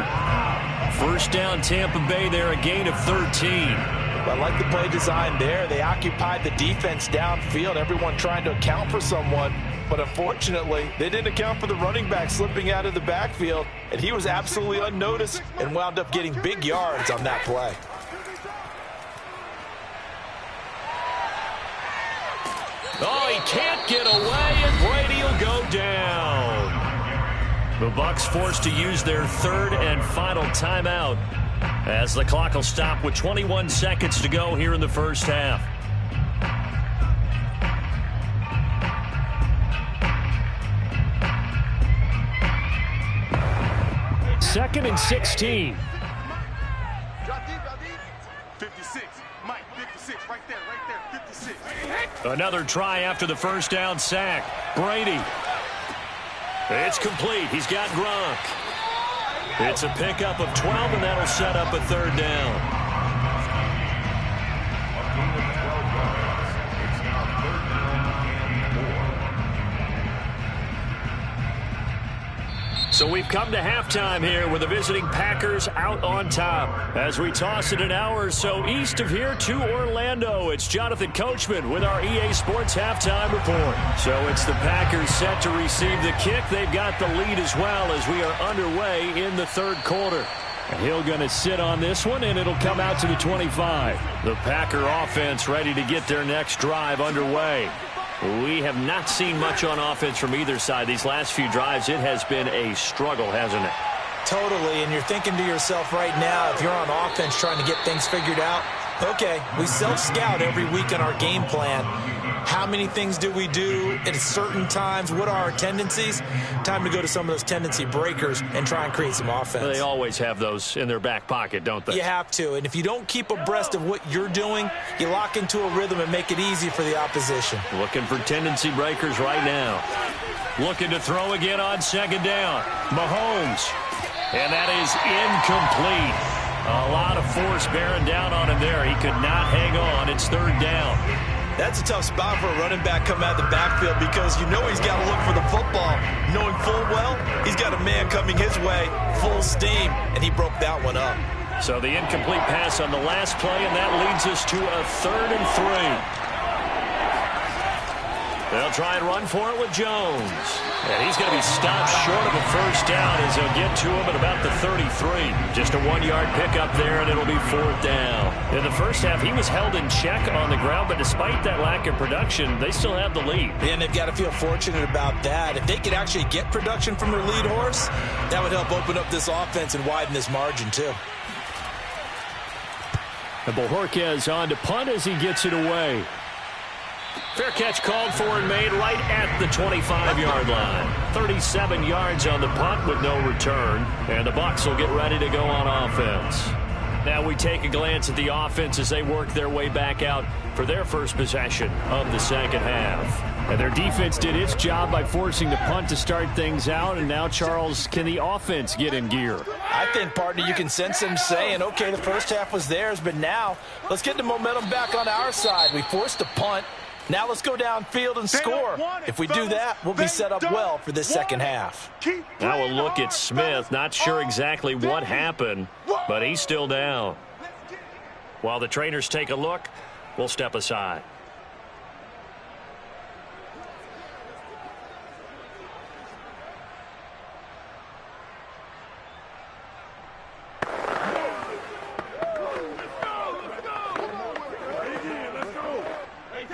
First down, Tampa Bay there, a gain of 13. I like the play design there. They occupied the defense downfield, everyone trying to account for someone. But unfortunately, they didn't account for the running back slipping out of the backfield, and he was absolutely unnoticed and wound up getting big yards on that play. Oh, he can't get away, and Brady will go down. The Bucs forced to use their 3rd and final timeout as the clock will stop with 21 seconds to go here in the first half. Second and 16. 56. Mike, 56. Right there, 56. Another try after the first down sack. Brady. It's complete. He's got Gronk. It's a pickup of 12, and that'll set up a 3rd down. So we've come to halftime here with the visiting Packers out on top. As we toss it an hour or so east of here to Orlando, it's Jonathan Coachman with our EA Sports Halftime Report. So it's the Packers set to receive the kick. They've got the lead as well as we are underway in the 3rd quarter. Hill going to sit on this one, and it'll come out to the 25. The Packer offense ready to get their next drive underway. We have not seen much on offense from either side. These last few drives, it has been a struggle, hasn't it? Totally, and you're thinking to yourself right now, if you're on offense trying to get things figured out, okay, we self-scout every week in our game plan. How many things do we do at certain times? What are our tendencies? Time to go to some of those tendency breakers and try and create some offense. They always have those in their back pocket, don't they? You have to, and if you don't keep abreast of what you're doing, you lock into a rhythm and make it easy for the opposition. Looking for tendency breakers right now. Looking to throw again on 2nd down. Mahomes. And that is incomplete. A lot of force bearing down on him there. He could not hang on. It's 3rd down. That's a tough spot for a running back coming out of the backfield because you know he's got to look for the football. Knowing full well, he's got a man coming his way, full steam, and he broke that one up. So the incomplete pass on the last play, and that leads us to a 3rd and 3. They'll try and run for it with Jones. And he's going to be stopped short of a first down as they'll get to him at about the 33. Just a 1-yard pickup there, and it'll be 4th down. In the first half, he was held in check on the ground, but despite that lack of production, they still have the lead. And they've got to feel fortunate about that. If they could actually get production from their lead horse, that would help open up this offense and widen this margin, too. And Bojorquez on to punt as he gets it away. Fair catch called for and made right at the 25-yard line. 37 yards on the punt with no return. And the Bucs will get ready to go on offense. Now we take a glance at the offense as they work their way back out for their first possession of the second half. And their defense did its job by forcing the punt to start things out. And now, Charles, can the offense get in gear? I think, partner, you can sense them saying, okay, the first half was theirs, but now let's get the momentum back on our side. We forced a punt. Now let's go downfield and score. If we do that, we'll be set up well for this second half. Now we'll look at Smith. Not sure exactly what happened, but he's still down. While the trainers take a look, we'll step aside.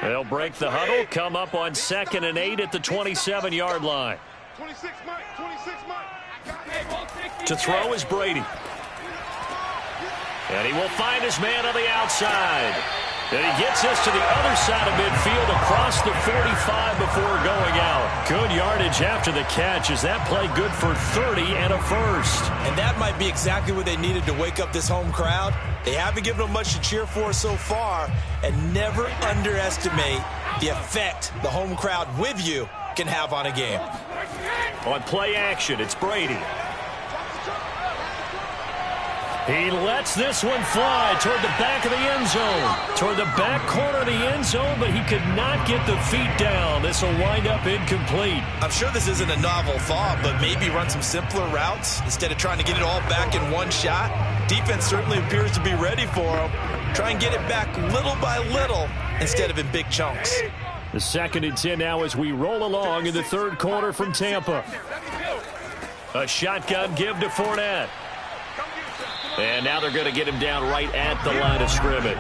They'll break the huddle, come up on 2nd and 8 at the 27-yard line. 26 Mike. 26 Mike. To throw is Brady. And he will find his man on the outside. And he gets us to the other side of midfield across the 45 before going out. Good yardage after the catch. Is that play good for 30 and a first? And that might be exactly what they needed to wake up this home crowd. They haven't given them much to cheer for so far. And never underestimate the effect the home crowd with you can have on a game. On play action, it's Brady. He lets this one fly toward the back of the end zone. Toward the back corner of the end zone, but he could not get the feet down. This will wind up incomplete. I'm sure this isn't a novel thought, but maybe run some simpler routes instead of trying to get it all back in one shot. Defense certainly appears to be ready for him. Try and get it back little by little instead of in big chunks. The 2nd and 10 now as we roll along in the third quarter from Tampa. A shotgun give to Fournette. And now they're going to get him down right at the line of scrimmage.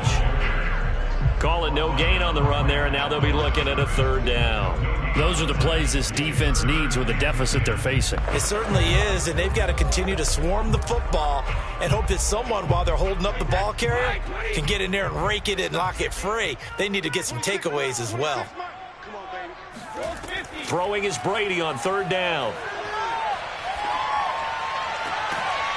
Call it no gain on the run there, and now they'll be looking at a 3rd down. Those are the plays this defense needs with the deficit they're facing. It certainly is, and they've got to continue to swarm the football and hope that someone, while they're holding up the ball carrier, can get in there and rake it and lock it free. They need to get some takeaways as well. Throwing is Brady on 3rd down.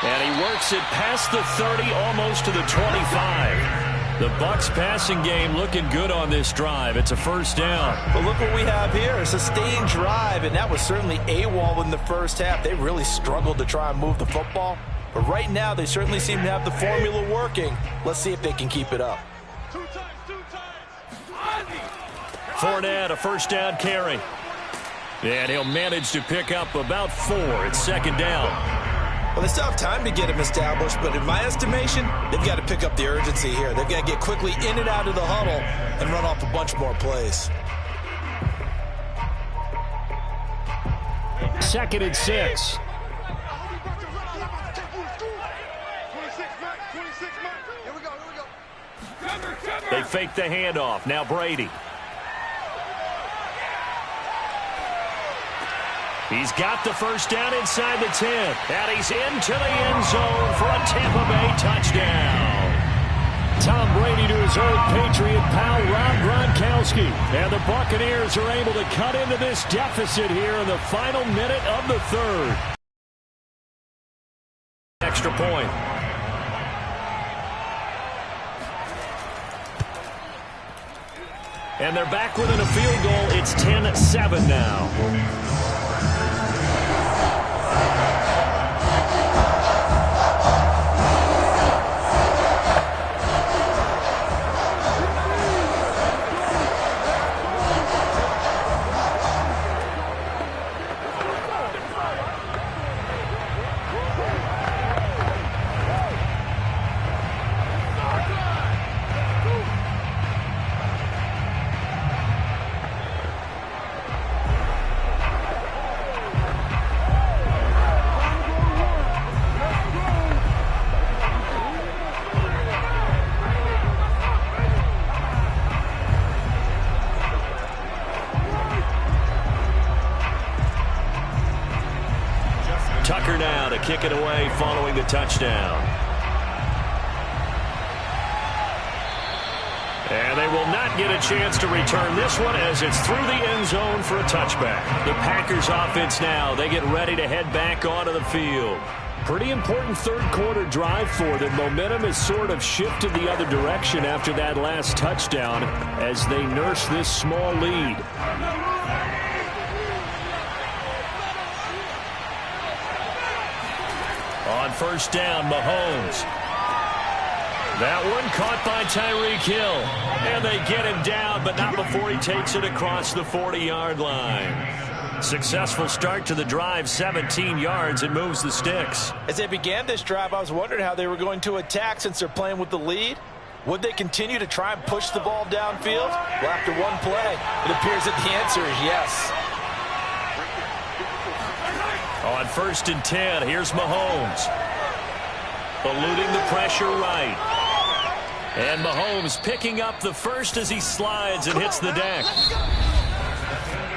And he works it past the 30, almost to the 25. The Bucs passing game looking good on this drive. It's a 1st down. But look what we have here, a sustained drive, and that was certainly AWOL in the first half. They really struggled to try and move the football. But right now, they certainly seem to have the formula working. Let's see if they can keep it up. Fournette, a 1st down carry. And he'll manage to pick up about 4. It's 2nd down. Well, they still have time to get him established, but in my estimation, they've got to pick up the urgency here. They've got to get quickly in and out of the huddle and run off a bunch more plays. 2nd and 6. They fake the handoff. Now Brady. He's got the 1st down inside the 10. And he's into the end zone for a Tampa Bay touchdown. Tom Brady to his old Patriot pal, Rob Gronkowski. And the Buccaneers are able to cut into this deficit here in the final minute of the 3rd. Extra point. And they're back within a field goal. It's 10-7 now. Tucker now to kick it away following the touchdown. And they will not get a chance to return this one as it's through the end zone for a touchback. The Packers offense now, they get ready to head back onto the field. Pretty important 3rd quarter drive for them. Momentum has sort of shifted the other direction after that last touchdown as they nurse this small lead. On 1st down, Mahomes. That one caught by Tyreek Hill. And they get him down, but not before he takes it across the 40-yard line. Successful start to the drive, 17 yards, and moves the sticks. As they began this drive, I was wondering how they were going to attack since they're playing with the lead. Would they continue to try and push the ball downfield? Well, after one play, it appears that the answer is yes. On 1st and 10, here's Mahomes. Eluding the pressure right. And Mahomes picking up the first as he slides and hits the deck.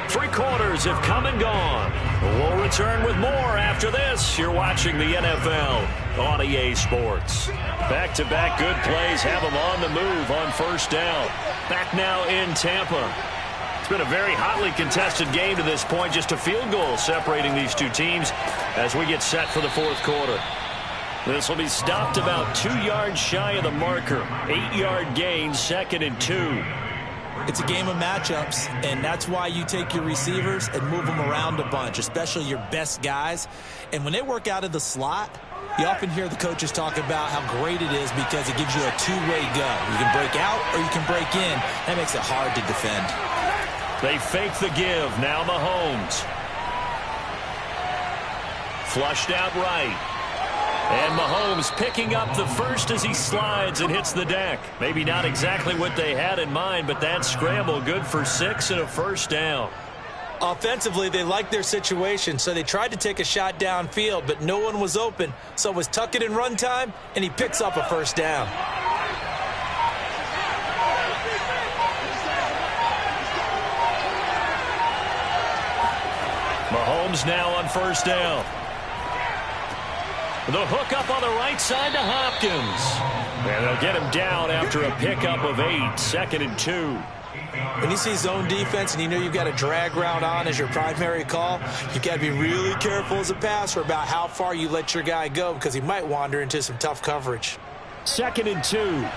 3 quarters have come and gone. We'll return with more after this. You're watching the NFL on EA Sports. Back-to-back good plays have them on the move on first down. Back now in Tampa. It's been a very hotly contested game to this point. Just a field goal separating these two teams as we get set for the fourth quarter. This will be stopped about 2 yards shy of the marker. 8-yard gain, 2nd and 2. It's a game of matchups, and that's why you take your receivers and move them around a bunch, especially your best guys. And when they work out of the slot, you often hear the coaches talk about how great it is because it gives you a two-way go. You can break out or you can break in. That makes it hard to defend. They fake the give. Now Mahomes. Flushed out right. And Mahomes picking up the first as he slides and hits the deck. Maybe not exactly what they had in mind, but that scramble good for 6 and a first down. Offensively, they liked their situation, so they tried to take a shot downfield, but no one was open. So it was tuck it and run time, and he picks up a first down. Mahomes now on first down. The hook up on the right side to Hopkins. And they'll get him down after a pickup of 8, 2nd and 2. When you see zone defense and you know you've got a drag route on as your primary call, you've got to be really careful as a passer about how far you let your guy go because he might wander into some tough coverage. 2nd and 2.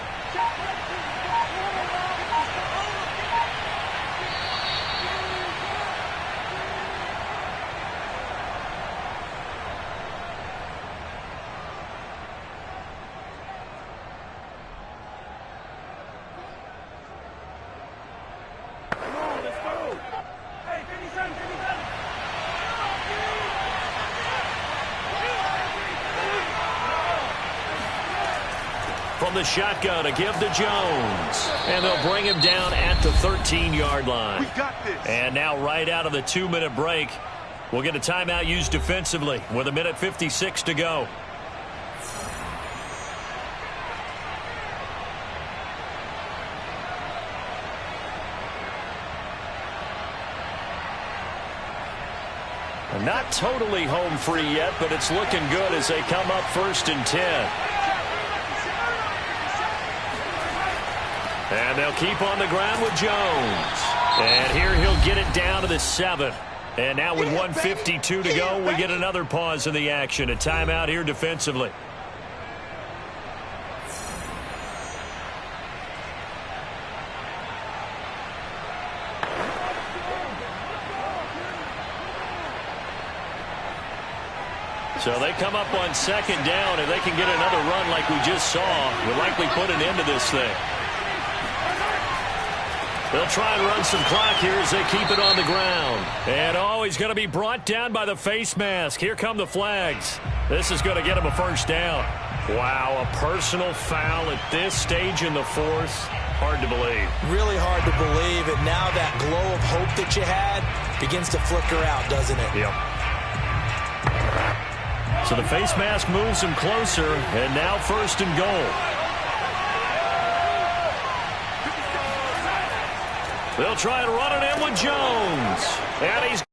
From the shotgun, a give to Jones. And they'll bring him down at the 13-yard line. We got this. And now right out of the 2-minute break, we'll get a timeout used defensively with 1:56 to go. Not totally home free yet, but it's looking good as they come up 1st and 10. And they'll keep on the ground with Jones. And here he'll get it down to the 7. And now with 1:52 to go, we get another pause in the action. A timeout here defensively. So they come up on 2nd down. If they can get another run like we just saw, we'll likely put an end to this thing. They'll try and run some clock here as they keep it on the ground. And, he's going to be brought down by the face mask. Here come the flags. This is going to get him a first down. Wow, a personal foul at this stage in the fourth. Hard to believe. Really hard to believe. And now that glow of hope that you had begins to flicker out, doesn't it? Yep. So the face mask moves him closer, and now 1st and goal. They'll try and run it in with Jones. And he's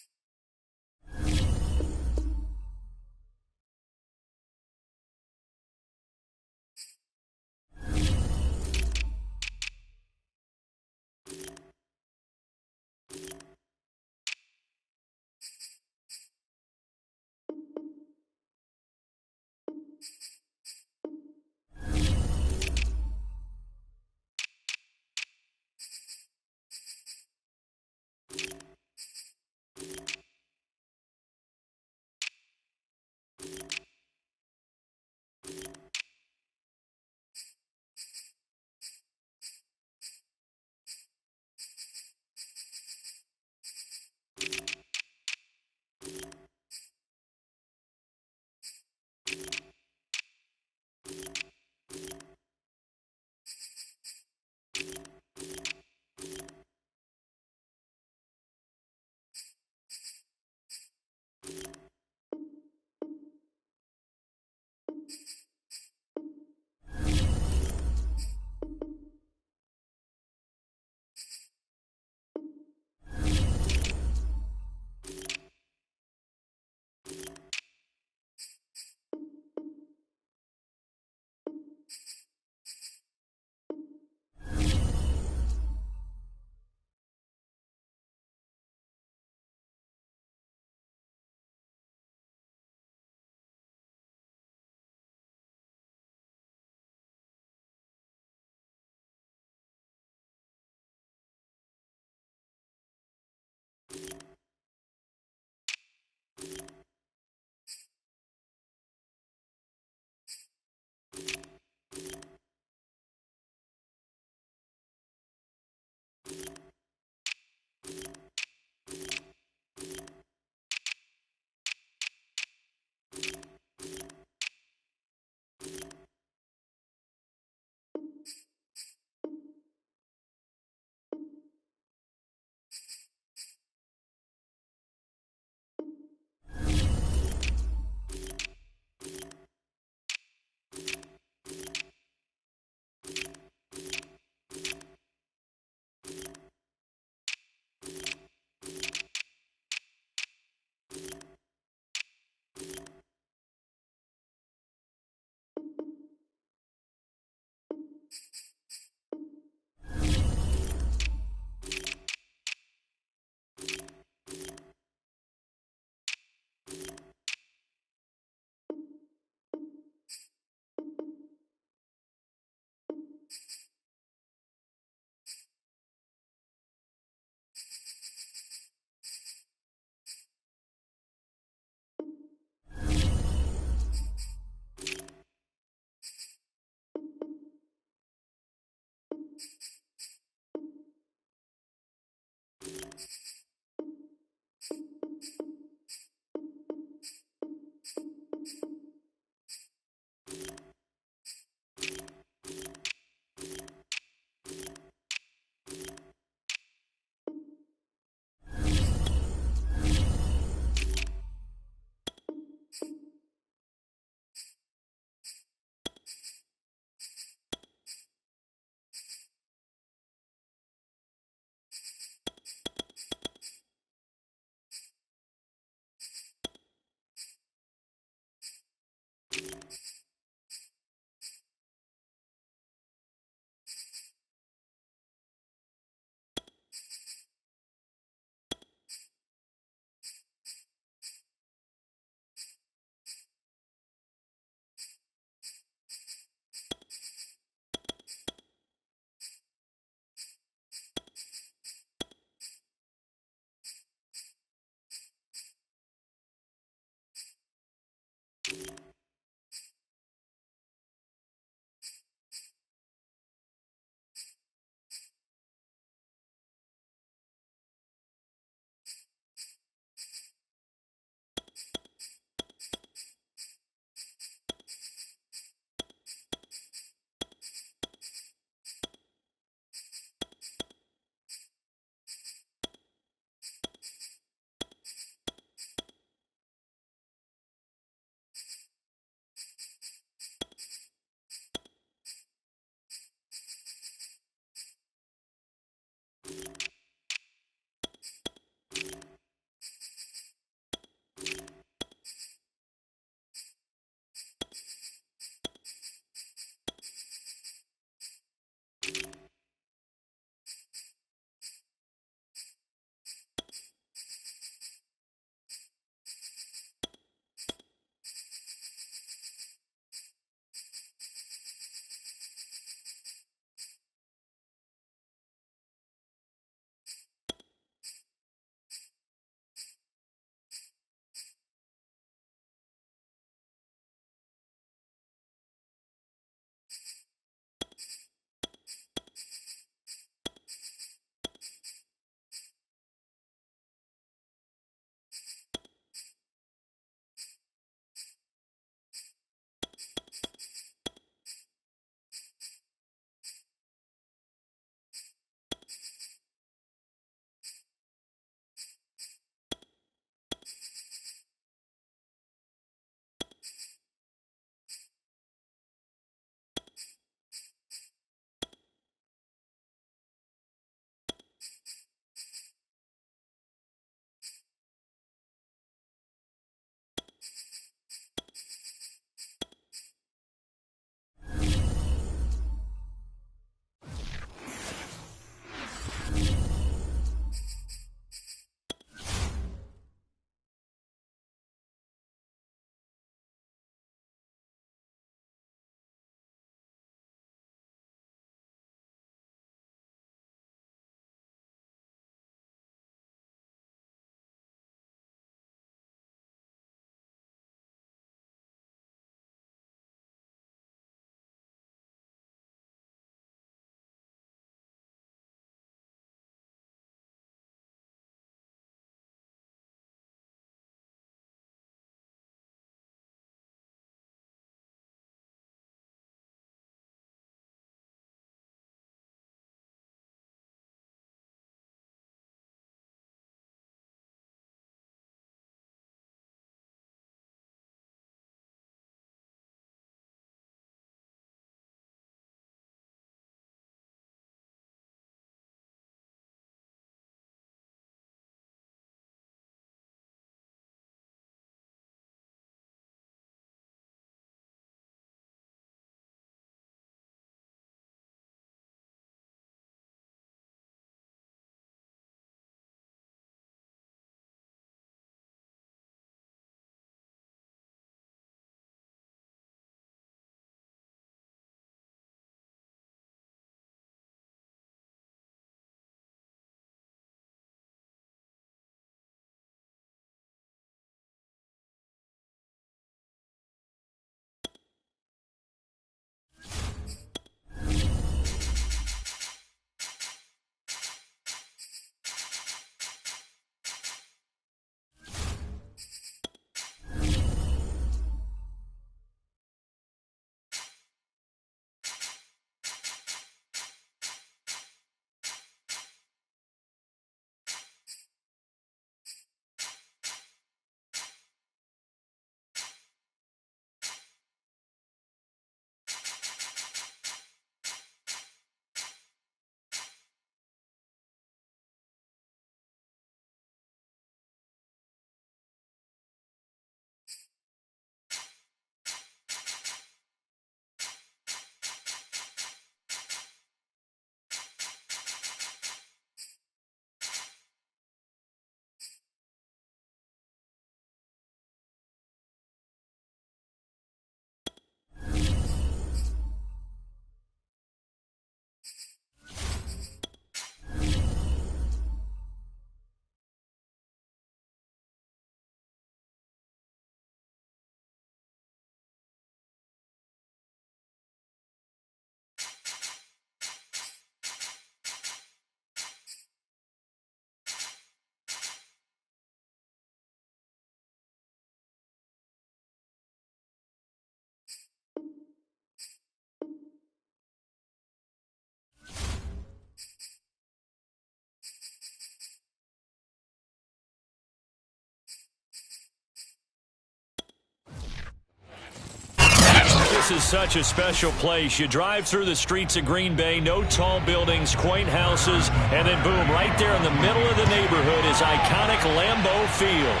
This is such a special place. You drive through the streets of Green Bay, no tall buildings, quaint houses, and then boom, right there in the middle of the neighborhood is iconic Lambeau Field.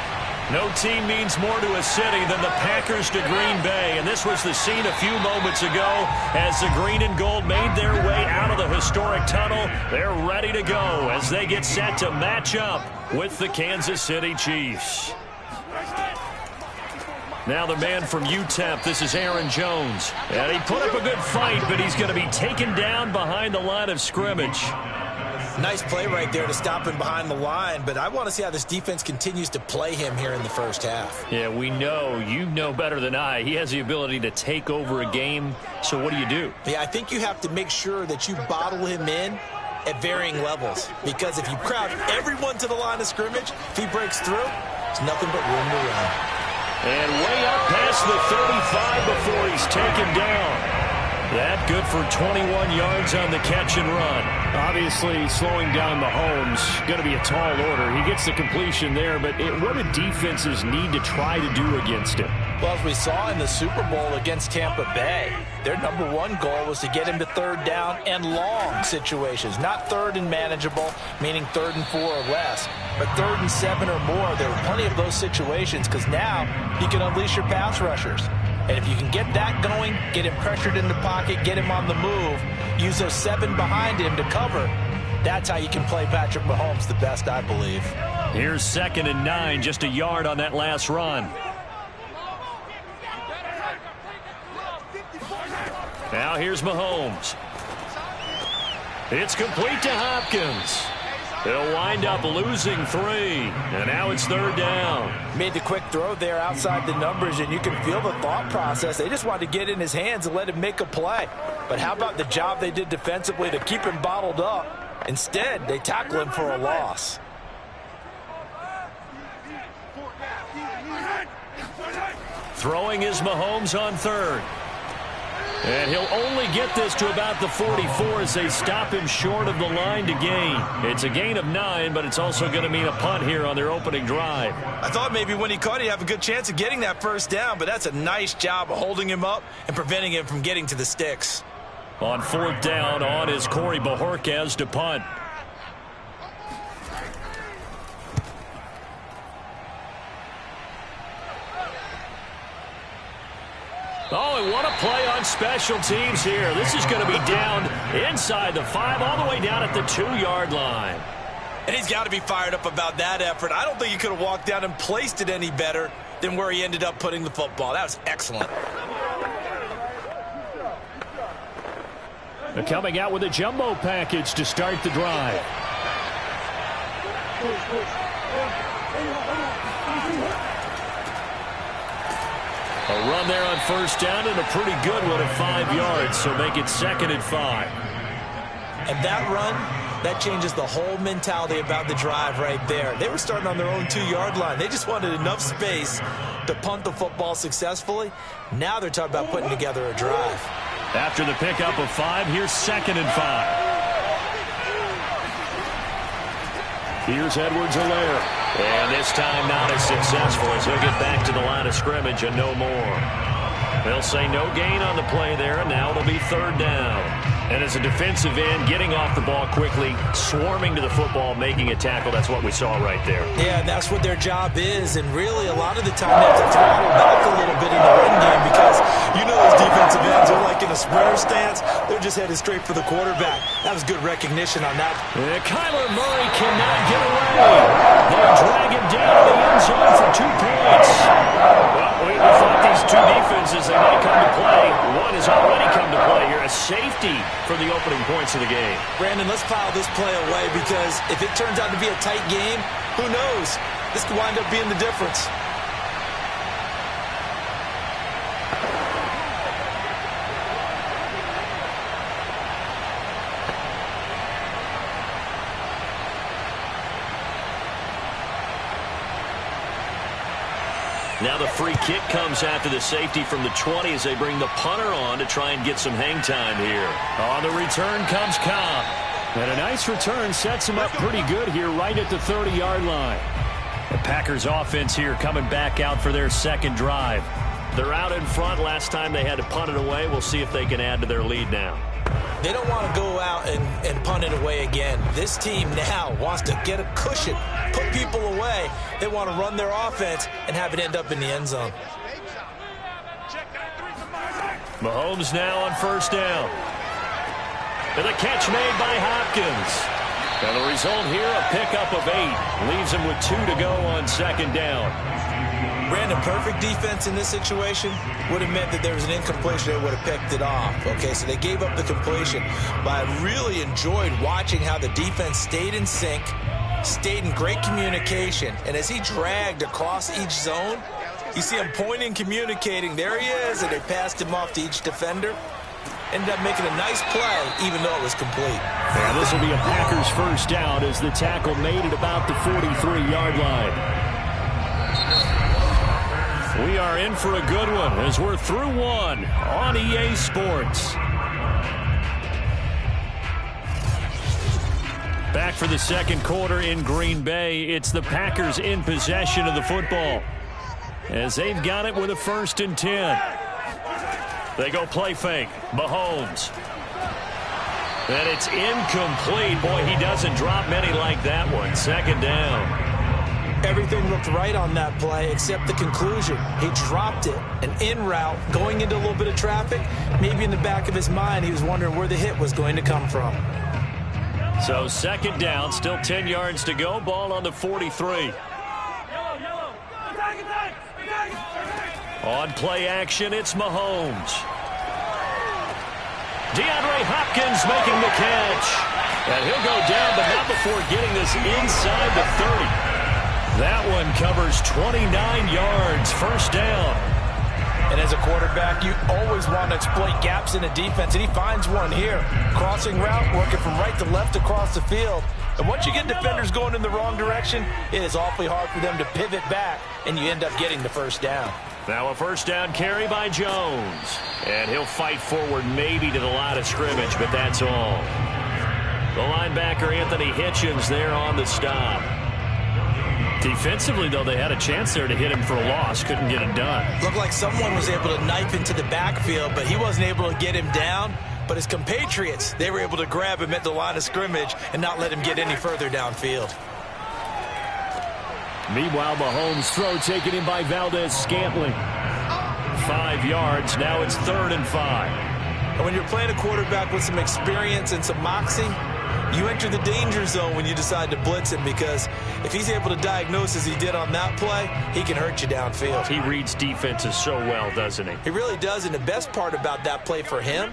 No team means more to a city than the Packers to Green Bay, and this was the scene a few moments ago as the green and gold made their way out of the historic tunnel. They're ready to go as they get set to match up with the Kansas City Chiefs. Now the man from UTEP, this is Aaron Jones. And he put up a good fight, but he's going to be taken down behind the line of scrimmage. Nice play right there to stop him behind the line, but I want to see how this defense continues to play him here in the first half. Yeah, we know. You know better than I. He has the ability to take over a game, so what do? Yeah, I think you have to make sure that you bottle him in at varying levels, because if you crowd everyone to the line of scrimmage, if he breaks through, there's nothing but room to run. And way up past the 35 before he's taken down. That good for 21 yards on the catch and run. Obviously, slowing down Mahomes going to be a tall order. He gets the completion there, but what do defenses need to try to do against him? Well, as we saw in the Super Bowl against Tampa Bay, their number one goal was to get him to third down and long situations. Not third and manageable, meaning 3rd and 4 or less, but 3rd and 7 or more. There were plenty of those situations because now you can unleash your pass rushers. And if you can get that going, get him pressured in the pocket, get him on the move, use those 7 behind him to cover, that's how you can play Patrick Mahomes the best, I believe. Here's 2nd and 9, just a yard on that last run. Now here's Mahomes. It's complete to Hopkins. They'll wind up losing 3, and now it's 3rd down. Made the quick throw there outside the numbers, and you can feel the thought process. They just wanted to get in his hands and let him make a play. But how about the job they did defensively to keep him bottled up? Instead, they tackle him for a loss. Throwing is Mahomes on 3rd. And he'll only get this to about the 44 as they stop him short of the line to gain. It's a gain of 9, but it's also going to mean a punt here on their opening drive. I thought maybe when he caught it, he'd have a good chance of getting that first down, but that's a nice job of holding him up and preventing him from getting to the sticks. On 4th down, on is Corey Bojorquez to punt. Oh, and what a play on special teams here. This is going to be down inside the 5, all the way down at the 2-yard line. And he's got to be fired up about that effort. I don't think he could have walked down and placed it any better than where he ended up putting the football. That was excellent. They're coming out with a jumbo package to start the drive. A run there on 1st down and a pretty good one at 5 yards, so make it 2nd and 5. And that run, that changes the whole mentality about the drive right there. They were starting on their own 2-yard line. They just wanted enough space to punt the football successfully. Now they're talking about putting together a drive. After the pickup of 5, here's 2nd and 5. Here's Edwards-Helaire. And this time not as successful as he'll get back to the line of scrimmage and no more. They'll say no gain on the play there, and now it'll be 3rd down. And as a defensive end, getting off the ball quickly, swarming to the football, making a tackle, that's what we saw right there. Yeah, and that's what their job is. And really, a lot of the time, they have to throttle back a little bit in the run game because you know those defensive ends are like in a square stance. They're just headed straight for the quarterback. That was good recognition on that. Kyler Murray cannot get away. They drag him down to the end zone for 2 points. Well, we thought these two defenses, they might come to play. One has already come to play here. A safety for the opening points of the game. Brandon, let's pile this play away because if it turns out to be a tight game, who knows? This could wind up being the difference. Now the free kick comes after the safety from the 20 as they bring the punter on to try and get some hang time here. On the return comes Cobb. And a nice return sets him up pretty good here right at the 30-yard line. The Packers offense here coming back out for their second drive. They're out in front. Last time they had to punt it away. We'll see if they can add to their lead now. They don't want to go out and punt it away again. This team now wants to get a cushion, put people away. They want to run their offense and have it end up in the end zone. Mahomes now on first down. And the catch made by Hopkins. And the result here, a pickup of 8. Leaves him with 2 to go on second down. Brandon, perfect defense in this situation would have meant that there was an incompletion. They would have picked it off. Okay, so they gave up the completion. But I really enjoyed watching how the defense stayed in sync, stayed in great communication. And as he dragged across each zone, you see him pointing, communicating. There he is, and they passed him off to each defender. Ended up making a nice play, even though it was complete. And this will be a Packers first down as the tackle made it about the 43-yard line. We are in for a good one as we're through one on EA Sports. Back for the second quarter in Green Bay. It's the Packers in possession of the football as they've got it with a 1st and 10. They go play fake. Mahomes. And it's incomplete. Boy, he doesn't drop many like that one. Second down. Everything looked right on that play except the conclusion. He dropped it. An in route, going into a little bit of traffic. Maybe in the back of his mind, he was wondering where the hit was going to come from. So second down, still 10 yards to go. Ball on the 43. On play action, it's Mahomes. DeAndre Hopkins making the catch. And he'll go down, but not before getting this inside the 30. That one covers 29 yards, first down. And as a quarterback, you always want to exploit gaps in the defense, and he finds one here. Crossing route, working from right to left across the field. And once you get defenders going in the wrong direction, it is awfully hard for them to pivot back, and you end up getting the first down. Now a first down carry by Jones. And he'll fight forward maybe to the line of scrimmage, but that's all. The linebacker, Anthony Hitchens, there on the stop. Defensively, though, they had a chance there to hit him for a loss. Couldn't get it done. Looked like someone was able to knife into the backfield, but he wasn't able to get him down. But his compatriots, they were able to grab him at the line of scrimmage and not let him get any further downfield. Meanwhile, Mahomes' throw taken in by Valdez-Scantling. 5 yards. Now it's 3rd and 5. And when you're playing a quarterback with some experience and some moxie, you enter the danger zone when you decide to blitz him, because if he's able to diagnose as he did on that play, he can hurt you downfield. He reads defenses so well, doesn't he? He really does, and the best part about that play for him,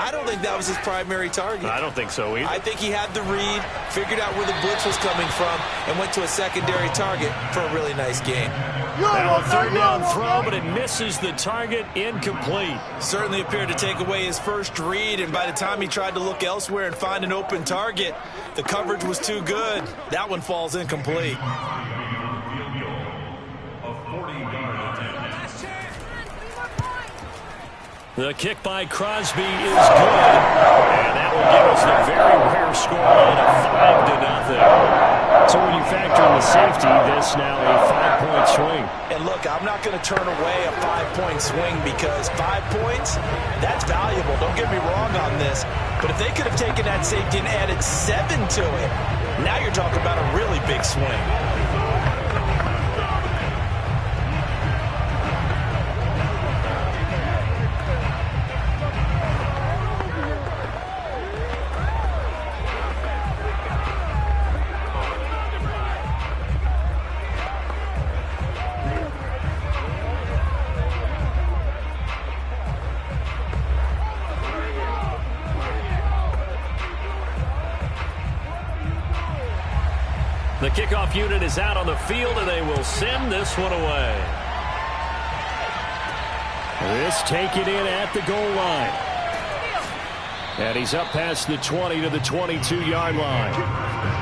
I don't think that was his primary target. I don't think so either. I think he had the read, figured out where the blitz was coming from, and went to a secondary target for a really nice game. Now a 3rd down throw, but it misses the target, incomplete. Certainly appeared to take away his first read, and by the time he tried to look elsewhere and find an open target, the coverage was too good. That one falls incomplete. The kick by Crosby is good, and that will give us a very rare scoreline of 5-0. So when you factor in the safety, this now a 5-point swing. And look, I'm not going to turn away a 5-point swing, because 5 points, that's valuable. Don't get me wrong on this. But if they could have taken that safety and added 7 to it, now you're talking about a really big swing. The kickoff unit is out on the field, and they will send this one away. This taken in at the goal line. And he's up past the 20 to the 22-yard line.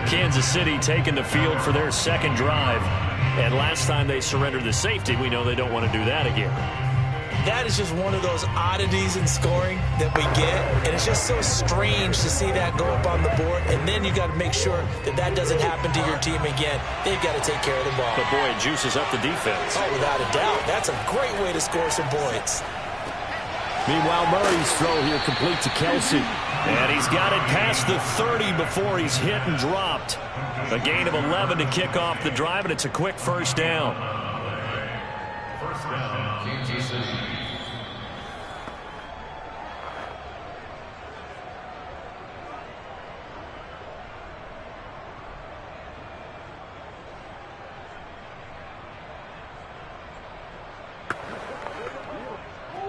Kansas City taking the field for their second drive. And last time they surrendered the safety, we know they don't want to do that again. that is just one of those oddities in scoring that we get, and it's just so strange to see that go up on the board, and then you got to make sure that that doesn't happen to your team again. They've got to take care of the ball. But, boy, it juices up the defense. Oh, without a doubt. That's a great way to score some points. Meanwhile, Murray's throw here complete to Kelsey. And he's got it past the 30 before he's hit and dropped. A gain of 11 to kick off the drive, and it's a quick first down. First down, Kansas City.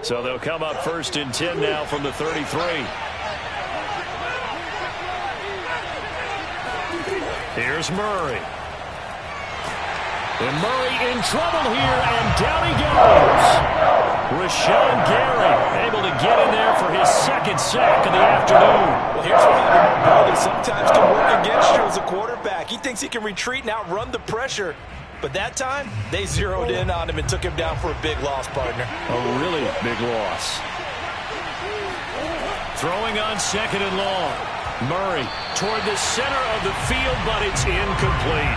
So they'll come up 1st and 10 now from the 33. Here's Murray. And Murray in trouble here, and down he goes. Rashawn Gary able to get in there for his second sack of the afternoon. Well, here's one of the ball that sometimes can work against you as a quarterback. He thinks he can retreat and outrun the pressure. But that time, they zeroed in on him and took him down for a big loss, partner. A really big loss. Throwing on 2nd and long. Murray toward the center of the field, but it's incomplete.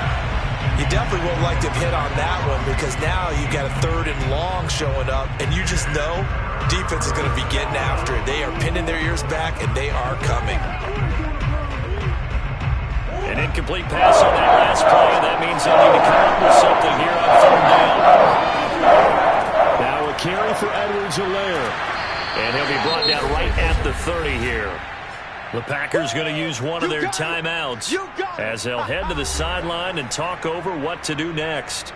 You definitely would like to have hit on that one because now you've got a 3rd and long showing up, and you just know defense is going to be getting after it. They are pinning their ears back, and they are coming. An incomplete pass on that last play, and that means they'll need to come up with something here on 3rd down. Now a carry for Edwards-Helaire. And he'll be brought down right at the 30 here. The Packers going to use one of their timeouts as they'll head to the sideline and talk over what to do next.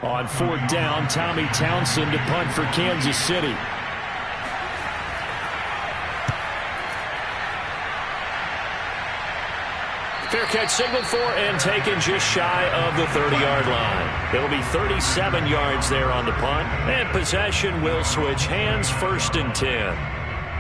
On 4th down, Tommy Townsend to punt for Kansas City. Fair catch signaled for and taken just shy of the 30-yard line. It'll be 37 yards there on the punt, and possession will switch hands, 1st and 10.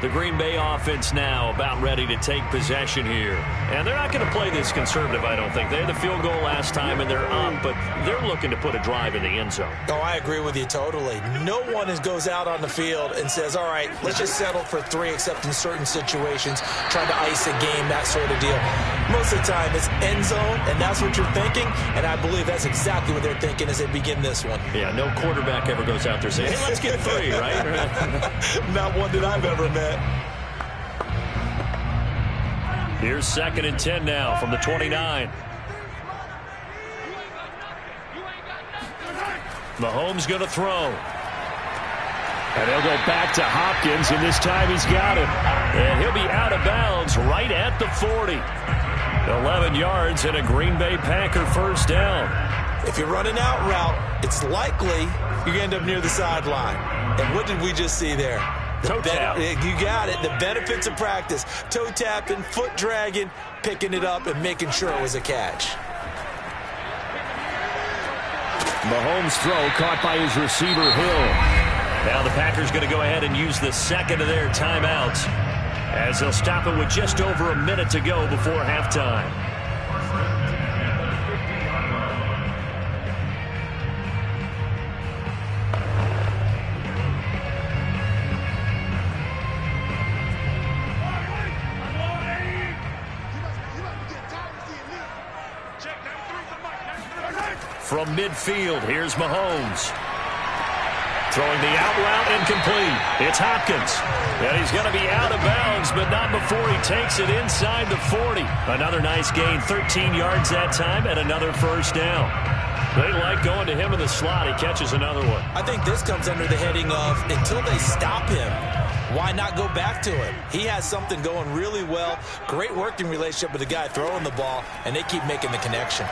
The Green Bay offense now about ready to take possession here. And they're not going to play this conservative, I don't think. They had the field goal last time, and they're up, but they're looking to put a drive in the end zone. Oh, I agree with you totally. No one goes out on the field and says, all right, let's just settle for 3, except in certain situations, trying to ice a game, that sort of deal. Most of the time, it's end zone, and that's what you're thinking, and I believe that's exactly what they're thinking as they begin this one. Yeah, no quarterback ever goes out there saying, hey, let's get 3, right? Not one that I've ever met. Here's 2nd and 10 now from the 29. Mahomes going to throw. And they'll go back to Hopkins, and this time he's got it. And he'll be out of bounds right at the 40. 11 yards and a Green Bay Packer first down. If you're running out route, it's likely you're going to end up near the sideline. And what did we just see there? Toe tap. You got it. The benefits of practice. Toe tapping, foot dragging, picking it up, and making sure it was a catch. Mahomes' throw caught by his receiver, Hill. Now the Packers going to go ahead and use the 2nd of their timeouts as they'll stop it with just over a minute to go before halftime. From midfield, here's Mahomes. Throwing the out route, incomplete. It's Hopkins. And he's going to be out of bounds, but not before he takes it inside the 40. Another nice gain, 13 yards that time, and another first down. They like going to him in the slot. He catches another one. I think this comes under the heading of until they stop him, why not go back to it? He has something going really well. Great working relationship with the guy throwing the ball, and they keep making the connection.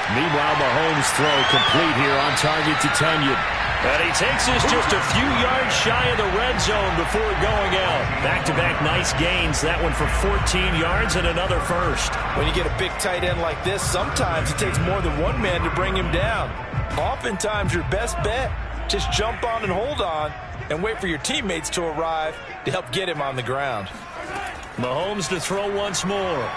Meanwhile, Mahomes' throw complete here on target to Tunyon. And he takes us just a few yards shy of the red zone before going out. Back-to-back nice gains. That one for 14 yards and another first. When you get a big tight end like this, sometimes it takes more than one man to bring him down. Oftentimes, your best bet Just jump on and hold on and wait for your teammates to arrive to help get him on the ground. Mahomes to throw once more.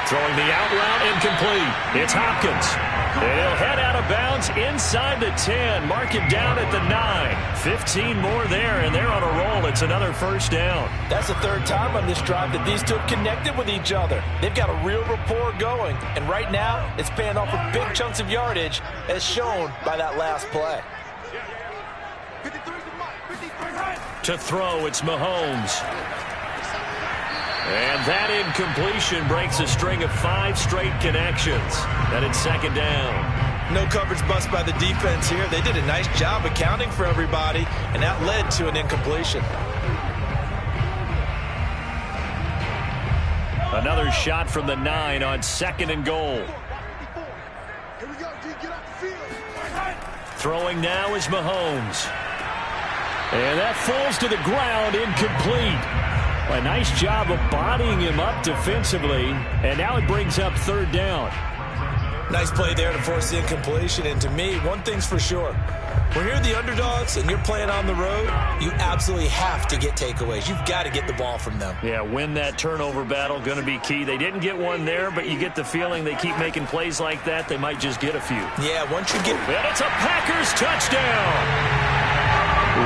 Throwing the out route incomplete. It's Hopkins. And he'll head out of bounds inside the 10. Mark it down at the 9. 15 more there, and they're on a roll. It's another first down. That's the third time on this drive that these two have connected with each other. They've got a real rapport going, and right now it's paying off with big chunks of yardage as shown by that last play. To throw, it's Mahomes. And that incompletion breaks a string of 5 straight connections. And it's second down. No coverage bust by the defense here. They did a nice job accounting for everybody, and that led to an incompletion. Another shot from the 9 on 2nd and goal. Throwing now is Mahomes. And that falls to the ground, incomplete. A nice job of bodying him up defensively, and now it brings up 3rd down. Nice play there to force the incompletion, and to me, one thing's for sure. When you're the underdogs and you're playing on the road, you absolutely have to get takeaways. You've got to get the ball from them. Yeah, win that turnover battle, going to be key. They didn't get one there, but you get the feeling they keep making plays like that, they might just get a few. Yeah, once you get... And it's a Packers touchdown!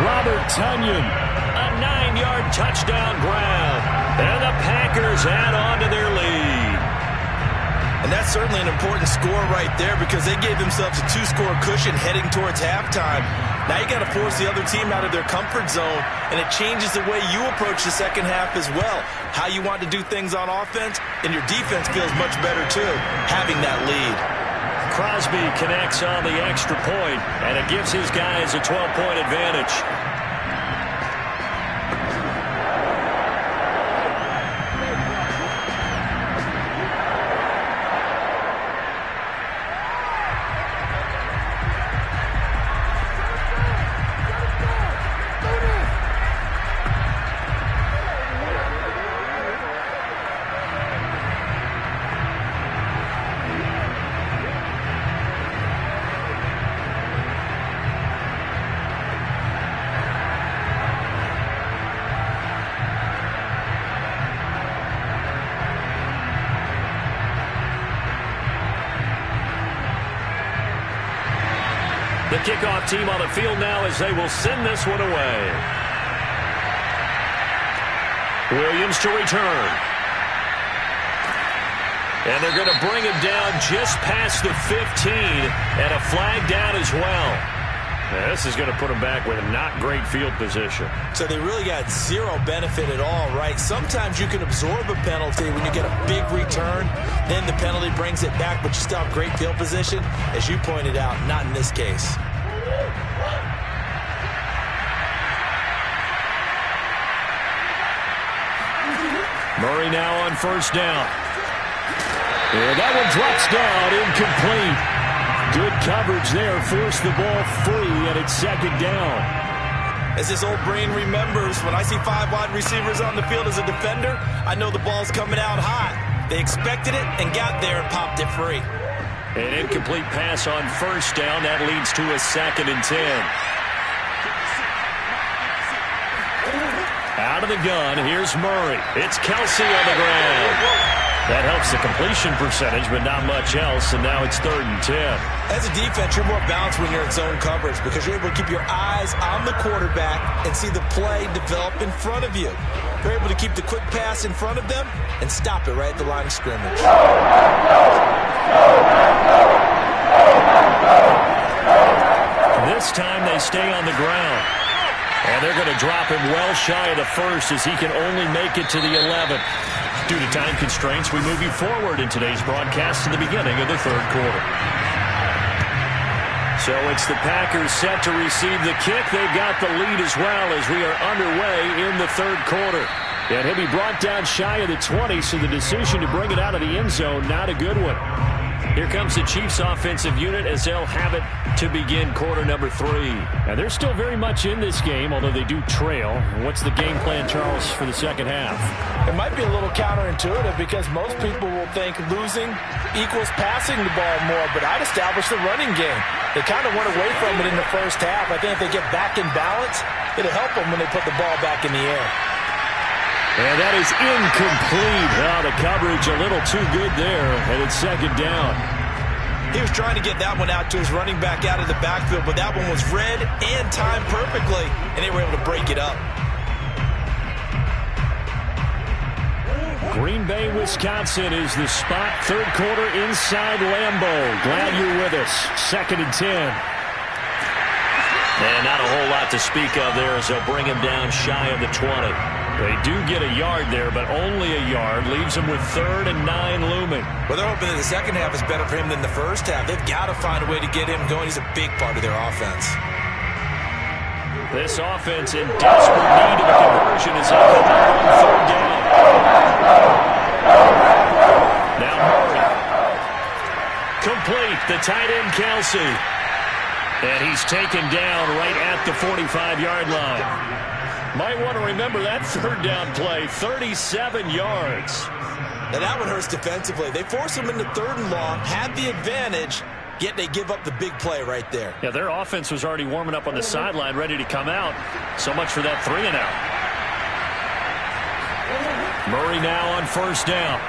Robert Tonyan, a 9-yard touchdown grab. And the Packers add on to their lead. And that's certainly an important score right there because they gave themselves a 2-score cushion heading towards halftime. Now you got to force the other team out of their comfort zone, and it changes the way you approach the second half as well. How you want to do things on offense, and your defense feels much better too, having that lead. Crosby connects on the extra point, and it gives his guys a 12-point advantage. The kickoff team on the field now as they will send this one away. Williams to return. And they're going to bring him down just past the 15, and a flag down as well. Now, this is going to put them back with a not great field position. So they really got zero benefit at all, right? Sometimes you can absorb a penalty when you get a big return. Then the penalty brings it back, but you still have great field position. As you pointed out, not in this case. Murray now on first down. And that one drops down, incomplete. Good coverage there, forced the ball free, and it's second down. As this old brain remembers, when I see 5 wide receivers on the field as a defender, I know the ball's coming out hot. They expected it and got there and popped it free. An incomplete pass on first down. That leads to a 2nd and 10. Out of the gun, here's Murray. It's Kelsey on the ground. That helps the completion percentage, but not much else, and now it's 3rd and 10. As a defense, you're more balanced when you're in zone coverage because you're able to keep your eyes on the quarterback and see the play develop in front of you. You're able to keep the quick pass in front of them and stop it right at the line of scrimmage. This time they stay on the ground. And they're going to drop him well shy of the 1st as he can only make it to the 11th. Due to time constraints, we move you forward in today's broadcast to the beginning of the 3rd quarter. So it's the Packers set to receive the kick. They've got the lead as well as we are underway in the 3rd quarter. And he'll be brought down shy of the 20, so the decision to bring it out of the end zone, not a good one. Here comes the Chiefs offensive unit as they'll have it to begin quarter number 3. And they're still very much in this game, although they do trail. What's the game plan, Charles, for the second half? It might be a little counterintuitive because most people will think losing equals passing the ball more, but I'd establish the running game. They kind of went away from it in the first half. I think if they get back in balance, it'll help them when they put the ball back in the air. And that is incomplete. Oh, the coverage a little too good there, and it's second down. He was trying to get that one out to his running back out of the backfield, but that one was read and timed perfectly, and they were able to break it up. Green Bay, Wisconsin is the spot. Third quarter inside Lambeau. Glad you're with us. 2nd and 10. And not a whole lot to speak of there as they'll bring him down shy of the 20. They do get a yard there, but only a yard. Leaves them with 3rd and 9 looming. Well, they're hoping that the second half is better for him than the first half. They've got to find a way to get him going. He's a big part of their offense. This offense in desperate need of a conversion is on 3rd down. Now Murray. Complete. The tight end, Kelsey. And he's taken down right at the 45-yard line. Might want to remember that 3rd down play, 37 yards. Now that one hurts defensively. They force him into 3rd and long, had the advantage, yet they give up the big play right there. Yeah, their offense was already warming up on the sideline, ready to come out. So much for that 3 and out. Murray now on 1st down.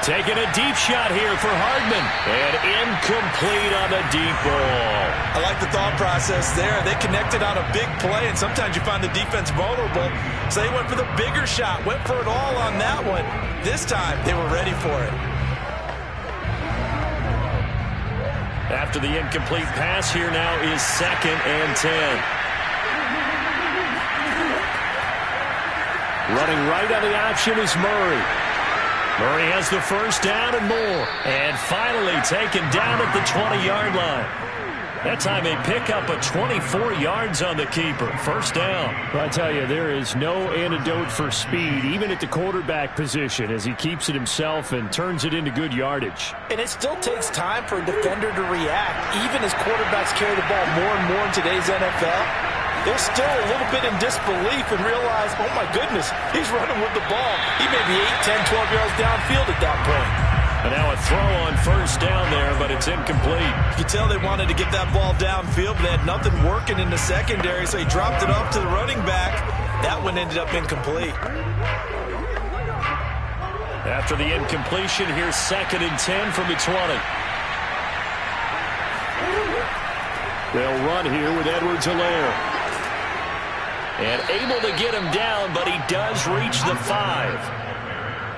Taking a deep shot here for Hardman. And incomplete on the deep ball. I like the thought process there. They connected on a big play, and sometimes you find the defense vulnerable. So they went for the bigger shot, went for it all on that one. This time, they were ready for it. After the incomplete pass, here now is 2nd and 10. Running right on the option is Murray. Murray has the 1st down and more. And finally taken down at the 20-yard line. That time they pick up a 24 yards on the keeper. 1st down. Well, I tell you, there is no antidote for speed, even at the quarterback position, as he keeps it himself and turns it into good yardage. And it still takes time for a defender to react. Even as quarterbacks carry the ball more and more in today's NFL, they're still a little bit in disbelief and realize, oh my goodness, he's running with the ball. He may be 8, 10, 12 yards downfield at that point. And now a throw on 1st down there, but it's incomplete. You can tell they wanted to get that ball downfield, but they had nothing working in the secondary, so he dropped it off to the running back. That one ended up incomplete. After the incompletion, here's 2nd and 10 from the 20. They'll run here with Edwards-Helaire. And able to get him down, but he does reach the 5.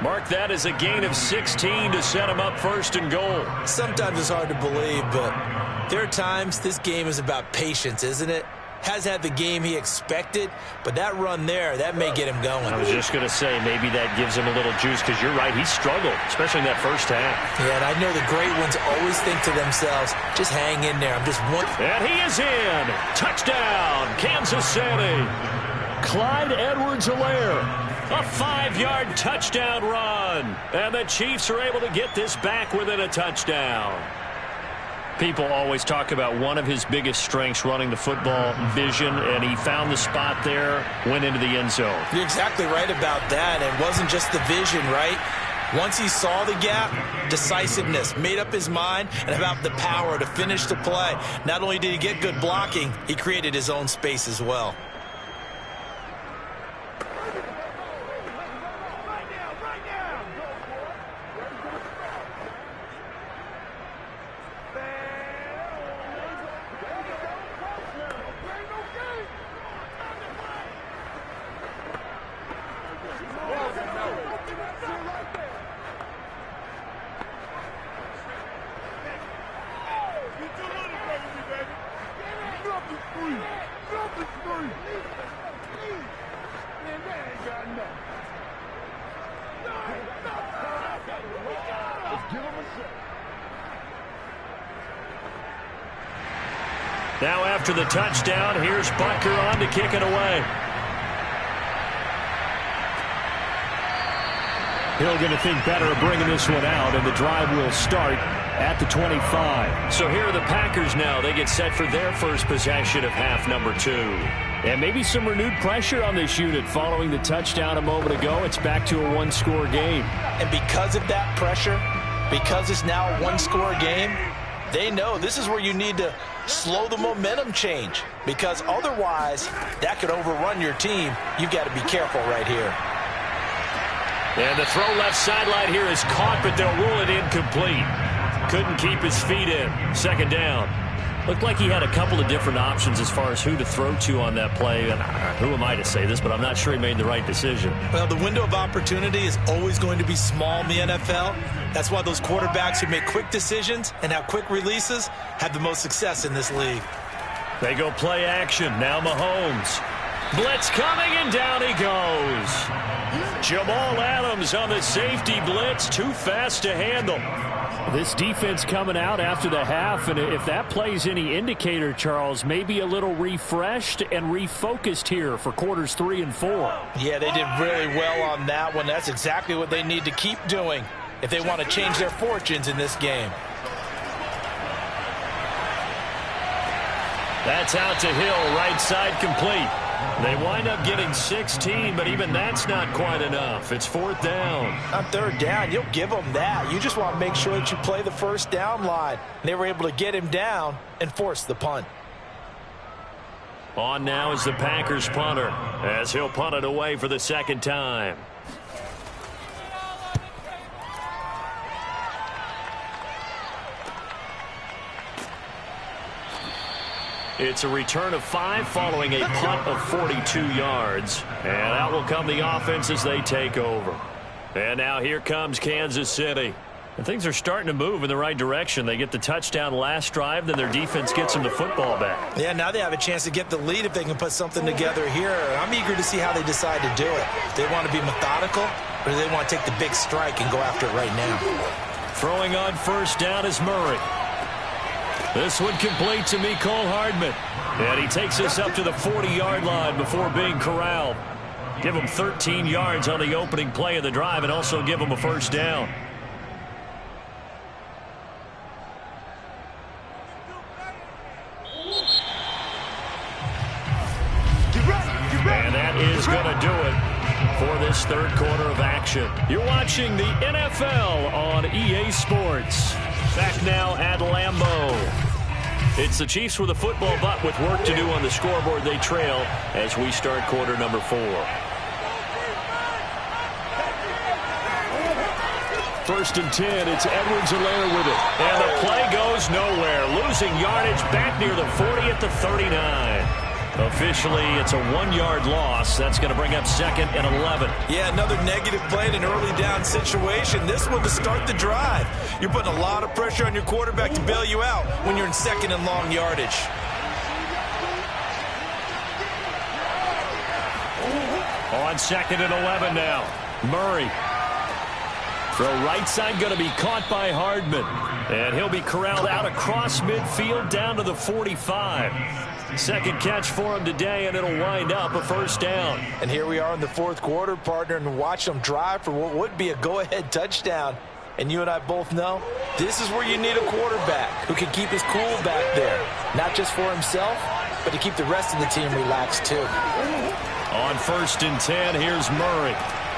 Mark that as a gain of 16 to set him up 1st and goal. Sometimes it's hard to believe, but there are times this game is about patience, isn't it? Has had the game he expected, but that run there, that may get him going. I was just going to say, maybe that gives him a little juice, because you're right, he struggled, especially in that 1st half. Yeah, and I know the great ones always think to themselves, just hang in there. I'm just one. And he is in. Touchdown, Kansas City. Clyde Edwards-Helaire. A 5-yard touchdown run. And the Chiefs are able to get this back within a touchdown. People always talk about one of his biggest strengths, running the football, vision, and he found the spot there, went into the end zone. You're exactly right about that. It wasn't just the vision, right? Once he saw the gap, decisiveness, made up his mind, and about the power to finish the play. Not only did he get good blocking, he created his own space as well. Now after the touchdown, here's Butker on to kick it away. Hill going to think better of bringing this one out, and the drive will start at the 25. So here are the Packers now. They get set for their first possession of half number 2. And maybe some renewed pressure on this unit following the touchdown a moment ago. It's back to a one-score game. And because of that pressure, because it's now a one-score game, they know this is where you need to slow the momentum change, because otherwise that could overrun your team. You've got to be careful right here. And the throw left sideline here is caught, but they'll rule it incomplete. Couldn't keep his feet in. Second down. Looked like he had a couple of different options as far as who to throw to on that play. And who am I to say this, but I'm not sure he made the right decision. Well, the window of opportunity is always going to be small in the NFL. That's why those quarterbacks who make quick decisions and have quick releases have the most success in this league. They go play action. Now Mahomes. Blitz coming, and down he goes. Jamal Adams on the safety blitz. Too fast to handle. This defense coming out after the half, and if that plays any indicator, Charles, maybe a little refreshed and refocused here for quarters 3 and 4. Yeah, they did really well on that one. That's exactly what they need to keep doing if they want to change their fortunes in this game. That's out to Hill, right side complete. They wind up getting 16, but even that's not quite enough. It's 4th down. On 3rd down, you'll give them that. You just want to make sure that you play the first down line. They were able to get him down and force the punt. On now is the Packers punter, as he'll punt it away for the second time. It's a return of 5 following a punt of 42 yards. And out will come the offense as they take over. And now here comes Kansas City. And things are starting to move in the right direction. They get the touchdown last drive, then their defense gets them the football back. Yeah, now they have a chance to get the lead if they can put something together here. I'm eager to see how they decide to do it. If they want to be methodical, or do they want to take the big strike and go after it right now? Throwing on first down is Murray. This one complete to Mecole Hardman. And he takes us up to the 40-yard line before being corralled. Give him 13 yards on the opening play of the drive and also give him a first down. And that is going to do it for this third quarter of action. You're watching the NFL on EA Sports. Back now at Lambeau. It's the Chiefs with a football, but with work to do on the scoreboard, they trail as we start quarter number 4. First and 10, it's Edwards-Helaire with it. And the play goes nowhere. Losing yardage back near the 40 at the 39. Officially, it's a 1-yard loss. That's going to bring up 2nd and 11. Yeah, another negative play in an early down situation. This one to start the drive. You're putting a lot of pressure on your quarterback to bail you out when you're in 2nd and long yardage. On 2nd and 11 now. Murray. Throw right side going to be caught by Hardman. And he'll be corralled out across midfield down to the 45. Second catch for him today, and it'll wind up a first down. And here we are in the 4th quarter, partner, and watch them drive for what would be a go-ahead touchdown. And you and I both know this is where you need a quarterback who can keep his cool back there. Not just for himself, but to keep the rest of the team relaxed too. On 1st and 10, here's Murray.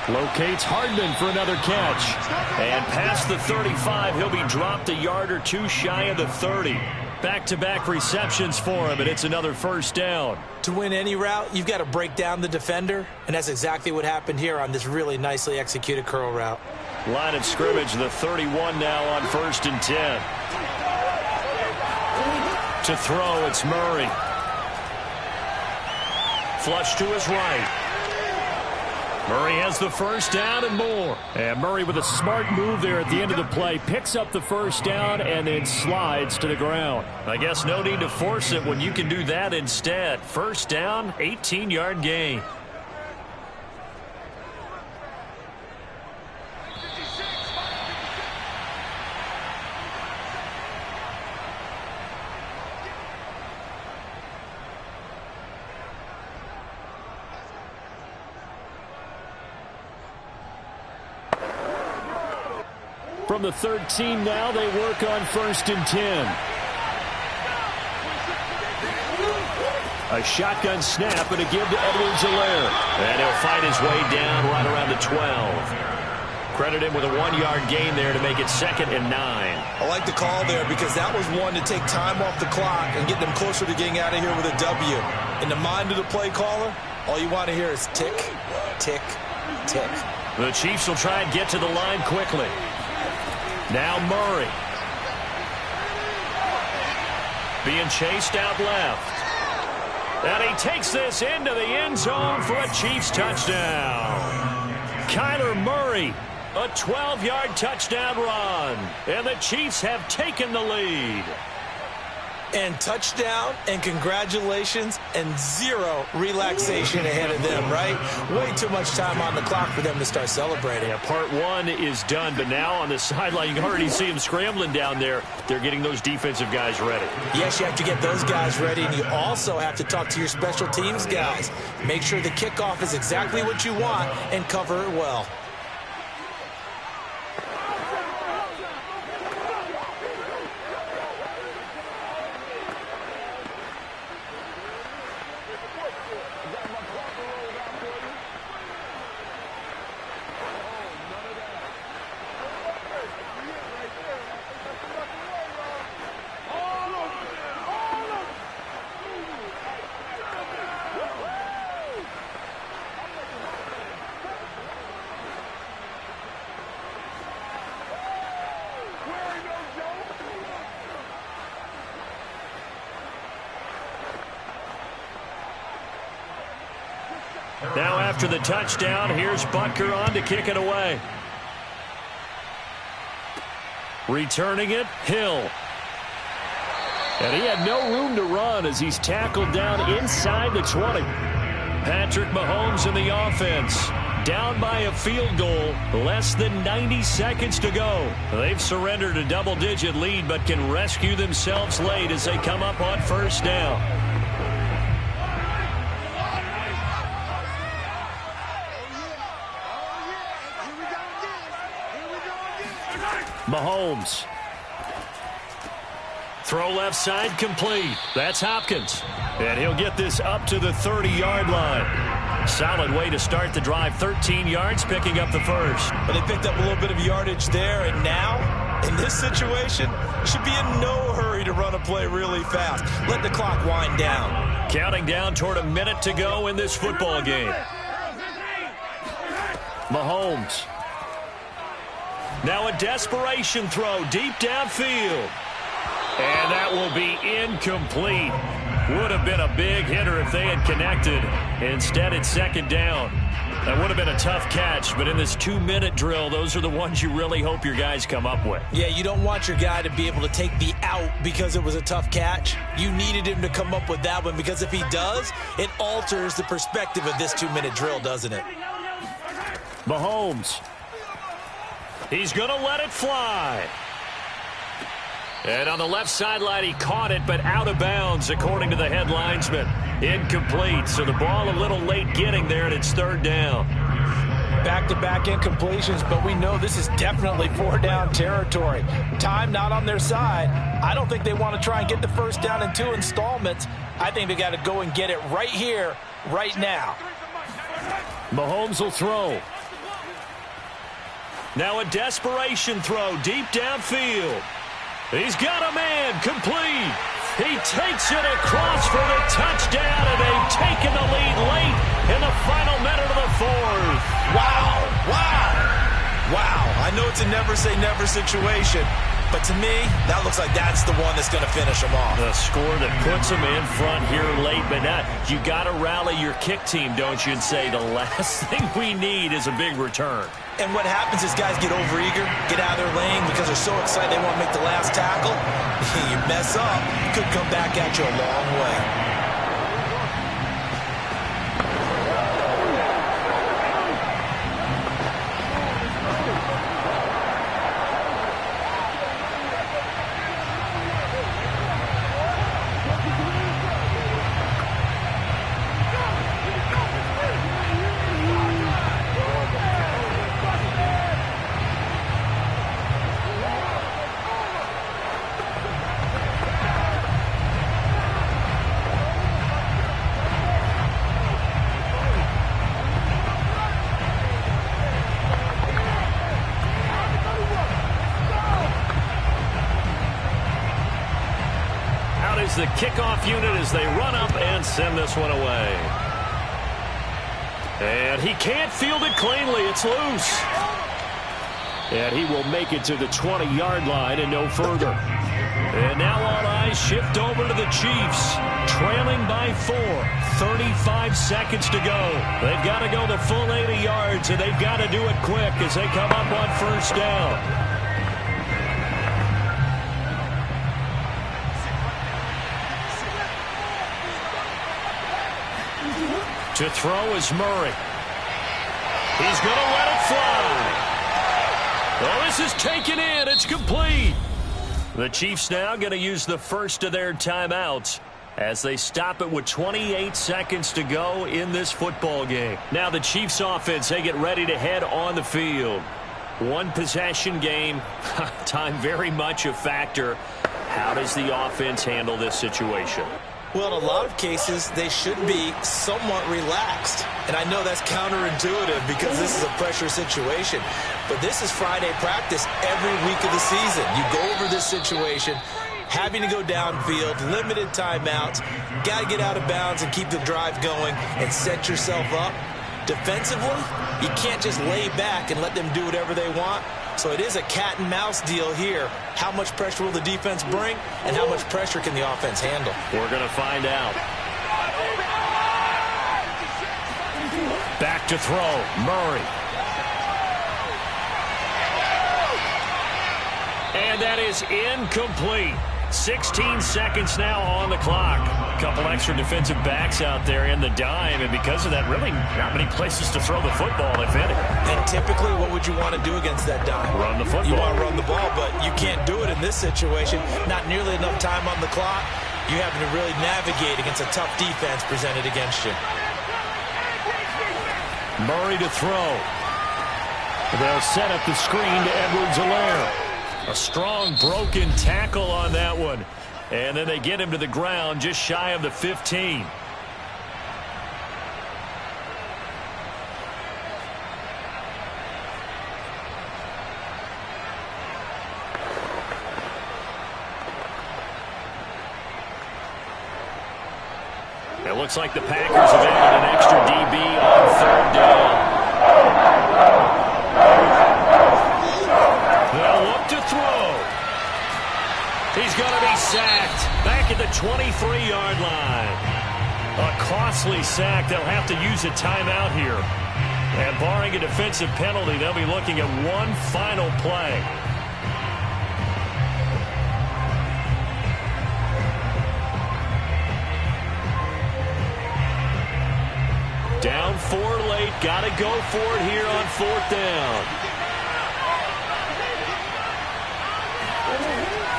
Locates Hardman for another catch. And past the 35, he'll be dropped a yard or two shy of the 30. Back-to-back receptions for him, and it's another first down. To win any route, you've got to break down the defender, and that's exactly what happened here on this really nicely executed curl route. Line of scrimmage, the 31 now on 1st and 10. To throw, it's Murray. Flush to his right. Murray has the first down and more. And Murray with a smart move there at the end of the play. Picks up the first down and then slides to the ground. I guess no need to force it when you can do that instead. First down, 18-yard gain. From the 13 now, they work on 1st and 10. A shotgun snap and a give to Edwards-Helaire. And he'll fight his way down right around the 12. Credit him with a 1-yard gain there to make it 2nd and 9. I like the call there because that was one to take time off the clock and get them closer to getting out of here with a W. In the mind of the play caller, all you want to hear is tick, tick, tick. The Chiefs will try and get to the line quickly. Now Murray. Being chased out left. And he takes this into the end zone for a Chiefs touchdown. Kyler Murray, a 12-yard touchdown run. And the Chiefs have taken the lead. And touchdown and congratulations and zero relaxation ahead of them, right? Way too much time on the clock for them to start celebrating. Yeah, part one is done, but now on the sideline, you can already see them scrambling down there. They're getting those defensive guys ready. Yes, you have to get those guys ready, and you also have to talk to your special teams guys. Make sure the kickoff is exactly what you want and cover it well. Now after the touchdown, here's Butker on to kick it away. Returning it, Hill. And he had no room to run as he's tackled down inside the 20. Patrick Mahomes in the offense. Down by a field goal, less than 90 seconds to go. They've surrendered a double-digit lead but can rescue themselves late as they come up on first down. Mahomes. Throw left side complete. That's Hopkins. And he'll get this up to the 30-yard line. Solid way to start the drive. 13 yards, picking up the first. But they picked up a little bit of yardage there, and now, in this situation, should be in no hurry to run a play really fast. Let the clock wind down. Counting down toward a minute to go in this football game. Mahomes. Now a desperation throw deep downfield. And that will be incomplete. Would have been a big hitter if they had connected. Instead, it's second down. That would have been a tough catch, but in this 2-minute drill, those are the ones you really hope your guys come up with. Yeah, you don't want your guy to be able to take the out because it was a tough catch. You needed him to come up with that one because if he does, it alters the perspective of this 2-minute drill, doesn't it? Mahomes. He's going to let it fly. And on the left sideline, he caught it, but out of bounds, according to the head linesman. Incomplete, so the ball a little late getting there, and it's third down. Back-to-back incompletions, but we know this is definitely 4-down territory. Time not on their side. I don't think they want to try and get the first down in 2 installments. I think they got to go and get it right here, right now. Mahomes will throw. Now a desperation throw deep downfield. He's got a man, complete. He takes it across for the touchdown, and they've taken the lead late in the final minute of the fourth. Wow, wow, wow. I know it's a never-say-never situation, but to me, that looks like that's the one that's going to finish them off. The score that puts them in front here late, but not. You got to rally your kick team, don't you, and say the last thing we need is a big return. And what happens is guys get overeager, get out of their lane because they're so excited they want to make the last tackle. You mess up, it could come back at you a long way. kickoff unit as they run up and send this one away. And he can't field it cleanly. It's loose. And he will make it to the 20-yard line and no further. And now all eyes shift over to the Chiefs, trailing by 4. 35 seconds to go. They've got to go the full 80 yards, and they've got to do it quick as they come up on first down. To throw is Murray. He's going to let it fly. Oh, this is taken in. It's complete. The Chiefs now going to use the first of their timeouts as they stop it with 28 seconds to go in this football game. Now the Chiefs offense, they get ready to head on the field. One possession game. Time very much a factor. How does the offense handle this situation? Well, in a lot of cases, they should be somewhat relaxed. And I know that's counterintuitive because this is a pressure situation. But this is Friday practice every week of the season. You go over this situation, having to go downfield, limited timeouts, got to get out of bounds and keep the drive going and set yourself up. Defensively, you can't just lay back and let them do whatever they want. So it is a cat and mouse deal here. How much pressure will the defense bring, and how much pressure can the offense handle? We're going to find out. Back to throw, Murray. And that is incomplete. 16 seconds now on the clock. A couple extra defensive backs out there in the dime, and because of that, really not many places to throw the football, if any. And typically, what would you want to do against that dime? Run the football. You want to run the ball, but you can't do it in this situation. Not nearly enough time on the clock. You having to really navigate against a tough defense presented against you. Murray to throw. They'll set up the screen to Edwards-Helaire. A strong broken tackle on that one. And then they get him to the ground just shy of the 15. It looks like the Packers have added an extra DB on third down. They'll look to throw. He's going to be sacked back at the 23-yard line. A costly sack. They'll have to use a timeout here. And barring a defensive penalty, they'll be looking at one final play. Down 4 late. Got to go for it here on fourth down.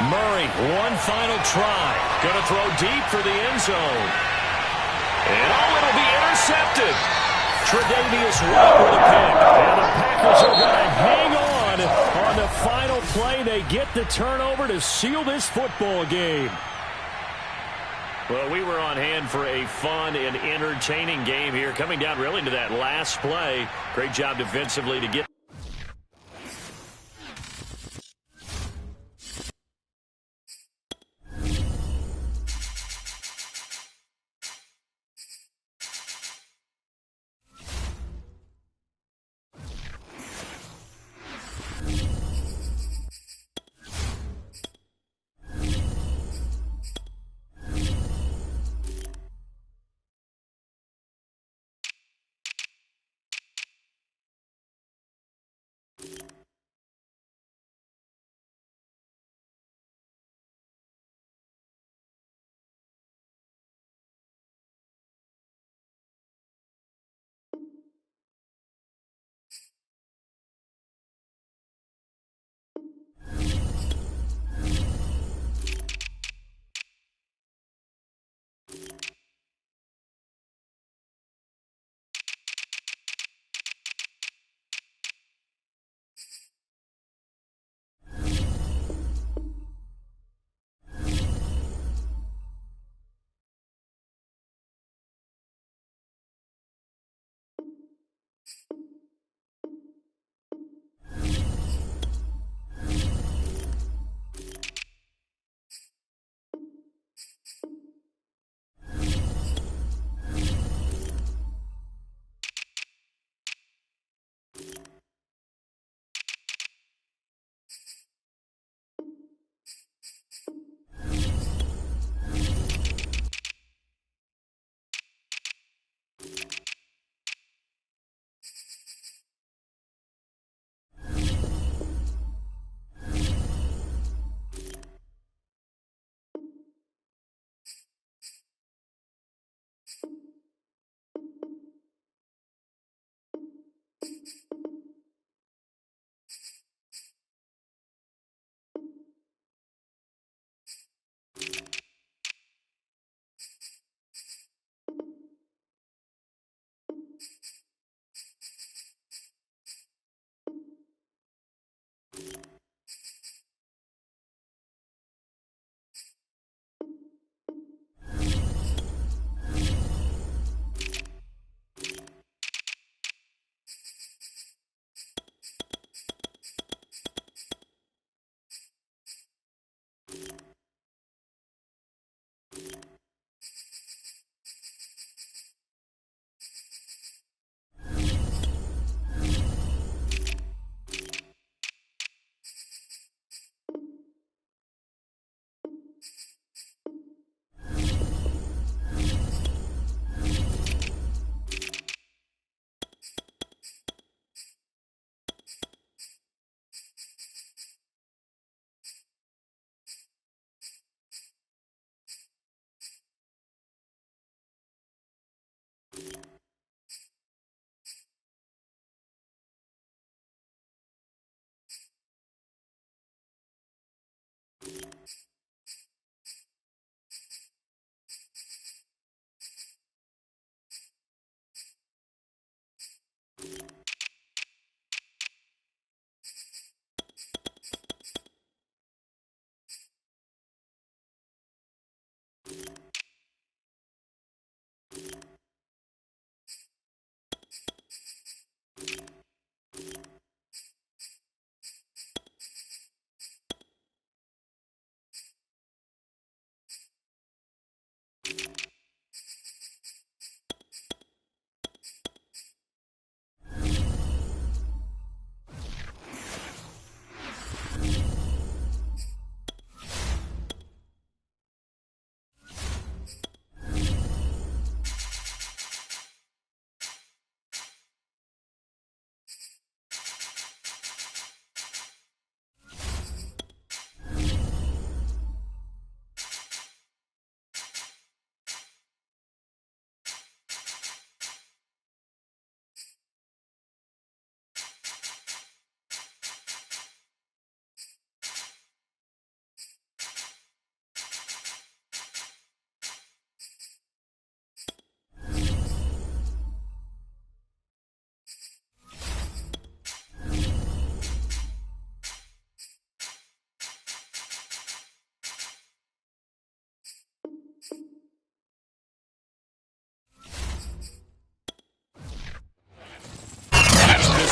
Murray, one final try. Going to throw deep for the end zone. And it'll be intercepted. Tre'Davious White with a pick. And the Packers are going to hang on the final play. They get the turnover to seal this football game. Well, we were on hand for a fun and entertaining game here. Coming down really to that last play. Great job defensively to get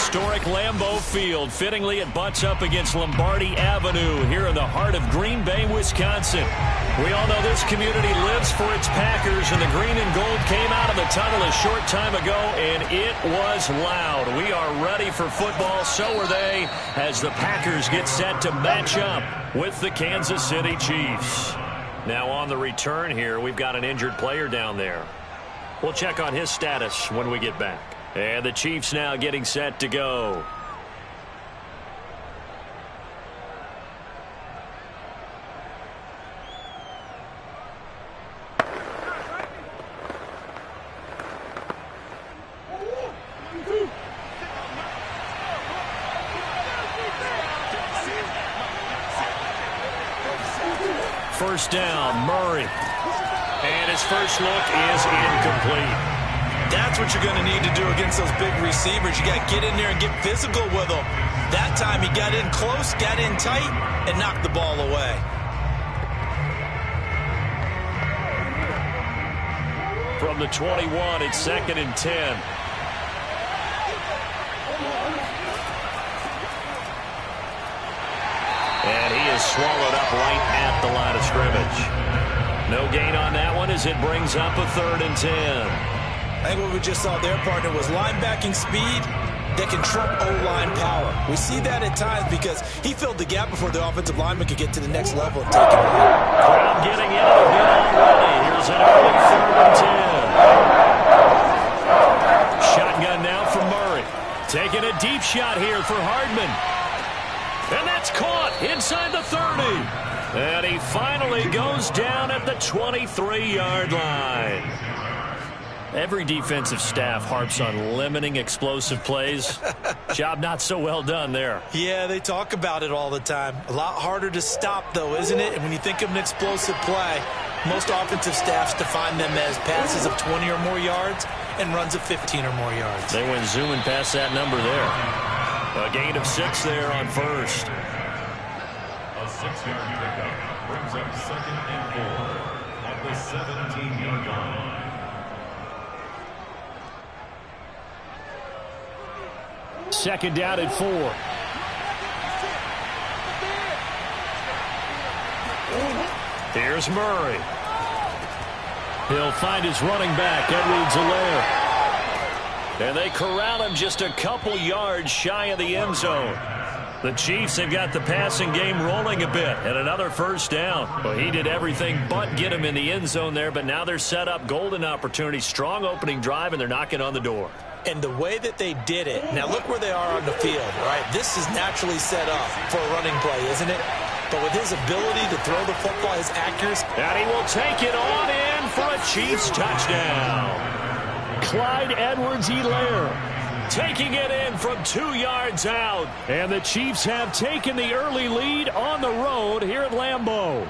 Historic Lambeau Field. Fittingly, it butts up against Lombardi Avenue here in the heart of Green Bay, Wisconsin. We all know this community lives for its Packers, and the green and gold came out of the tunnel a short time ago, and it was loud. We are ready for football. So are they, as the Packers get set to match up with the Kansas City Chiefs. Now on the return here, we've got an injured player down there. We'll check on his status when we get back. And the Chiefs now getting set to go. First down, Murray. And his first look is incomplete. That's what you're going to need to do against those big receivers. You got to get in there and get physical with them. That time he got in close, got in tight, and knocked the ball away. From the 21, it's 2nd and 10. And he is swallowed up right at the line of scrimmage. No gain on that one as it brings up a 3rd and 10. I think what we just saw there, partner, was linebacking speed that can trump O-line power. We see that at times because he filled the gap before the offensive lineman could get to the next level and take it away. Crowd getting into the bit already. Here's an early 3rd and 10. Shotgun now for Murray. Taking a deep shot here for Hardman. And that's caught inside the 30. And he finally goes down at the 23-yard line. Every defensive staff harps on limiting explosive plays. Job not so well done there. Yeah, they talk about it all the time. A lot harder to stop, though, isn't it? And when you think of an explosive play, most offensive staffs define them as passes of 20 or more yards. and runs of 15 or more yards. They went zooming past that number there. A gain of 6 there on first. A 6-yard pickup brings up 2nd and 4 at the 17-yard line. Second down and 4. Here's Murray. He'll find his running back, Edwards-Helaire. And they corral him just a couple yards shy of the end zone. The Chiefs have got the passing game rolling a bit, and another first down. Well, he did everything but get him in the end zone there, but now they're set up. Golden opportunity, strong opening drive, and they're knocking on the door. And the way that they did it, now look where they are on the field, right? This is naturally set up for a running play, isn't it? But with his ability to throw the football, his accuracy. And he will take it on in for a Chiefs touchdown. Clyde Edwards-Helaire taking it in from 2 yards out. And the Chiefs have taken the early lead on the road here at Lambeau.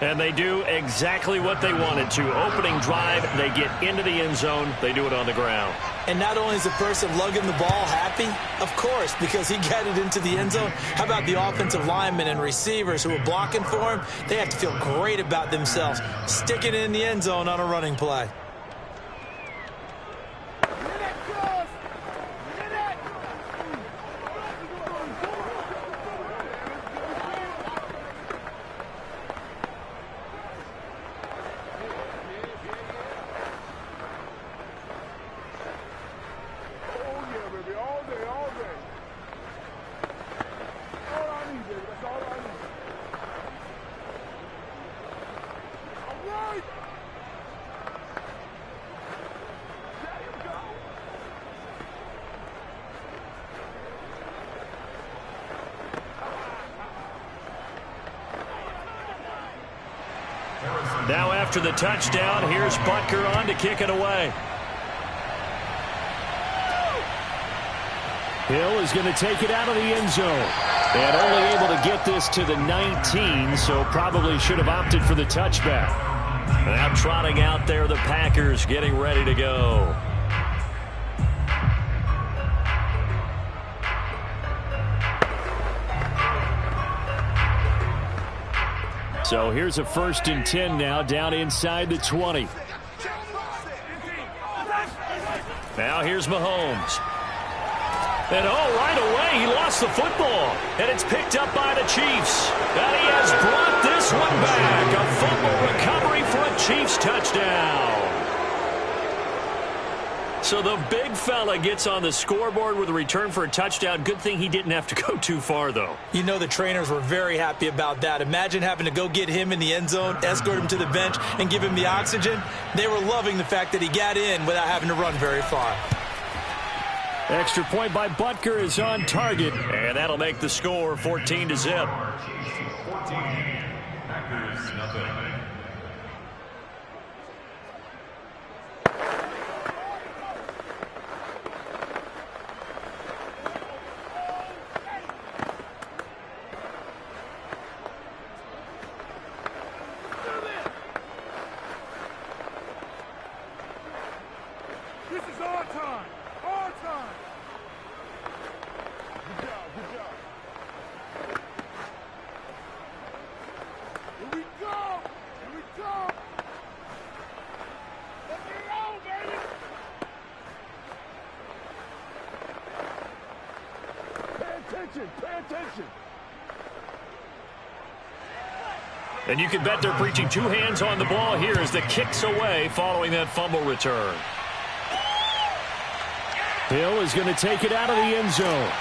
And they do exactly what they wanted to. Opening drive, they get into the end zone. They do it on the ground. And not only is the person lugging the ball happy, of course, because he got it into the end zone. How about the offensive linemen and receivers who are blocking for him? They have to feel great about themselves, sticking it in the end zone on a running play. Now after the touchdown, here's Butker on to kick it away. Hill is going to take it out of the end zone. And only able to get this to the 19, so probably should have opted for the touchback. Now trotting out there, the Packers getting ready to go. So here's a 1st and 10 now, down inside the 20. Now here's Mahomes. And right away, he lost the football. And it's picked up by the Chiefs. And he has brought this one back. A fumble recovery for a Chiefs touchdown. So the big fella gets on the scoreboard with a return for a touchdown. Good thing he didn't have to go too far, though. You know the trainers were very happy about that. Imagine having to go get him in the end zone, escort him to the bench, and give him the oxygen. They were loving the fact that he got in without having to run very far. Extra point by Butker is on target. And that'll make the score 14-0. 14, Packers nothing. This is our time. Our time. Good job. Good job. Here we go. Here we go. Let's get it on, baby. Pay attention. Pay attention. And you can bet they're preaching 2 hands on the ball here as the kick's away following that fumble return. Hill is going to take it out of the end zone.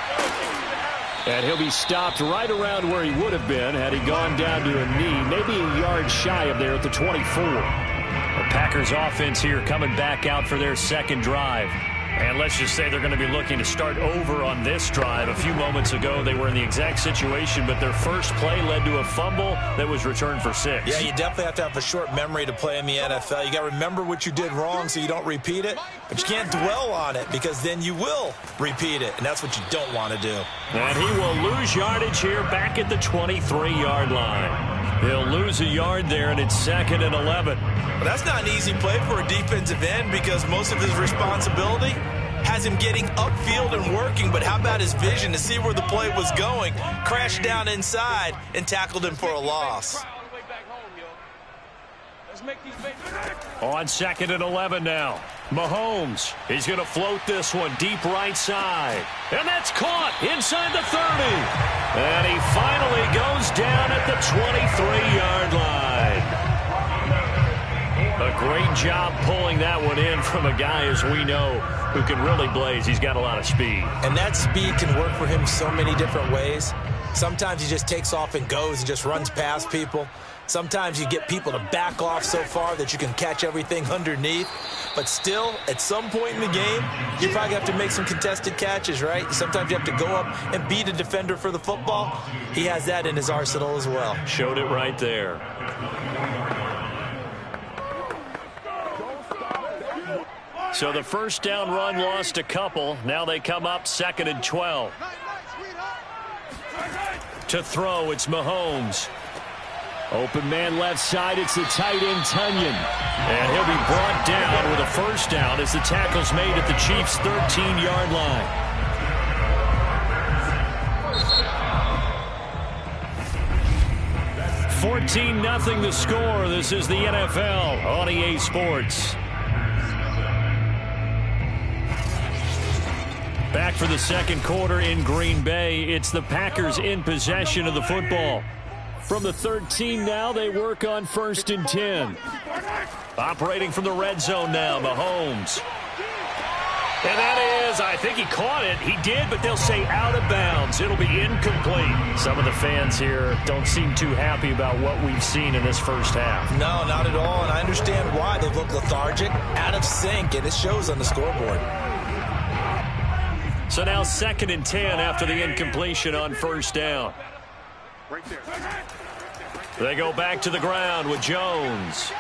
And he'll be stopped right around where he would have been had he gone down to a knee, maybe a yard shy of there at the 24. The Packers offense here coming back out for their second drive. And let's just say they're going to be looking to start over on this drive. A few moments ago, they were in the exact situation, but their first play led to a fumble that was returned for 6. Yeah, you definitely have to have a short memory to play in the NFL. You got to remember what you did wrong so you don't repeat it, but you can't dwell on it because then you will repeat it, and that's what you don't want to do. And he will lose yardage here back at the 23-yard line. He'll lose a yard there, and it's 2nd and 11. Well, that's not an easy play for a defensive end because most of his responsibility has him getting upfield and working, but how about his vision to see where the play was going, crashed down inside, and tackled him for a loss. On 2nd and 11 now. Mahomes, he's going to float this one deep right side. And that's caught inside the 30. And he finally goes down at the 23-yard line. A great job pulling that one in from a guy, as we know, who can really blaze. He's got a lot of speed. And that speed can work for him so many different ways. Sometimes he just takes off and goes and just runs past people. Sometimes you get people to back off so far that you can catch everything underneath. But still, at some point in the game, you probably have to make some contested catches, right? Sometimes you have to go up and beat a defender for the football. He has that in his arsenal as well. Showed it right there. So the first down run lost a couple. Now they come up 2nd and 12. To throw, it's Mahomes. Open man left side, it's the tight end, Tunyon. And he'll be brought down with a first down as the tackle's made at the Chiefs' 13-yard line. $14-0 the score. This is the NFL on EA Sports. Back for the second quarter in Green Bay. It's the Packers in possession of the football. From the 13 now, they work on 1st and 10. Operating from the red zone now, Mahomes. And that is, I think he caught it. He did, but they'll say out of bounds. It'll be incomplete. Some of the fans here don't seem too happy about what we've seen in this first half. No, not at all, and I understand why. They've looked lethargic, out of sync, and it shows on the scoreboard. So now 2nd and 10 after the incompletion on first down. Right there. They go back to the ground with Jones.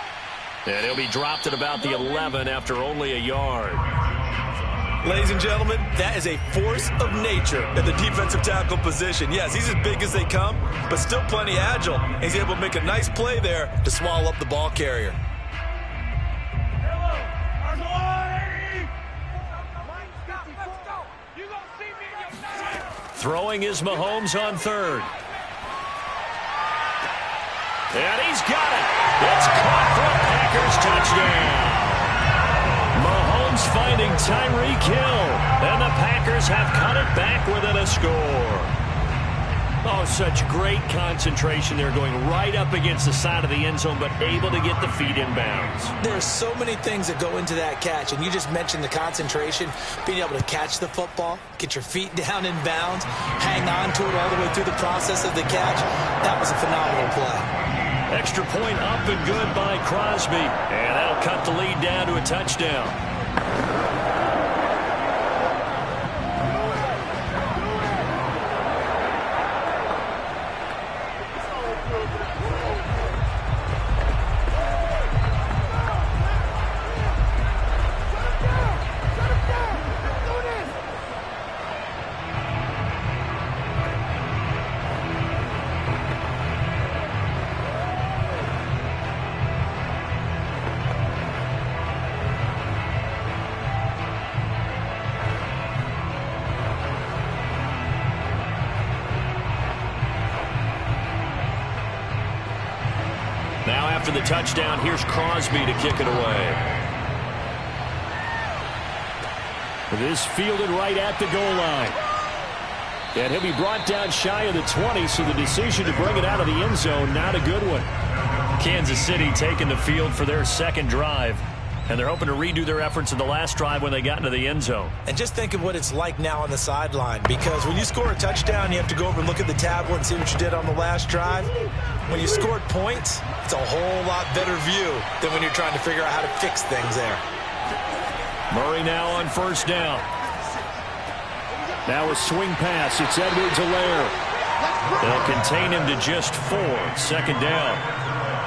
And he'll be dropped at about the 11 after only a yard. Ladies and gentlemen, that is a force of nature at the defensive tackle position. Yes, he's as big as they come, but still plenty agile. He's able to make a nice play there to swallow up the ball carrier. Throwing is Mahomes on 3rd. And he's got it. It's caught for a Packers touchdown. Mahomes finding Tyreek Hill. And the Packers have cut it back within a score. Oh, such great concentration. They're going right up against the side of the end zone, but able to get the feet in bounds. There are so many things that go into that catch, and you just mentioned the concentration, being able to catch the football, get your feet down in bounds, hang on to it all the way through the process of the catch. That was a phenomenal play. Extra point up and good by Crosby. And that'll cut the lead down to a touchdown. After the touchdown, here's Crosby to kick it away. This fielded right at the goal line. And he'll be brought down shy of the 20, so the decision to bring it out of the end zone, not a good one. Kansas City taking the field for their second drive. And they're hoping to redo their efforts in the last drive when they got into the end zone. And just think of what it's like now on the sideline, because when you score a touchdown, you have to go over and look at the tablet and see what you did on the last drive. When you scored points, it's a whole lot better view than when you're trying to figure out how to fix things there. Murray now on first down. Now a swing pass. It's Edwards-Helaire. They'll contain him to just 4. Second down.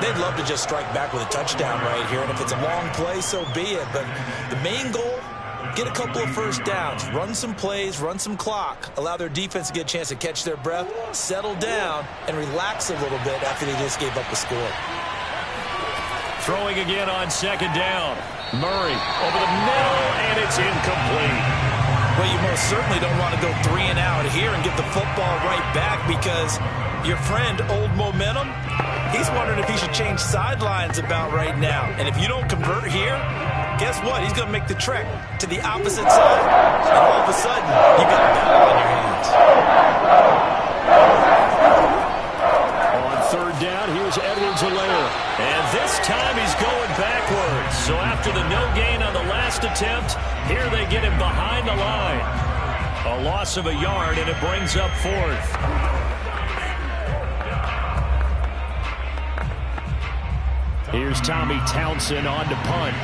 They'd love to just strike back with a touchdown right here, and if it's a long play, so be it. But the main goal get a couple of first downs, run some plays, run some clock, allow their defense to get a chance to catch their breath, settle down, and relax a little bit after they just gave up a score. Throwing again on second down. Murray over the middle, and it's incomplete. Well, you most certainly don't want to go 3 and out here and give the football right back, because your friend, Old Momentum, he's wondering if he should change sidelines about right now. And if you don't convert here, guess what? He's going to make the trek to the opposite side. And all of a sudden, you got a battle on your hands. On third down, here's Edwards-Helaire. And this time he's going backwards. So after the no gain on the last attempt, here they get him behind the line. A loss of a yard, and it brings up fourth. Here's Tommy Townsend on to punt.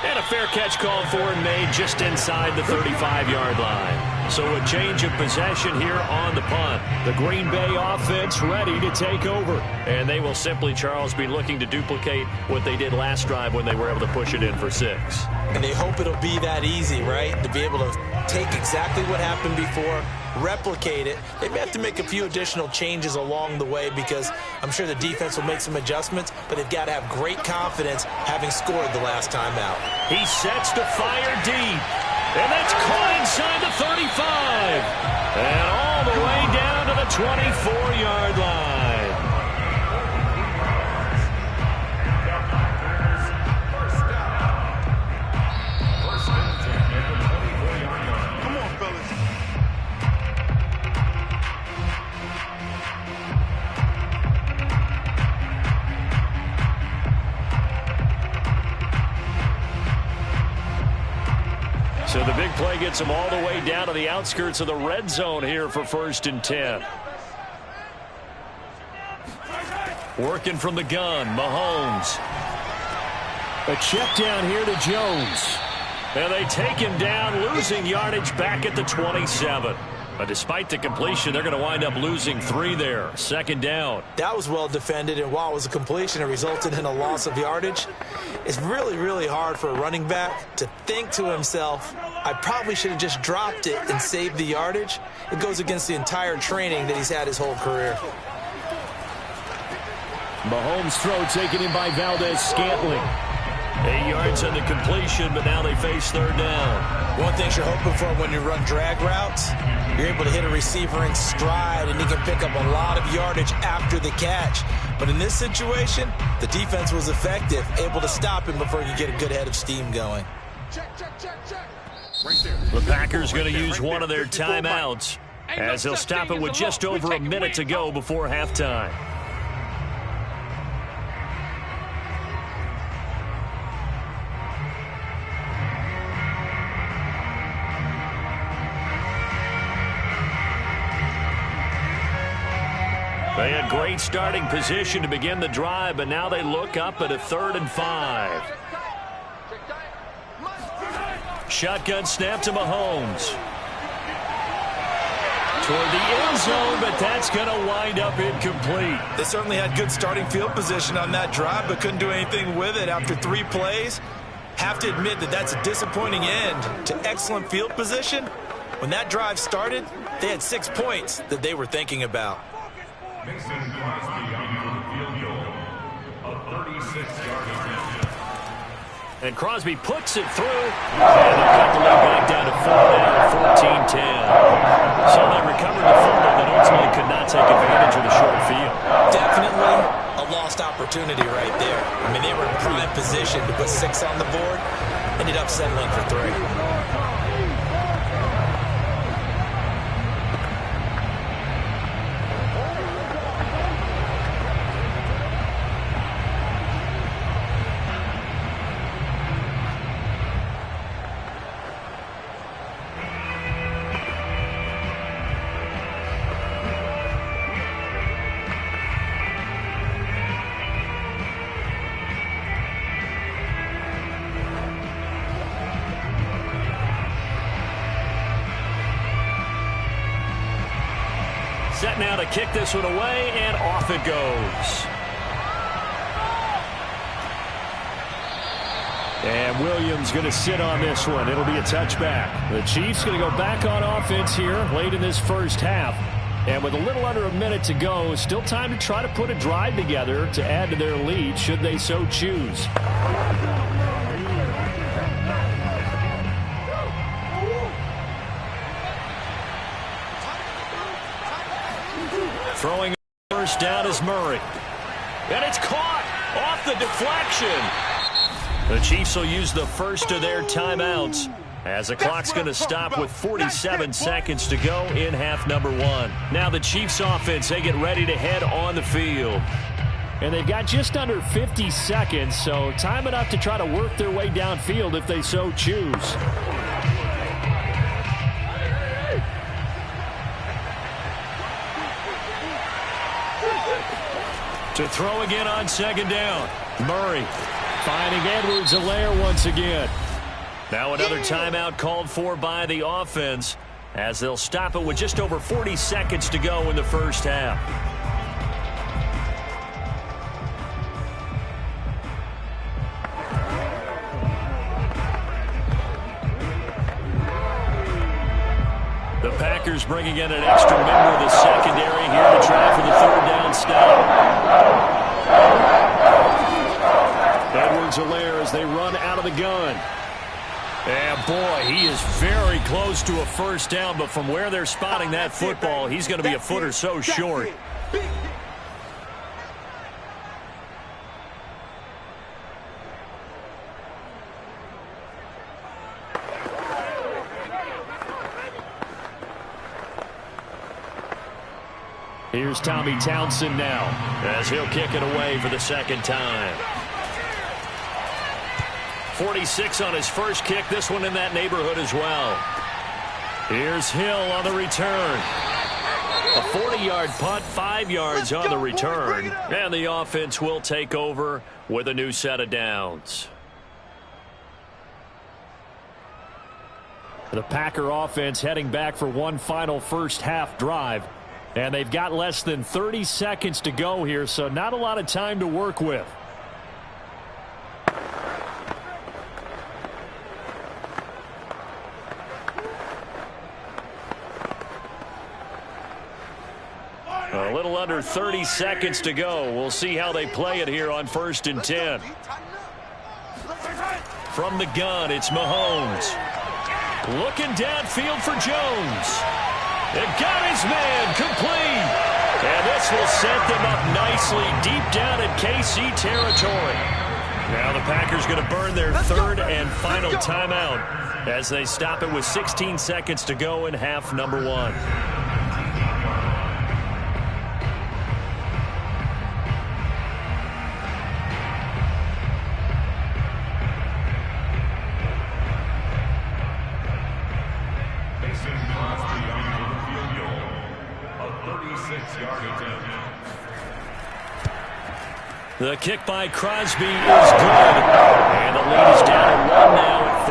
And a fair catch called for and made just inside the 35-yard line. So a change of possession here on the punt. The Green Bay offense ready to take over. And they will simply, Charles, be looking to duplicate what they did last drive when they were able to push it in for 6. And they hope it'll be that easy, right? To be able to take exactly what happened before, replicate it. They may have to make a few additional changes along the way, because I'm sure the defense will make some adjustments, but they've got to have great confidence having scored the last time out. He sets to fire deep. And that's caught inside the 35. And all the way down to the 24-yard line. Come on, fellas. So the big play gets him all the way down to the outskirts of the red zone here for 1st and 10. Working from the gun, Mahomes. A check down here to Jones. And they take him down, losing yardage back at the 27. But despite the completion, they're going to wind up losing 3 there. 2nd down. That was well defended, and while it was a completion, it resulted in a loss of yardage. It's really, really hard for a running back to think to himself, I probably should have just dropped it and saved the yardage. It goes against the entire training that he's had his whole career. Mahomes' throw taken in by Valdez-Scantling. 8 yards on the completion, but now they face 3rd down. One thing you're hoping for when you run drag routes, you're able to hit a receiver in stride, and he can pick up a lot of yardage after the catch. But in this situation, the defense was effective, able to stop him before he could get a good head of steam going. Check. Right there. The Packers going to use one of their timeouts, as they'll stop it with just over a minute to go before halftime. They had great starting position to begin the drive, but now they look up at a 3rd and 5. Shotgun snap to Mahomes. Toward the end zone, but that's going to wind up incomplete. They certainly had good starting field position on that drive, but couldn't do anything with it after 3 plays. Have to admit that that's a disappointing end to excellent field position. When that drive started, they had 6 points that they were thinking about. Mason Crosby on for the field goal. A 36-yard attempt. And Crosby puts it through. And they'll cut the lead back down to 4 now, 14-10. So they recovered the fumble, but ultimately could not take advantage of the short field. Definitely a lost opportunity right there. I mean, they were in prime position to put 6 on the board. Ended up settling for 3. to kick this one away, and off it goes. And Williams going to sit on this one. It'll be a touchback. The Chiefs going to go back on offense here late in this first half. And with a little under a minute to go, still time to try to put a drive together to add to their lead should they so choose. Throwing first down is Murray. And it's caught off the deflection. The Chiefs will use the first of their timeouts as the clock's going to stop with 47 seconds to go in half number one. Now the Chiefs offense, they get ready to head on the field. And they've got just under 50 seconds, so time enough to try to work their way downfield if they so choose. To throw again on second down. Murray finding Edwards-Helaire once again. Now another timeout called for by the offense as they'll stop it with just over 40 seconds to go in the first half. The Packers bringing in an extra member of the secondary here to try for the third down stop. Edwards-Helaire as they run out of the gun. And boy, he is very close to a first down, but from where they're spotting that football, he's going to be a foot or so short. Here's Tommy Townsend now as he'll kick it away for the second time. 46 on his first kick. This one in that neighborhood as well. Here's Hill on the return. A 40-yard punt, 5 yards on the return. And the offense will take over with a new set of downs. The Packer offense heading back for one final first half drive. And they've got less than 30 seconds to go here, so not a lot of time to work with. A little under 30 seconds to go. We'll see how they play it here on 1st and 10. From the gun, it's Mahomes. Looking downfield for Jones. It got his man complete. And this will set them up nicely deep down in KC territory. Now the Packers going to burn their third and final timeout as they stop it with 16 seconds to go in half number one. The kick by Crosby is good. And the lead is down to 1 now at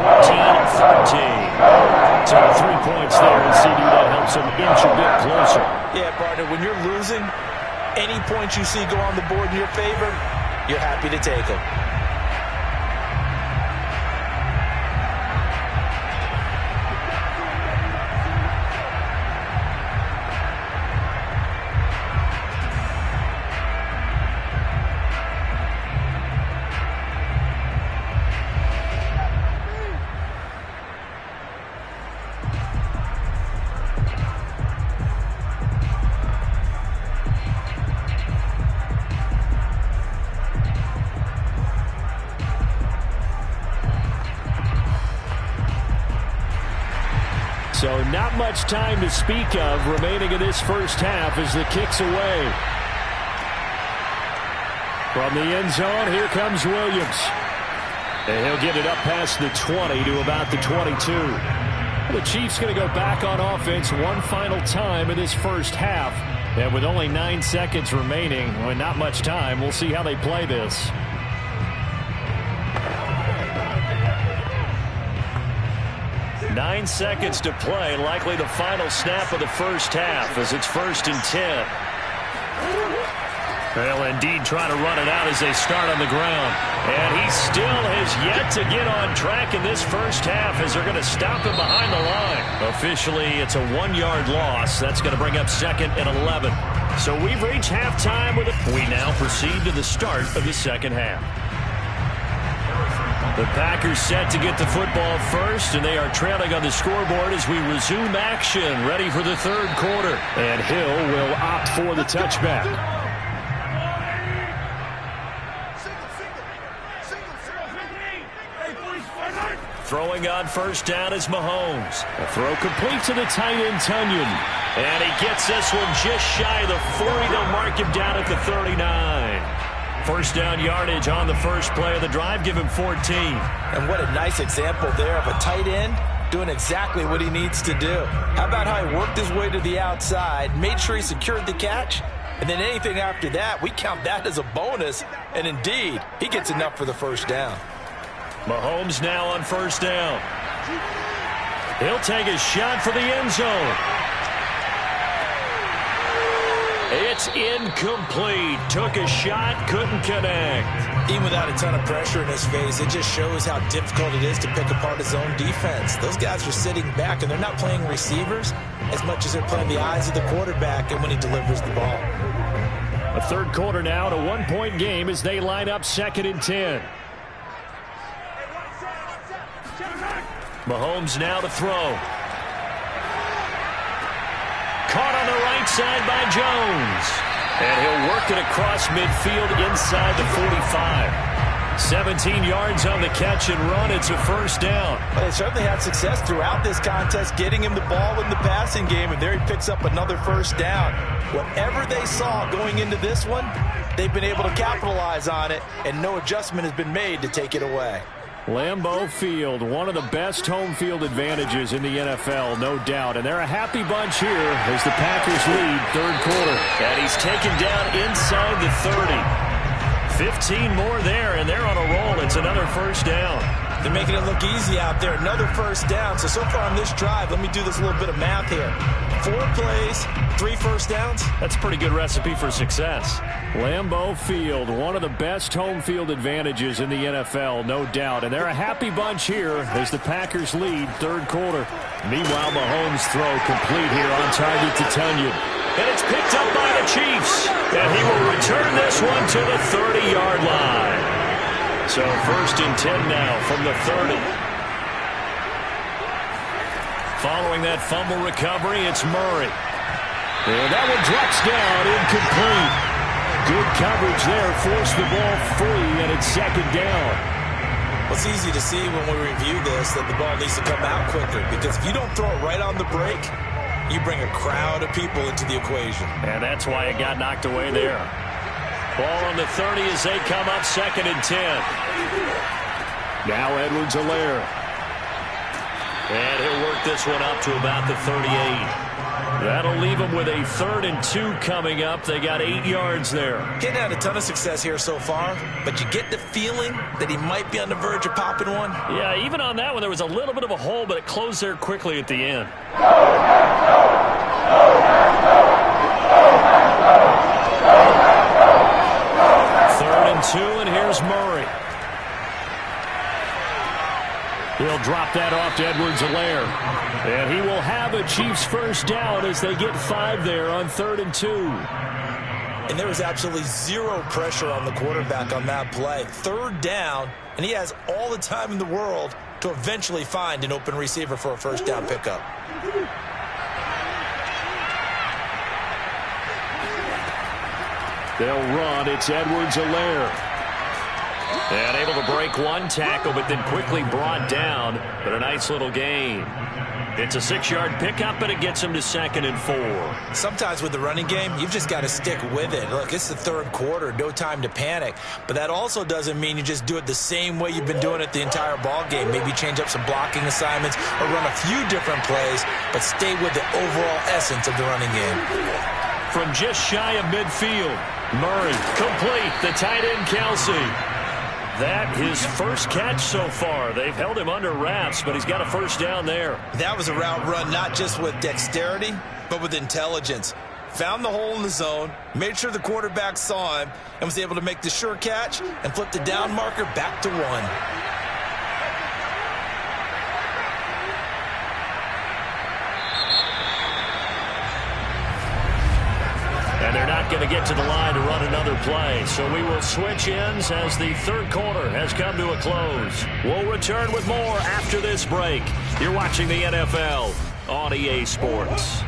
14-13. So 3 points there, and CD, that helps them inch a bit closer. Yeah, partner, when you're losing, any points you see go on the board in your favor, you're happy to take them. So not much time to speak of remaining in this first half as the kick's away. From the end zone, here comes Williams. And he'll get it up past the 20 to about the 22. The Chiefs going to go back on offense one final time in this first half. And with only 9 seconds remaining, well, not much time, we'll see how they play this. 9 seconds to play, likely the final snap of the first half as it's 1st and 10. They'll indeed try to run it out as they start on the ground. And he still has yet to get on track in this first half as they're going to stop him behind the line. Officially, it's a 1-yard loss. That's going to bring up 2nd and 11. So we've reached halftime with it. We now proceed to the start of the second half. The Packers set to get the football first, and they are trailing on the scoreboard as we resume action, ready for the third quarter. And Hill will opt for the touchback. Throwing on first down is Mahomes. A throw complete to the tight end, Tonyan. And he gets this one just shy of the 40. They'll mark him down at the 39. First down yardage on the first play of the drive. Give him 14. And what a nice example there of a tight end doing exactly what he needs to do. How about how he worked his way to the outside, made sure he secured the catch, and then anything after that, we count that as a bonus. And indeed, he gets enough for the first down. Mahomes now on first down. He'll take a shot for the end zone. It's incomplete. Took a shot, couldn't connect. Even without a ton of pressure in his face, it just shows how difficult it is to pick apart his own defense. Those guys are sitting back, and they're not playing receivers as much as they're playing the eyes of the quarterback and when he delivers the ball. A third quarter now, and a 1-point game as they line up 2nd and 10. Mahomes now to throw. Caught on the right side by Jones. And he'll work it across midfield inside the 45. 17 yards on the catch and run. It's a first down. Well, they certainly had success throughout this contest getting him the ball in the passing game, and there he picks up another first down. Whatever they saw going into this one, they've been able to capitalize on it, and no adjustment has been made to take it away. Lambeau Field, one of the best home field advantages in the NFL, no doubt. And they're a happy bunch here as the Packers lead third quarter. And he's taken down inside the 30. 15 more there, and they're on a roll. It's another first down. They're making it look easy out there. Another first down. So far on this drive, let me do this little bit of math here. 4 plays, 3 first downs. That's a pretty good recipe for success. Lambeau Field, one of the best home field advantages in the NFL, no doubt. And they're a happy bunch here as the Packers lead third quarter. Meanwhile, Mahomes' throw complete here on target to Tonyan. And it's picked up by the Chiefs. And he will return this one to the 30-yard line. So 1st and 10 now from the 30. Following that fumble recovery, it's Murray. And that one drops down, incomplete. Good coverage there, forced the ball free, and it's 2nd down. Well, it's easy to see when we review this that the ball needs to come out quicker, because if you don't throw it right on the break, you bring a crowd of people into the equation. And that's why it got knocked away there. Ball on the 30 as they come up 2nd and 10. Now Edwards-Helaire. And he'll work this one up to about the 38. That'll leave them with a 3rd and 2 coming up. They got 8 yards there. Getting had a ton of success here so far, but you get the feeling that he might be on the verge of popping one. Yeah, even on that one, there was a little bit of a hole, but it closed there quickly at the end. 3rd and 2, and here's Murray. He'll drop that off to Edwards-Helaire. And he will have a Chiefs first down as they get 5 there on 3rd and 2. And there was absolutely zero pressure on the quarterback on that play. 3rd down, and he has all the time in the world to eventually find an open receiver for a first down pickup. They'll run. It's Edwards-Helaire. And able to break one tackle, but then quickly brought down. But a nice little gain. It's a 6-yard pickup, but it gets him to 2nd and 4. Sometimes with the running game, you've just got to stick with it. Look, it's the third quarter, no time to panic. But that also doesn't mean you just do it the same way you've been doing it the entire ball game. Maybe change up some blocking assignments or run a few different plays, but stay with the overall essence of the running game. From just shy of midfield, Murray complete, the tight end Kelsey. that his first catch so far. They've held him under wraps, but he's got a first down there. That was a route run not just with dexterity, but with intelligence. Found the hole in the zone, made sure the quarterback saw him, and was able to make the sure catch and flip the down marker back to 1. And they're not going to get to the line to run another play. So we will switch ends as the third quarter has come to a close. We'll return with more after this break. You're watching the NFL on EA Sports.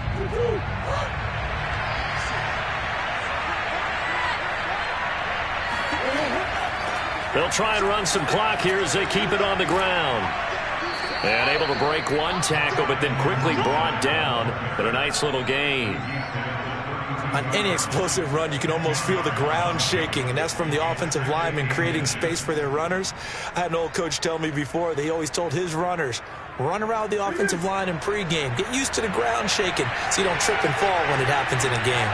They'll try and run some clock here as they keep it on the ground. And able to break one tackle, but then quickly brought down. But a nice little gain. On any explosive run, you can almost feel the ground shaking, and that's from the offensive linemen creating space for their runners. I had an old coach tell me before, they always told his runners, run around the offensive line in pregame. Get used to the ground shaking so you don't trip and fall when it happens in a game.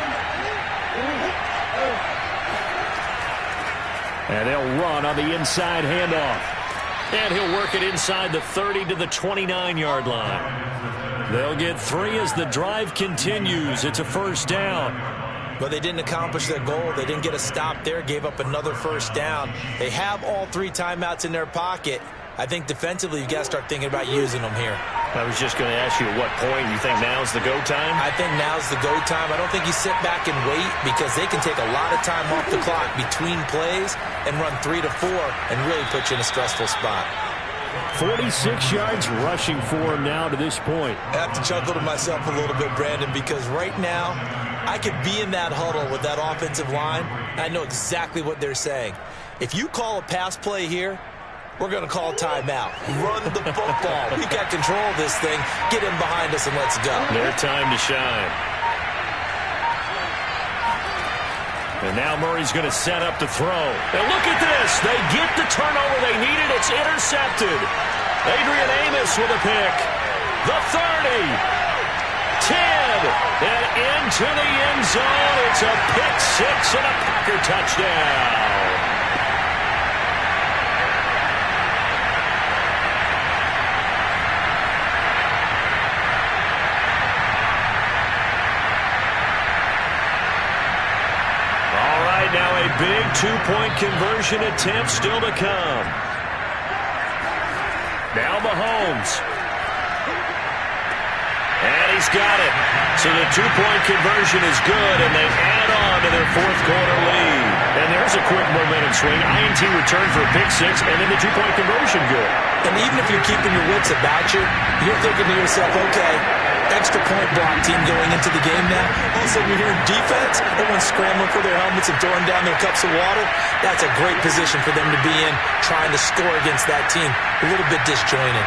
And they'll run on the inside handoff. And he'll work it inside the 30 to the 29-yard line. They'll get 3 as the drive continues. It's a first down. But they didn't accomplish their goal. They didn't get a stop there, gave up another first down. They have all 3 timeouts in their pocket. I think defensively you've got to start thinking about using them here. I was just going to ask you at what point you think now's the go time? I think now's the go time. I don't think you sit back and wait because they can take a lot of time off the clock between plays and run 3 to 4 and really put you in a stressful spot. 46 yards rushing for him now to this point. I have to chuckle to myself a little bit, Brandon, because right now I could be in that huddle with that offensive line. I know exactly what they're saying. If you call a pass play here, we're going to call a timeout. Run the football. We've got control of this thing. Get in behind us and let's go. Their time to shine. And now Murray's going to set up to throw. And look at this. They get the turnover they needed. It's intercepted. Adrian Amos with a pick. The 30. 10. And into the end zone. It's a pick 6 and a Packer touchdown. Now a big two-point conversion attempt still to come. Now Mahomes. And he's got it. So the two-point conversion is good, and they add on to their fourth quarter lead. And there's a quick momentum swing. INT return for a pick 6, and then the two-point conversion good. And even if you're keeping your wits about you, you're thinking to yourself, okay, extra point block team going into the game now. All of a sudden you're hearing defense, everyone's scrambling for their helmets and throwing down their cups of water. That's a great position for them to be in, trying to score against that team. A little bit disjointed.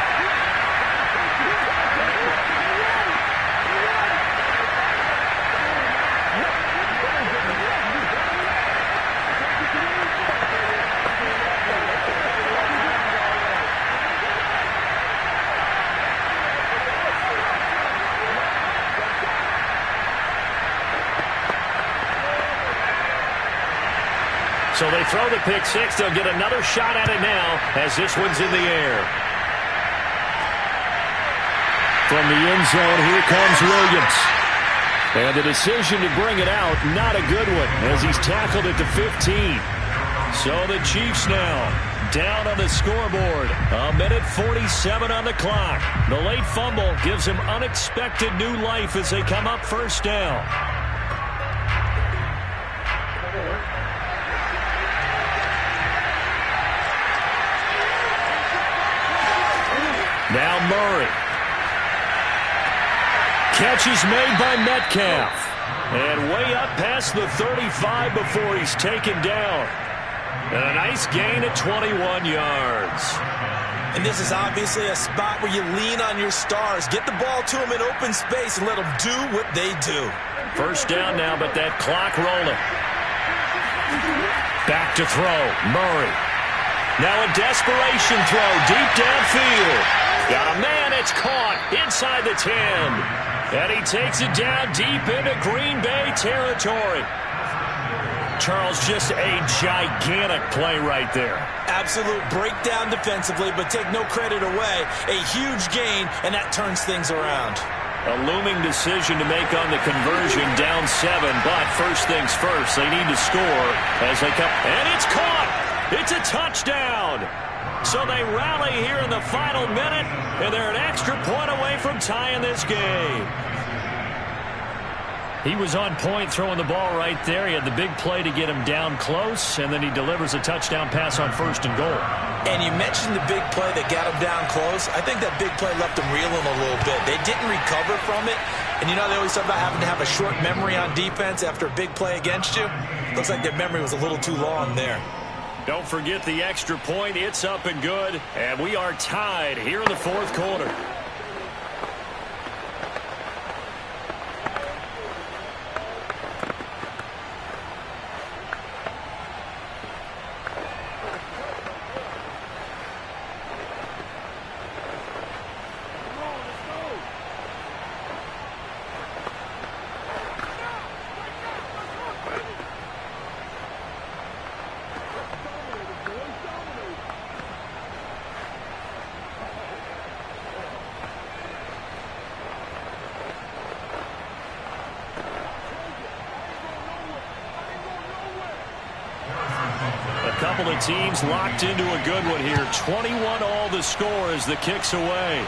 So they throw the pick 6. They'll get another shot at it now as this one's in the air. From the end zone, here comes Williams. And the decision to bring it out, not a good one, as he's tackled at the 15. So the Chiefs now down on the scoreboard. 1:47 on the clock. The late fumble gives them unexpected new life as they come up first down. Now Murray. Catch is made by Metcalf. And way up past the 35 before he's taken down. And a nice gain at 21 yards. And this is obviously a spot where you lean on your stars. Get the ball to them in open space and let them do what they do. First down now, but that clock rolling. Back to throw. Murray. Now a desperation throw deep downfield. Got a man, it's caught inside the 10. And he takes it down deep into Green Bay territory. Charles, just a gigantic play right there. Absolute breakdown defensively, but take no credit away. A huge gain, and that turns things around. A looming decision to make on the conversion, down 7, but first things first, they need to score as they come. And it's caught! It's a touchdown! So they rally here in the final minute, and they're an extra point away from tying this game. He was on point throwing the ball right there. He had the big play to get him down close, and then he delivers a touchdown pass on 1st and goal. And you mentioned the big play that got him down close. I think that big play left him reeling a little bit. They didn't recover from it. And you know they always talk about having to have a short memory on defense after a big play against you. Looks like their memory was a little too long there. Don't forget the extra point. It's up and good. And we are tied here in the 4th quarter. Couple of teams locked into a good one here. 21 all the score as the kick's away.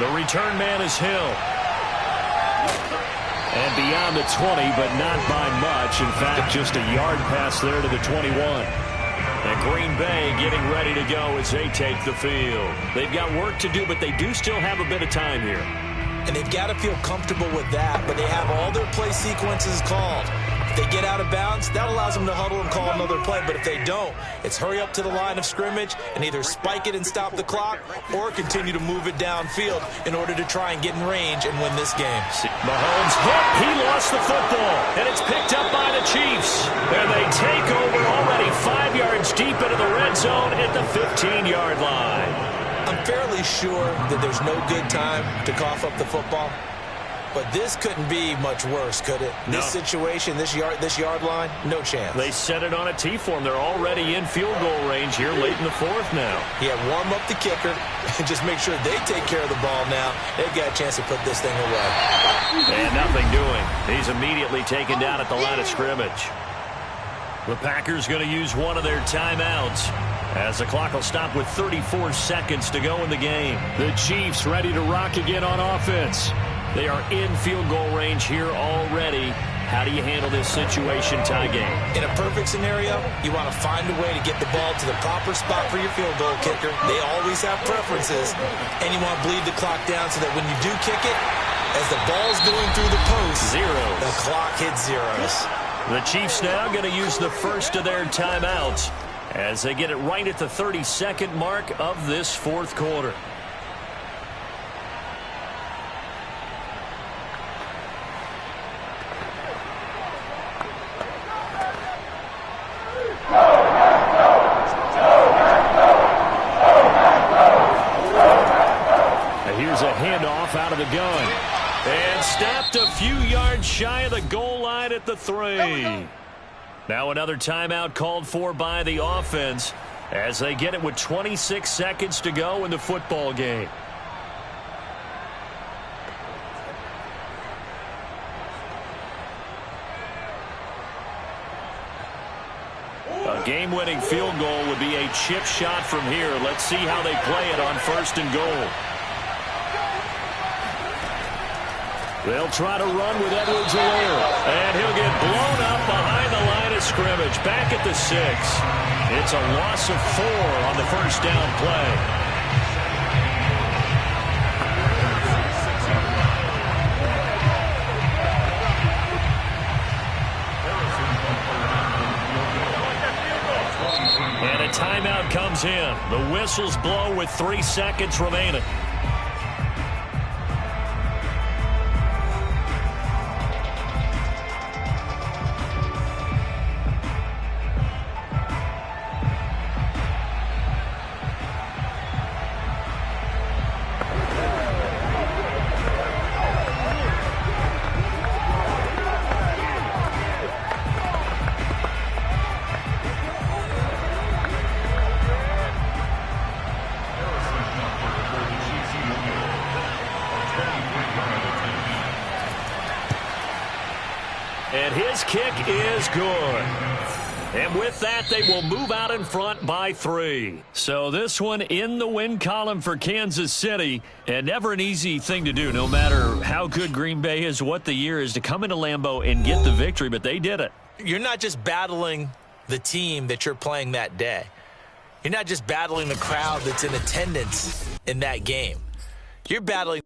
The return man is Hill. And beyond the 20, but not by much. In fact, just a yard pass there to the 21. And Green Bay getting ready to go as they take the field. They've got work to do, but they do still have a bit of time here. And they've got to feel comfortable with that, but they have all their play sequences called. If they get out of bounds, that allows them to huddle and call another play. But if they don't, it's hurry up to the line of scrimmage and either spike it and stop the clock or continue to move it downfield in order to try and get in range and win this game. Mahomes hit. He lost the football, and it's picked up by the Chiefs. And they take over already 5 yards deep into the red zone at the 15-yard line. I'm fairly sure that there's no good time to cough up the football. But this couldn't be much worse, could it? No. This situation, this yard line, no chance. They set it on a T-form. They're already in field goal range here late in the 4th now. Yeah, warm up the kicker and just make sure they take care of the ball now. They've got a chance to put this thing away. And nothing doing. He's immediately taken down at the line of scrimmage. The Packers going to use one of their timeouts as the clock will stop with 34 seconds to go in the game. The Chiefs ready to rock again on offense. They are in field goal range here already. How do you handle this situation, tie game? In a perfect scenario, you want to find a way to get the ball to the proper spot for your field goal kicker. They always have preferences, and you want to bleed the clock down so that when you do kick it, as the ball's going through the post, the clock hits zeros. The Chiefs now going to use the first of their timeouts as they get it right at the 32nd mark of this 4th quarter. Here's a handoff out of the gun. And stopped a few yards shy of the goal line at the 3. Now another timeout called for by the offense as they get it with 26 seconds to go in the football game. A game-winning field goal would be a chip shot from here. Let's see how they play it on 1st and goal. They'll try to run with Edwards-Helaire. And he'll get blown up behind the line of scrimmage. Back at the 6. It's a loss of 4 on the first down play. And a timeout comes in. The whistles blow with 3 seconds remaining. his kick is good. And with that, they will move out in front by 3. So this one in the win column for Kansas City. And never an easy thing to do, no matter how good Green Bay is, what the year is, to come into Lambeau and get the victory. But they did it. You're not just battling the team that you're playing that day. You're not just battling the crowd that's in attendance in that game. You're battling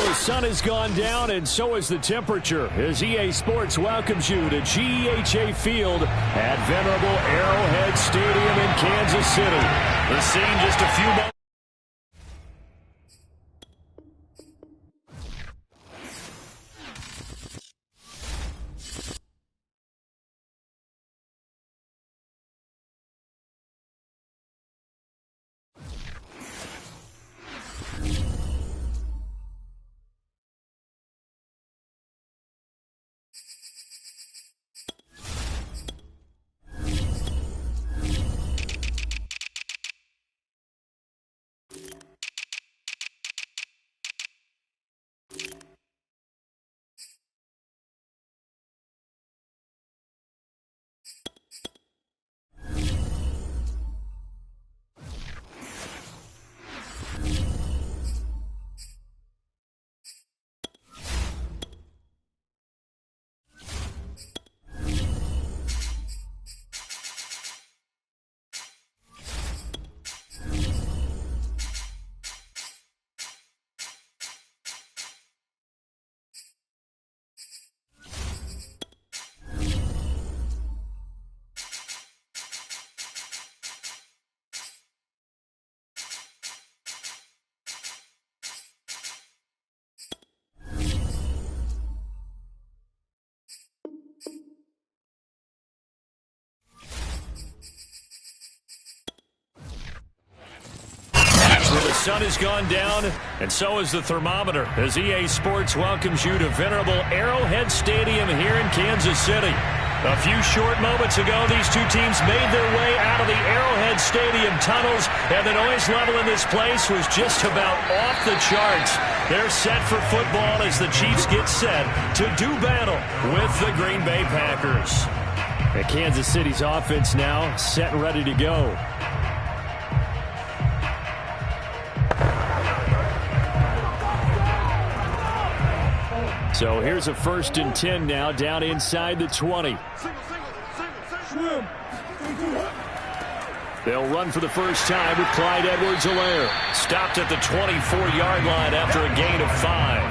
The sun has gone down, and so has the temperature, as EA Sports welcomes you to GEHA Field at venerable Arrowhead Stadium in Kansas City. The scene just a few moments. sun has gone down, and so has the thermometer, as EA Sports welcomes you to venerable Arrowhead Stadium here in Kansas City. A few short moments ago, these two teams made their way out of the Arrowhead Stadium tunnels, and the noise level in this place was just about off the charts. They're set for football as the Chiefs get set to do battle with the Green Bay Packers. And Kansas City's offense now set and ready to go. So here's a 1st and 10 now, down inside the 20. They'll run for the first time with Clyde Edwards-Helaire. Stopped at the 24-yard line after a gain of 5.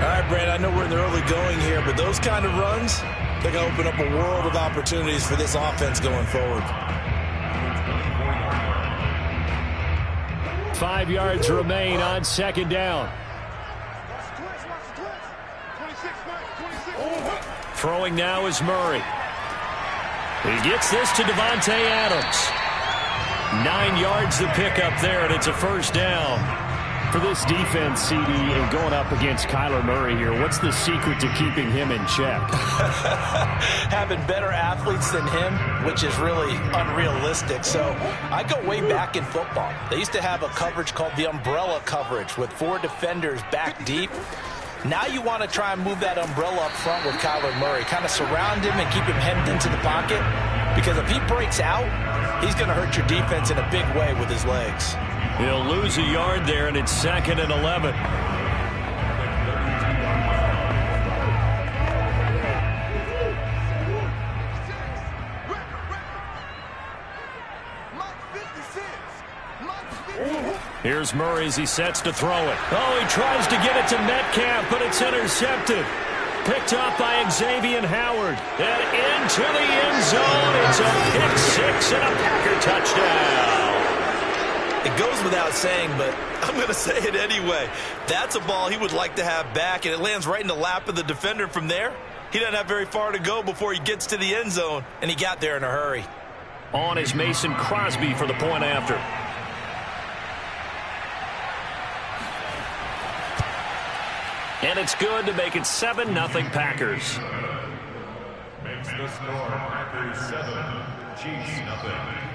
All right, Brad, I know we're in the early going here, but those kind of runs, they're going to open up a world of opportunities for this offense going forward. 5 yards remain on 2nd down. Throwing now is Murray. He gets this to Davante Adams. 9 yards the pickup there, and it's a 1st down. For this defense, CD, and going up against Kyler Murray here, what's the secret to keeping him in check? Having better athletes than him, which is really unrealistic. So I go way back in football. They used to have a coverage called the umbrella coverage with 4 defenders back deep. Now you want to try and move that umbrella up front with Kyler Murray. Kind of surround him and keep him hemmed into the pocket. Because if he breaks out, he's going to hurt your defense in a big way with his legs. He'll lose a yard there, and it's 2nd and 11. Here's Murray as he sets to throw it. Oh, he tries to get it to Metcalf, but it's intercepted. Picked up by Xavier Howard. And into the end zone. It's a pick 6 and a Packer touchdown. It goes without saying, but I'm going to say it anyway. That's a ball he would like to have back, and it lands right in the lap of the defender from there. He doesn't have very far to go before he gets to the end zone, and he got there in a hurry. On is Mason Crosby for the point after. And it's good to make it 7-0 Packers. Makes the score Packers 7, Chiefs nothing.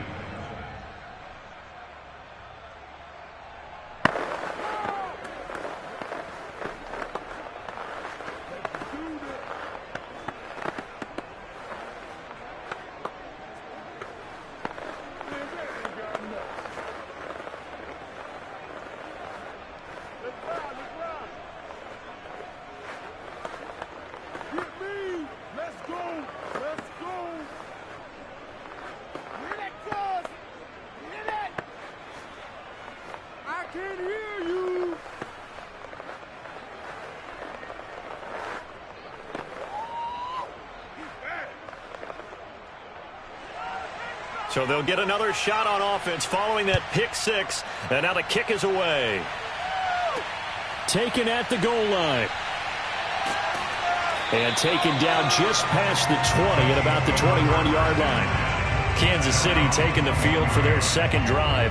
So they'll get another shot on offense following that pick 6, and now the kick is away. Taken at the goal line. And taken down just past the 20 at about the 21-yard line. Kansas City taking the field for their 2nd drive.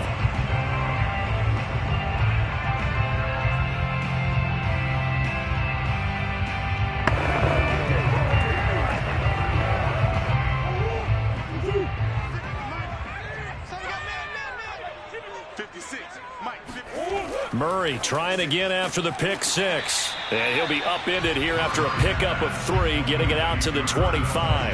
Murray trying again after the pick 6. And he'll be upended here after a pickup of 3, getting it out to the 25.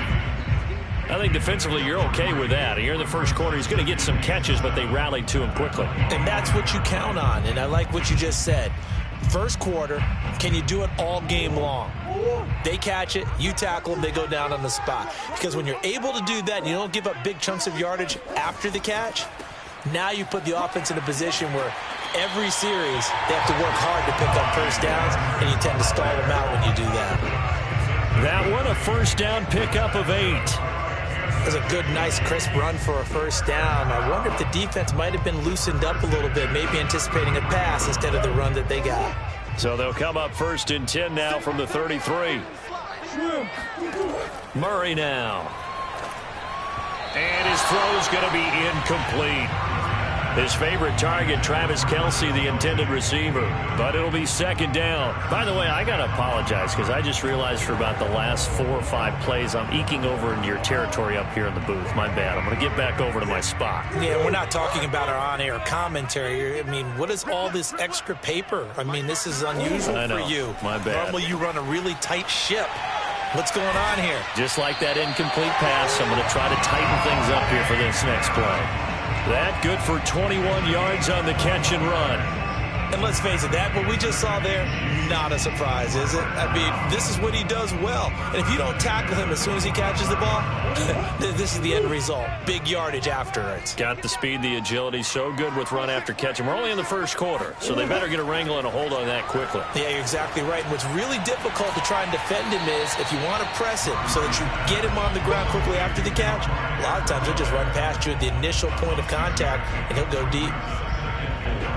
I think defensively you're okay with that. Here in the first quarter, he's going to get some catches, but they rallied to him quickly. And that's what you count on, and I like what you just said. First quarter, can you do it all game long? They catch it, you tackle them, they go down on the spot. Because when you're able to do that and you don't give up big chunks of yardage after the catch, now you put the offense in a position where every series they have to work hard to pick up first downs, and you tend to stall them out when you do that. That one, a first down pickup of 8. It was a good, nice, crisp run for a first down. I wonder if the defense might have been loosened up a little bit, maybe anticipating a pass instead of the run that they got. So they'll come up 1st and 10 now from the 33. Murray now. And his throw is going to be incomplete. His favorite target, Travis Kelce, the intended receiver. But it'll be second down. By the way, I got to apologize because I just realized for about the last 4 or 5 plays, I'm eking over into your territory up here in the booth. My bad. I'm going to get back over to my spot. Yeah, we're not talking about our on-air commentary. I mean, what is all this extra paper? I mean, this is unusual for you. My bad. Normally you run a really tight ship. What's going on here? Just like that incomplete pass, I'm going to try to tighten things up here for this next play. That good for 21 yards on the catch and run. And let's face it, that what we just saw there, not a surprise, is it? I mean, this is what he does well. And if you don't tackle him as soon as he catches the ball, this is the end result. Big yardage after it. Got the speed, the agility, so good with run after catch. And we're only in the first quarter, so they better get a wrangle and a hold on that quickly. Yeah, you're exactly right. And what's really difficult to try and defend him is if you want to press him so that you get him on the ground quickly after the catch, a lot of times he'll just run past you at the initial point of contact, and he'll go deep.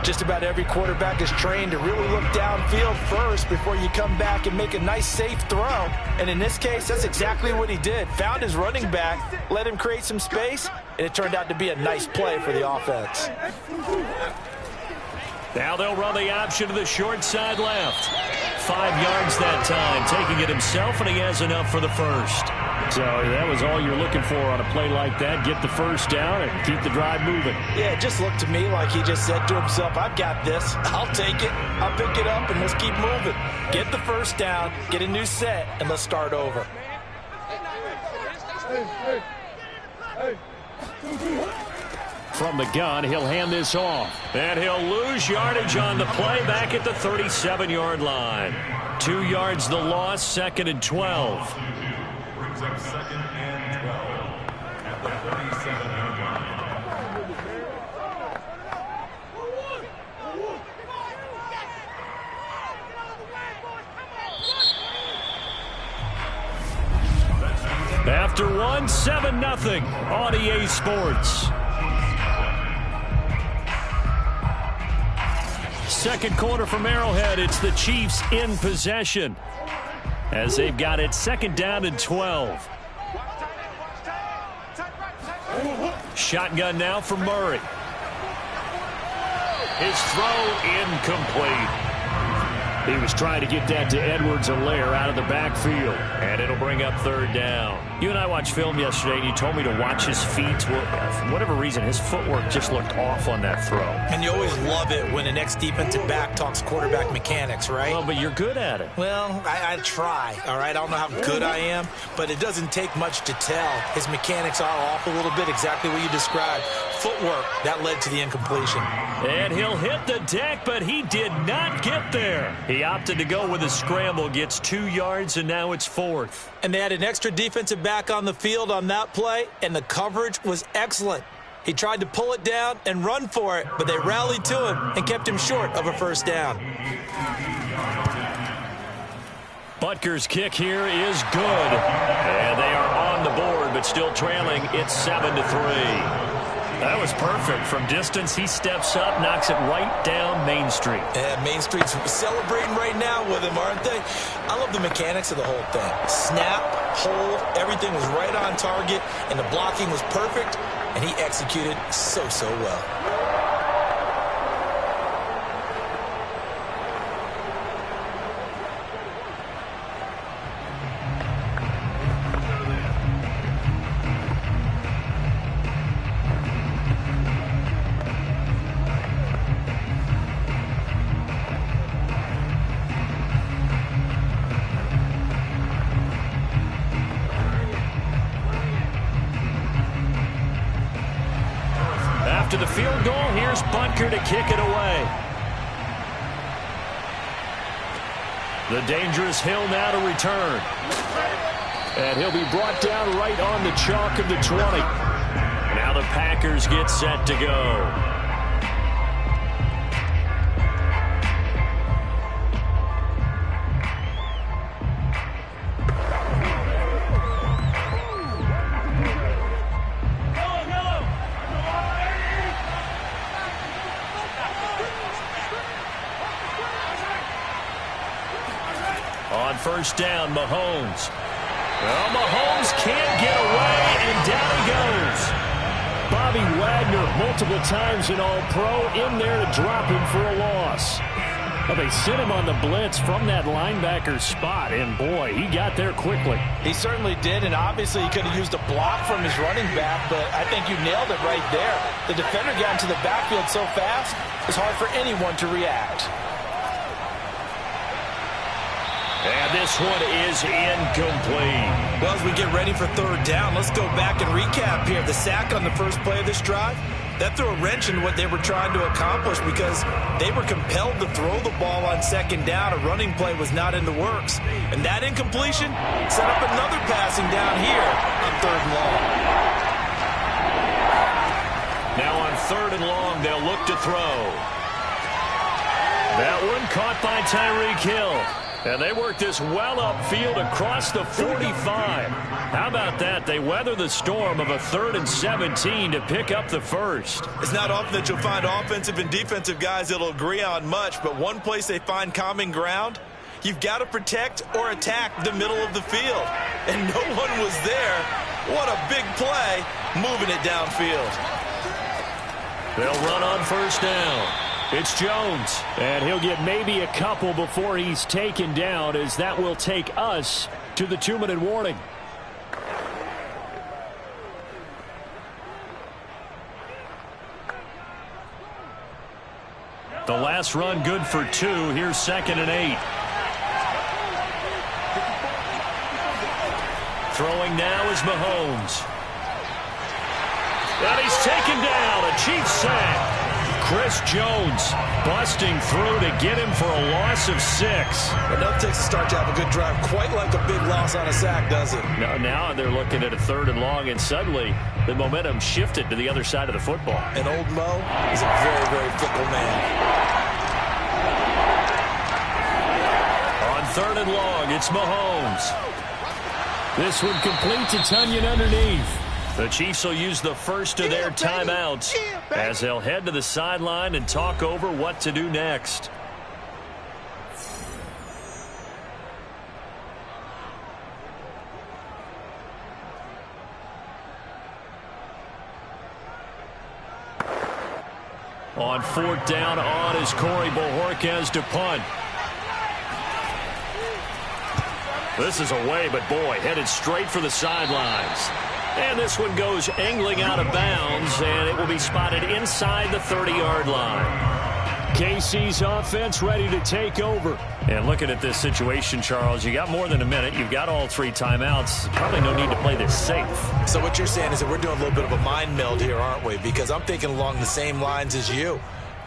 Just about every quarterback is trained to really look downfield first before you come back and make a nice, safe throw. And in this case, that's exactly what he did. Found his running back, let him create some space, and it turned out to be a nice play for the offense. Now they'll run the option to the short side left. 5 yards that time, taking it himself, and he has enough for the first. So that was all you're looking for on a play like that. Get the first down and keep the drive moving. Yeah, it just looked to me like he just said to himself, I've got this. I'll take it. I'll pick it up, and let's keep moving. Get the first down, get a new set, and let's start over. From the gun, he'll hand this off. And he'll lose yardage on the play back at the 37-yard line. 2 yards the loss, 2nd and 12. Brings up 2nd and 12 at the 37-yard line. After 1, 7-0 on EA Sports. Second quarter from Arrowhead. It's the Chiefs in possession as they've got it 2nd down and 12. Shotgun now for Murray. His throw incomplete. He was trying to get that to Edwards-Helaire out of the backfield. And it'll bring up 3rd down. You and I watched film yesterday, and you told me to watch his feet. For whatever reason, his footwork just looked off on that throw. And you always love it when the next defensive back talks quarterback mechanics, right? Well, but you're good at it. Well, I try, all right? I don't know how good I am, but it doesn't take much to tell. His mechanics are off a little bit, exactly what you described. Footwork, that led to the incompletion. And he'll hit the deck, but he did not get there. He opted to go with a scramble, gets 2 yards, and now it's 4th. And they had an extra defensive back on the field on that play, and the coverage was excellent. He tried to pull it down and run for it, but they rallied to him and kept him short of a first down. Butker's kick here is good. And they are on the board, but still trailing. It's 7-3. That was perfect. From distance, he steps up, knocks it right down Main Street. Yeah, Main Street's celebrating right now with him, aren't they? I love the mechanics of the whole thing. Snap, hold, everything was right on target, and the blocking was perfect, and he executed so well. After the field goal, here's Butker to kick it away. The dangerous Hill now to return. And he'll be brought down right on the chalk of the 20. Now the Packers get set to go. On first down, Mahomes. Well, Mahomes can't get away, and down he goes. Bobby Wagner, multiple times an All-Pro, in there to drop him for a loss. Well, they sent him on the blitz from that linebacker spot, and boy, he got there quickly. He certainly did, and obviously he could have used a block from his running back, but I think you nailed it right there. The defender got into the backfield so fast, it's hard for anyone to react. And this one is incomplete. Well, as we get ready for third down, let's go back and recap here. The sack on the first play of this drive, that threw a wrench in what they were trying to accomplish because they were compelled to throw the ball on second down. A running play was not in the works. And that incompletion set up another passing down here on third and long. Now on third and long, they'll look to throw. That one caught by Tyreek Hill. And they work this well upfield across the 45. How about that? They weather the storm of a 3rd and 17 to pick up the first. It's not often that you'll find offensive and defensive guys that'll agree on much, but one place they find common ground, you've got to protect or attack the middle of the field. And no one was there. What a big play, moving it downfield. They'll run on first down. It's Jones. And he'll get maybe a couple before he's taken down, as that will take us to the 2-minute warning. The last run good for 2. Here's 2nd and 8. Throwing now is Mahomes. And he's taken down. A Chiefs sack. Chris Jones busting through to get him for a loss of 6. Enough takes a start to have a good drive. Quite like a big loss on a sack, does it? Now they're looking at a 3rd and long, and suddenly the momentum shifted to the other side of the football. And old Mo is a very, very fickle man. On 3rd and long, it's Mahomes. This one complete to Tunyon underneath. The Chiefs will use the first of their timeouts as they'll head to the sideline and talk over what to do next. On 4th down, on is Corey Bojorquez to punt. This is away, but boy, headed straight for the sidelines. And this one goes angling out of bounds, and it will be spotted inside the 30-yard line. KC's offense ready to take over. And looking at this situation, Charles, you got more than a minute. You've got all 3 timeouts. Probably no need to play this safe. So what you're saying is that we're doing a little bit of a mind meld here, aren't we? Because I'm thinking along the same lines as you.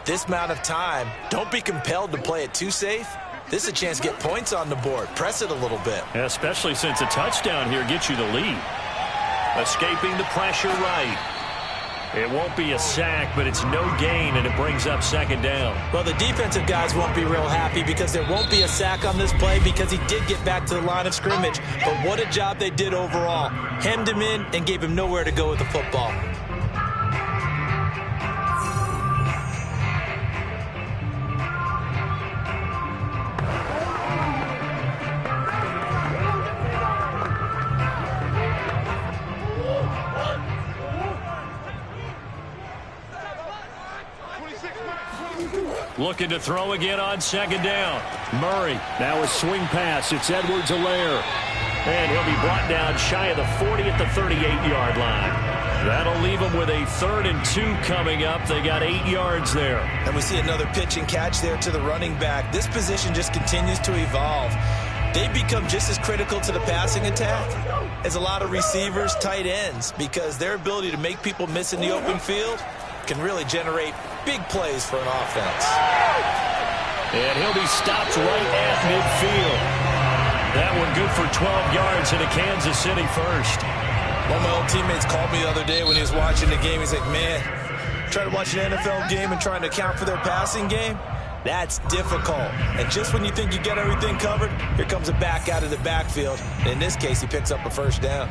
This amount of time, don't be compelled to play it too safe. This is a chance to get points on the board. Press it a little bit. Yeah, especially since a touchdown here gets you the lead. Escaping the pressure right. It won't be a sack, but it's no gain, and it brings up 2nd down. Well, the defensive guys won't be real happy because there won't be a sack on this play because he did get back to the line of scrimmage. But what a job they did overall. Hemmed him in and gave him nowhere to go with the football. Looking to throw again on 2nd down. Murray. Now a swing pass. It's Edwards-Helaire. And he'll be brought down shy of the 40 at the 38-yard line. That'll leave them with a 3rd and 2 coming up. They got 8 yards there. And we see another pitch and catch there to the running back. This position just continues to evolve. They become just as critical to the passing attack as a lot of receivers, tight ends, because their ability to make people miss in the open field can really generate big plays for an offense. And he'll be stopped right at midfield. That one good for 12 yards into Kansas City first. One of my old teammates called me the other day when he was watching the game. He's like, man, trying to watch an NFL game and trying to account for their passing game, that's difficult. And just when you think you get everything covered, here comes a back out of the backfield. And in this case, he picks up a first down.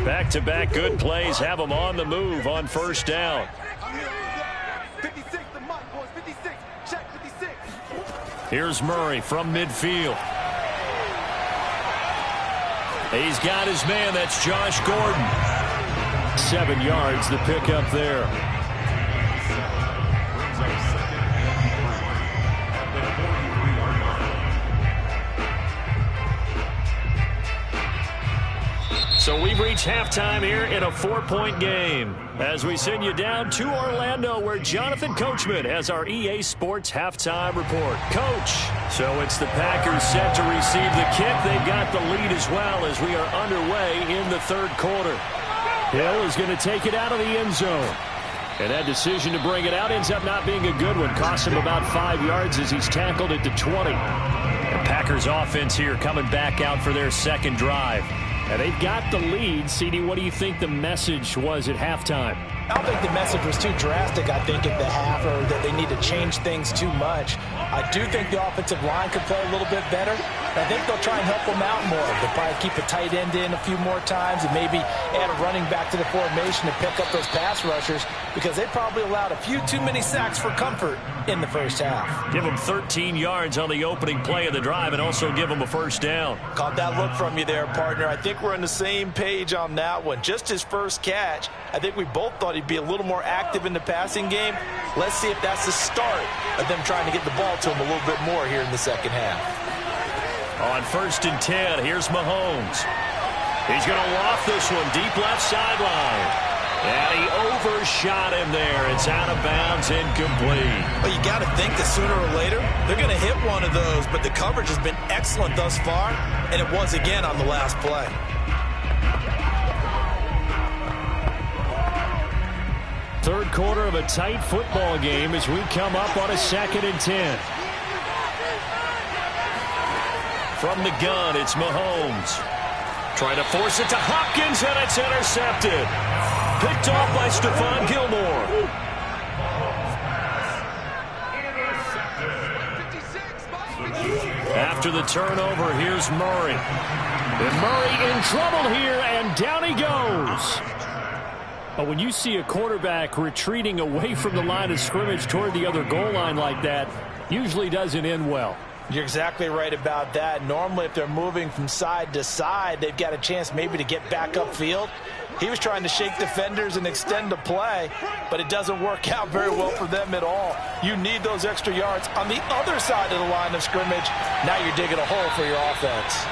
Back-to-back good plays have them on the move on first down. 56, the mic, boys, 56. Check 56. Here's Murray from midfield. He's got his man. That's Josh Gordon. 7 yards, the pickup there. So we've reached halftime here in a 4-point game as we send you down to Orlando where Jonathan Coachman has our EA Sports halftime report. Coach, so it's the Packers set to receive the kick. They've got the lead as well as we are underway in the third quarter. Hill is going to take it out of the end zone. And that decision to bring it out ends up not being a good one. Cost him about 5 yards as he's tackled at the 20. The Packers offense here coming back out for their second drive. And they've got the lead. CD, what do you think the message was at halftime? I don't think the message was too drastic, I think, at the half, or that they need to change things too much. I do think the offensive line could play a little bit better. I think they'll try and help them out more. They'll probably keep a tight end in a few more times and maybe add a running back to the formation to pick up those pass rushers because they probably allowed a few too many sacks for comfort in the first half. Give them 13 yards on the opening play of the drive and also give them a first down. Caught that look from you there, partner. I think we're on the same page on that one. Just his first catch, I think we both thought he'd be a little more active in the passing game. Let's see if that's the start of them trying to get the ball to him a little bit more here in the second half. On 1st and 10, here's Mahomes. He's going to loft this one deep left sideline. And he overshot him there. It's out of bounds, incomplete. Well, you got to think that sooner or later they're going to hit one of those, but the coverage has been excellent thus far, and it was again on the last play. Third quarter of a tight football game as we come up on a 2nd and 10. From the gun, it's Mahomes. Trying to force it to Hopkins, and it's intercepted. Picked off by Stephon Gilmore. After the turnover, here's Murray. And Murray in trouble here, and down he goes. But when you see a quarterback retreating away from the line of scrimmage toward the other goal line like that, usually doesn't end well. You're exactly right about that. Normally, if they're moving from side to side, they've got a chance maybe to get back upfield. He was trying to shake defenders and extend the play, but it doesn't work out very well for them at all. You need those extra yards on the other side of the line of scrimmage. Now you're digging a hole for your offense.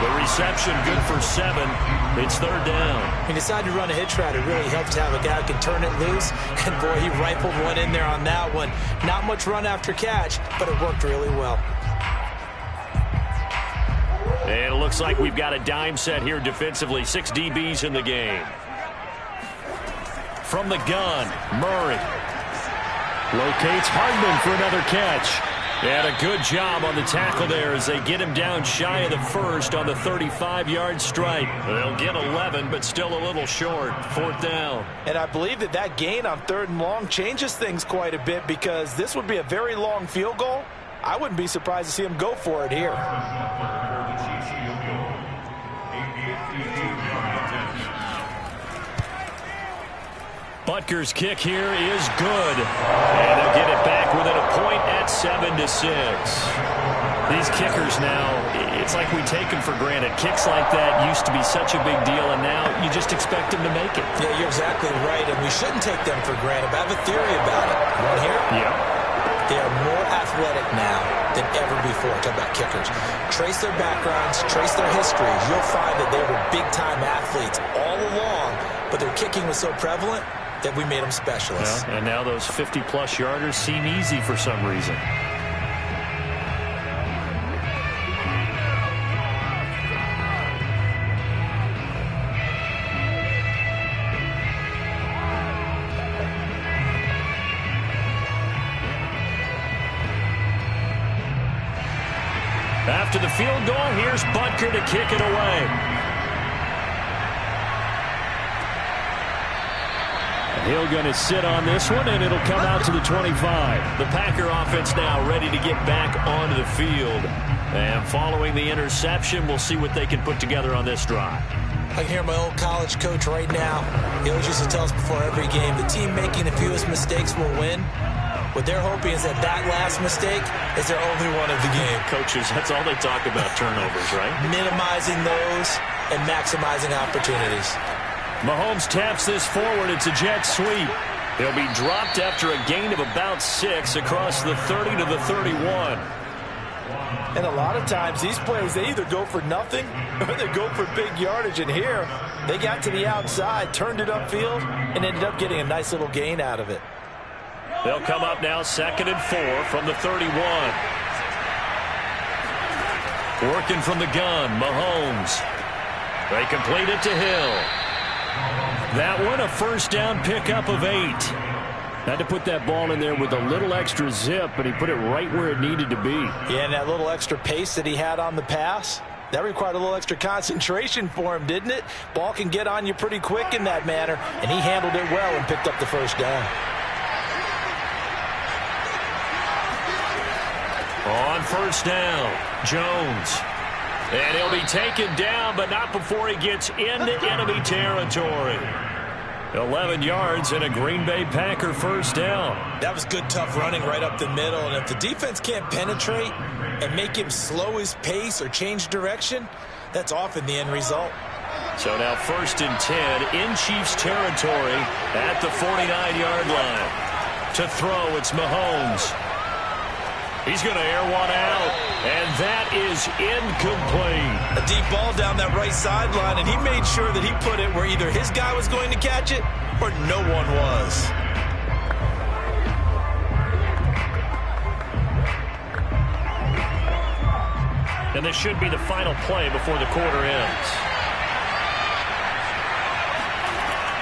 The reception good for 7. It's 3rd down. He decided to run a hitch route. It really helped to have a guy who can turn it loose. And, boy, he rifled one in there on that one. Not much run after catch, but it worked really well. And it looks like we've got a dime set here defensively. 6 DBs in the game. From the gun, Murray. Locates Hardman for another catch. And a good job on the tackle there as they get him down shy of the first on the 35-yard strike. They'll get 11, but still a little short. 4th down. And I believe that gain on 3rd and long changes things quite a bit because this would be a very long field goal. I wouldn't be surprised to see him go for it here. Butker's kick here is good. And they'll get it back within a point at 7-6. These kickers now, it's like we take them for granted. Kicks like that used to be such a big deal, and now you just expect them to make it. Yeah, you're exactly right, and we shouldn't take them for granted. But I have a theory about it. You want to hear? Yeah. They are more athletic now than ever before. Talk about kickers. Trace their backgrounds, trace their histories. You'll find that they were big-time athletes all along, but their kicking was so prevalent that we made them specialists. Well, and now those 50-plus yarders seem easy for some reason. After the field goal, here's Butker to kick it away. Hill going to sit on this one, and it'll come out to the 25. The Packer offense now ready to get back onto the field. And following the interception, we'll see what they can put together on this drive. I can hear my old college coach right now. He always used to tell us before every game, the team making the fewest mistakes will win. What they're hoping is that last mistake is their only one of the game. Coaches, that's all they talk about, turnovers, right? Minimizing those and maximizing opportunities. Mahomes taps this forward. It's a jet sweep. He'll be dropped after a gain of about 6 across the 30 to the 31. And a lot of times these plays, they either go for nothing or they go for big yardage. And here, they got to the outside, turned it upfield, and ended up getting a nice little gain out of it. They'll come up now 2nd and 4 from the 31. Working from the gun, Mahomes. They complete it to Hill. That one, a first down pickup of 8. Had to put that ball in there with a little extra zip, but he put it right where it needed to be. Yeah, and that little extra pace that he had on the pass, that required a little extra concentration for him, didn't it? Ball can get on you pretty quick in that manner, and he handled it well and picked up the first down. On first down, Jones. And he'll be taken down, but not before he gets into enemy territory. 11 yards and a Green Bay Packer first down. That was good, tough running right up the middle. And if the defense can't penetrate and make him slow his pace or change direction, that's often the end result. So now 1st and 10 in Chiefs territory at the 49-yard line. To throw, it's Mahomes. He's going to air one out, and that is incomplete. A deep ball down that right sideline, and he made sure that he put it where either his guy was going to catch it or no one was. And this should be the final play before the quarter ends.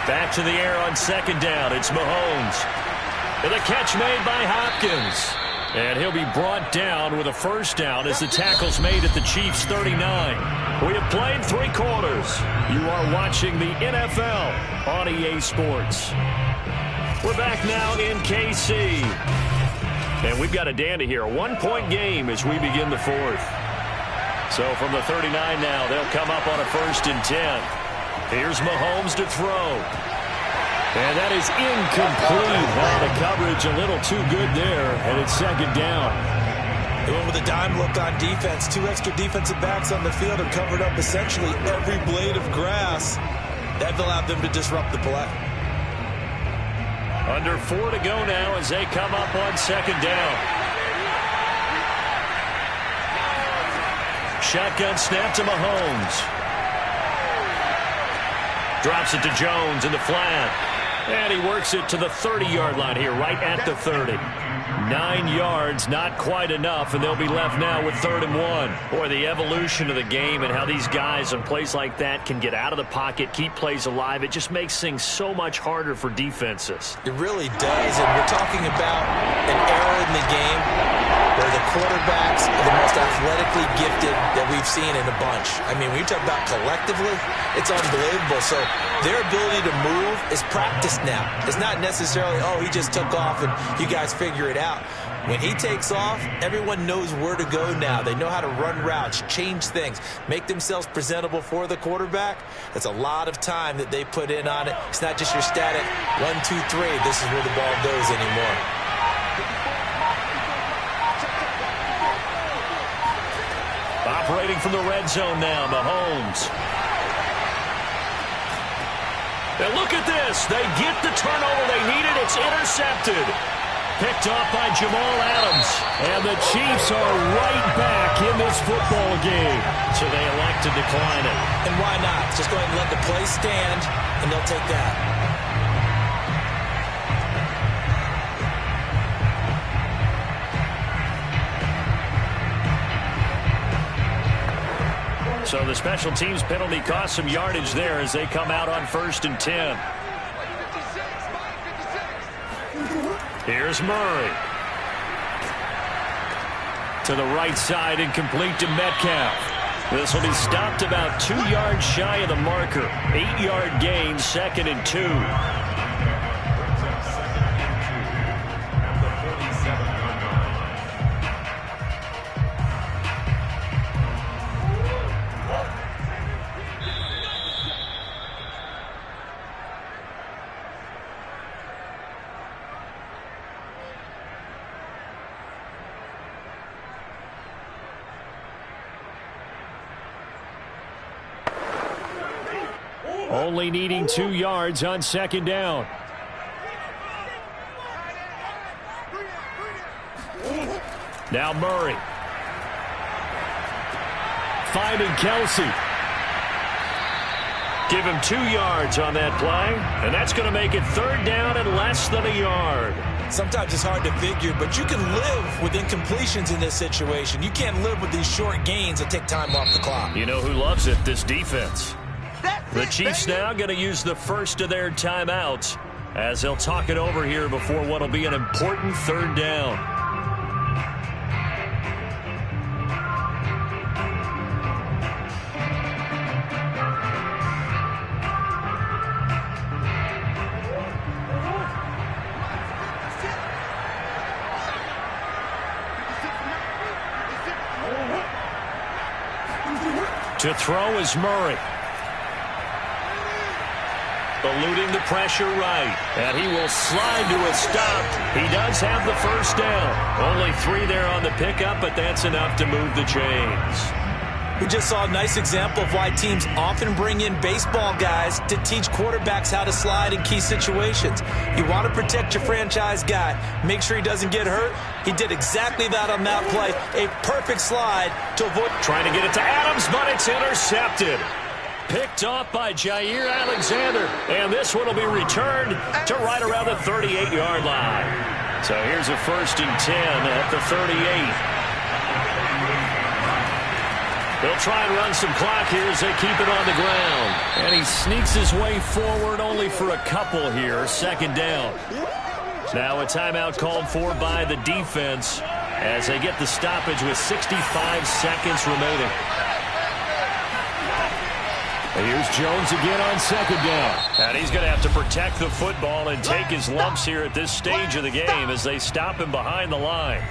Back to the air on 2nd down. It's Mahomes. And the catch made by Hopkins. And he'll be brought down with a first down as the tackle's made at the Chiefs' 39. We have played 3 quarters. You are watching the NFL on EA Sports. We're back now in KC. And we've got a dandy here. A 1-point game as we begin the 4th. So from the 39 now, they'll come up on a 1st and 10. Here's Mahomes to throw. And that is incomplete. The coverage a little too good there, and it's 2nd down. They went with a dime look on defense. 2 extra defensive backs on the field and covered up essentially every blade of grass. That allowed them to disrupt the play. Under 4 to go now as they come up on 2nd down. Shotgun snap to Mahomes. Drops it to Jones in the flat. And he works it to the 30-yard line here, right at the 30. 9 yards, not quite enough, and they'll be left now with 3rd and 1. Boy, the evolution of the game and how these guys on plays like that can get out of the pocket, keep plays alive, it just makes things so much harder for defenses. It really does, and we're talking about an era in the game where the quarterbacks are the most athletically gifted that we've seen in a bunch. I mean, when you talk about collectively, it's unbelievable. So their ability to move is practiced now. It's not necessarily, oh, he just took off and you guys figure it out. When he takes off, everyone knows where to go now. They know how to run routes, change things, make themselves presentable for the quarterback. That's a lot of time that they put in on it. It's not just your static 1, 2, 3. This is where the ball goes anymore. Operating from the red zone now, Mahomes. And look at this. They get the turnover they needed. It's intercepted. Picked off by Jamal Adams. And the Chiefs are right back in this football game. So they elect to decline it. And why not? Just go ahead and let the play stand, and they'll take that. So the special teams penalty cost some yardage there as they come out on 1st and 10. Here's Murray. To the right side and complete to Metcalf. This will be stopped about 2 yards shy of the marker. 8-yard gain, 2nd and 2. Only needing 2 yards on second down. Now Murray. Finding Kelsey. Give him 2 yards on that play, and that's going to make it third down and less than a yard. Sometimes it's hard to figure, but you can live with incompletions in this situation. You can't live with these short gains that take time off the clock. You know who loves it? This defense. The Chiefs now going to use the first of their timeouts as they'll talk it over here before what will be an important third down. To throw is Murray. Eluding the pressure right. And he will slide to a stop. He does have the first down. Only 3 there on the pickup, but that's enough to move the chains. We just saw a nice example of why teams often bring in baseball guys to teach quarterbacks how to slide in key situations. You want to protect your franchise guy. Make sure he doesn't get hurt. He did exactly that on that play. A perfect slide to avoid. Trying to get it to Adams, but it's intercepted. Picked off by Jair Alexander. And this one will be returned to right around the 38-yard line. So here's a 1st and 10 at the 38. They'll try and run some clock here as they keep it on the ground. And he sneaks his way forward only for a couple here. Second down. Now a timeout called for by the defense as they get the stoppage with 65 seconds remaining. Here's Jones again on second down. And he's going to have to protect the football and take his lumps here at this stage of the game as they stop him behind the line.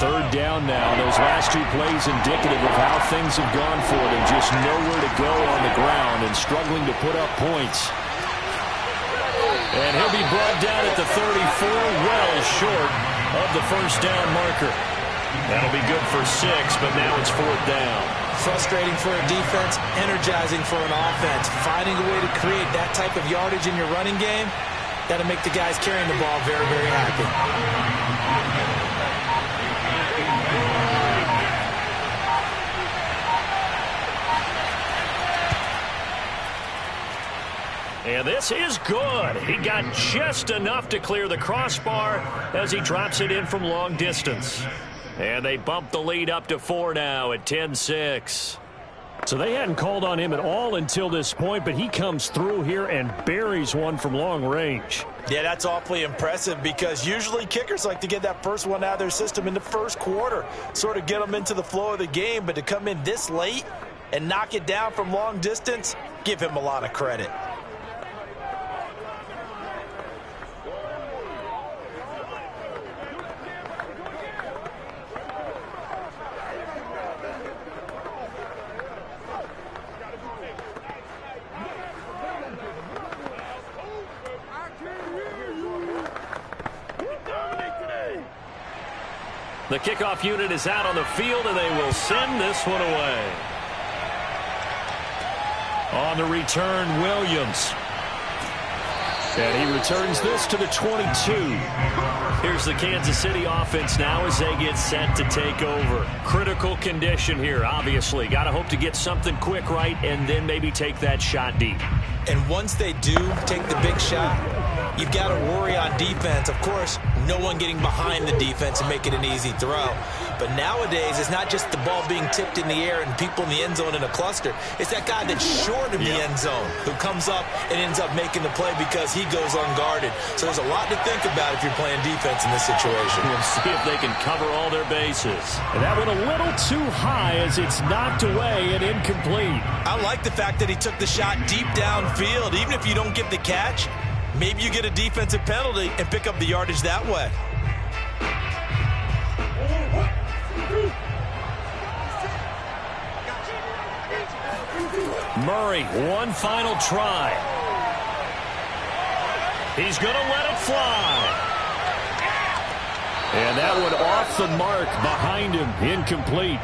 Third down now. Those last 2 plays indicative of how things have gone for them. Just nowhere to go on the ground and struggling to put up points. And he'll be brought down at the 34, well short of the first down marker. That'll be good for 6, but now it's 4th down. Frustrating for a defense, energizing for an offense. Finding a way to create that type of yardage in your running game, that'll make the guys carrying the ball very, very happy. And this is good. He got just enough to clear the crossbar as he drops it in from long distance. And they bump the lead up to 4 now at 10-6. So they hadn't called on him at all until this point, but he comes through here and buries one from long range. Yeah, that's awfully impressive because usually kickers like to get that first one out of their system in the first quarter, sort of get them into the flow of the game, but to come in this late and knock it down from long distance, give him a lot of credit. The kickoff unit is out on the field, and they will send this one away. On the return, Williams. And he returns this to the 22. Here's the Kansas City offense now as they get set to take over. Critical condition here, obviously. Got to hope to get something quick right and then maybe take that shot deep. And once they do take the big shot, you've got to worry on defense. Of course, no one getting behind the defense and make it an easy throw. But nowadays, it's not just the ball being tipped in the air and people in the end zone in a cluster. It's that guy that's short of the end zone who comes up and ends up making the play because he goes unguarded. So there's a lot to think about if you're playing defense in this situation. We'll see if they can cover all their bases. And that one a little too high as it's knocked away and incomplete. I like the fact that he took the shot deep downfield. Even if you don't get the catch, maybe you get a defensive penalty and pick up the yardage that way. Murray, one final try. He's going to let it fly. And that one off the mark behind him. Incomplete.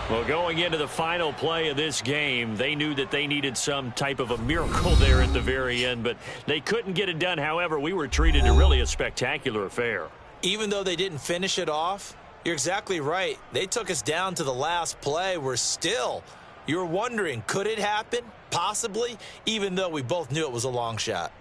Well, going into the final play of this game, they knew that they needed some type of a miracle there at the very end, but they couldn't get it done. However, we were treated to really a spectacular affair. Even though they didn't finish it off, you're exactly right. They took us down to the last play. You're wondering, could it happen? Possibly, even though we both knew it was a long shot.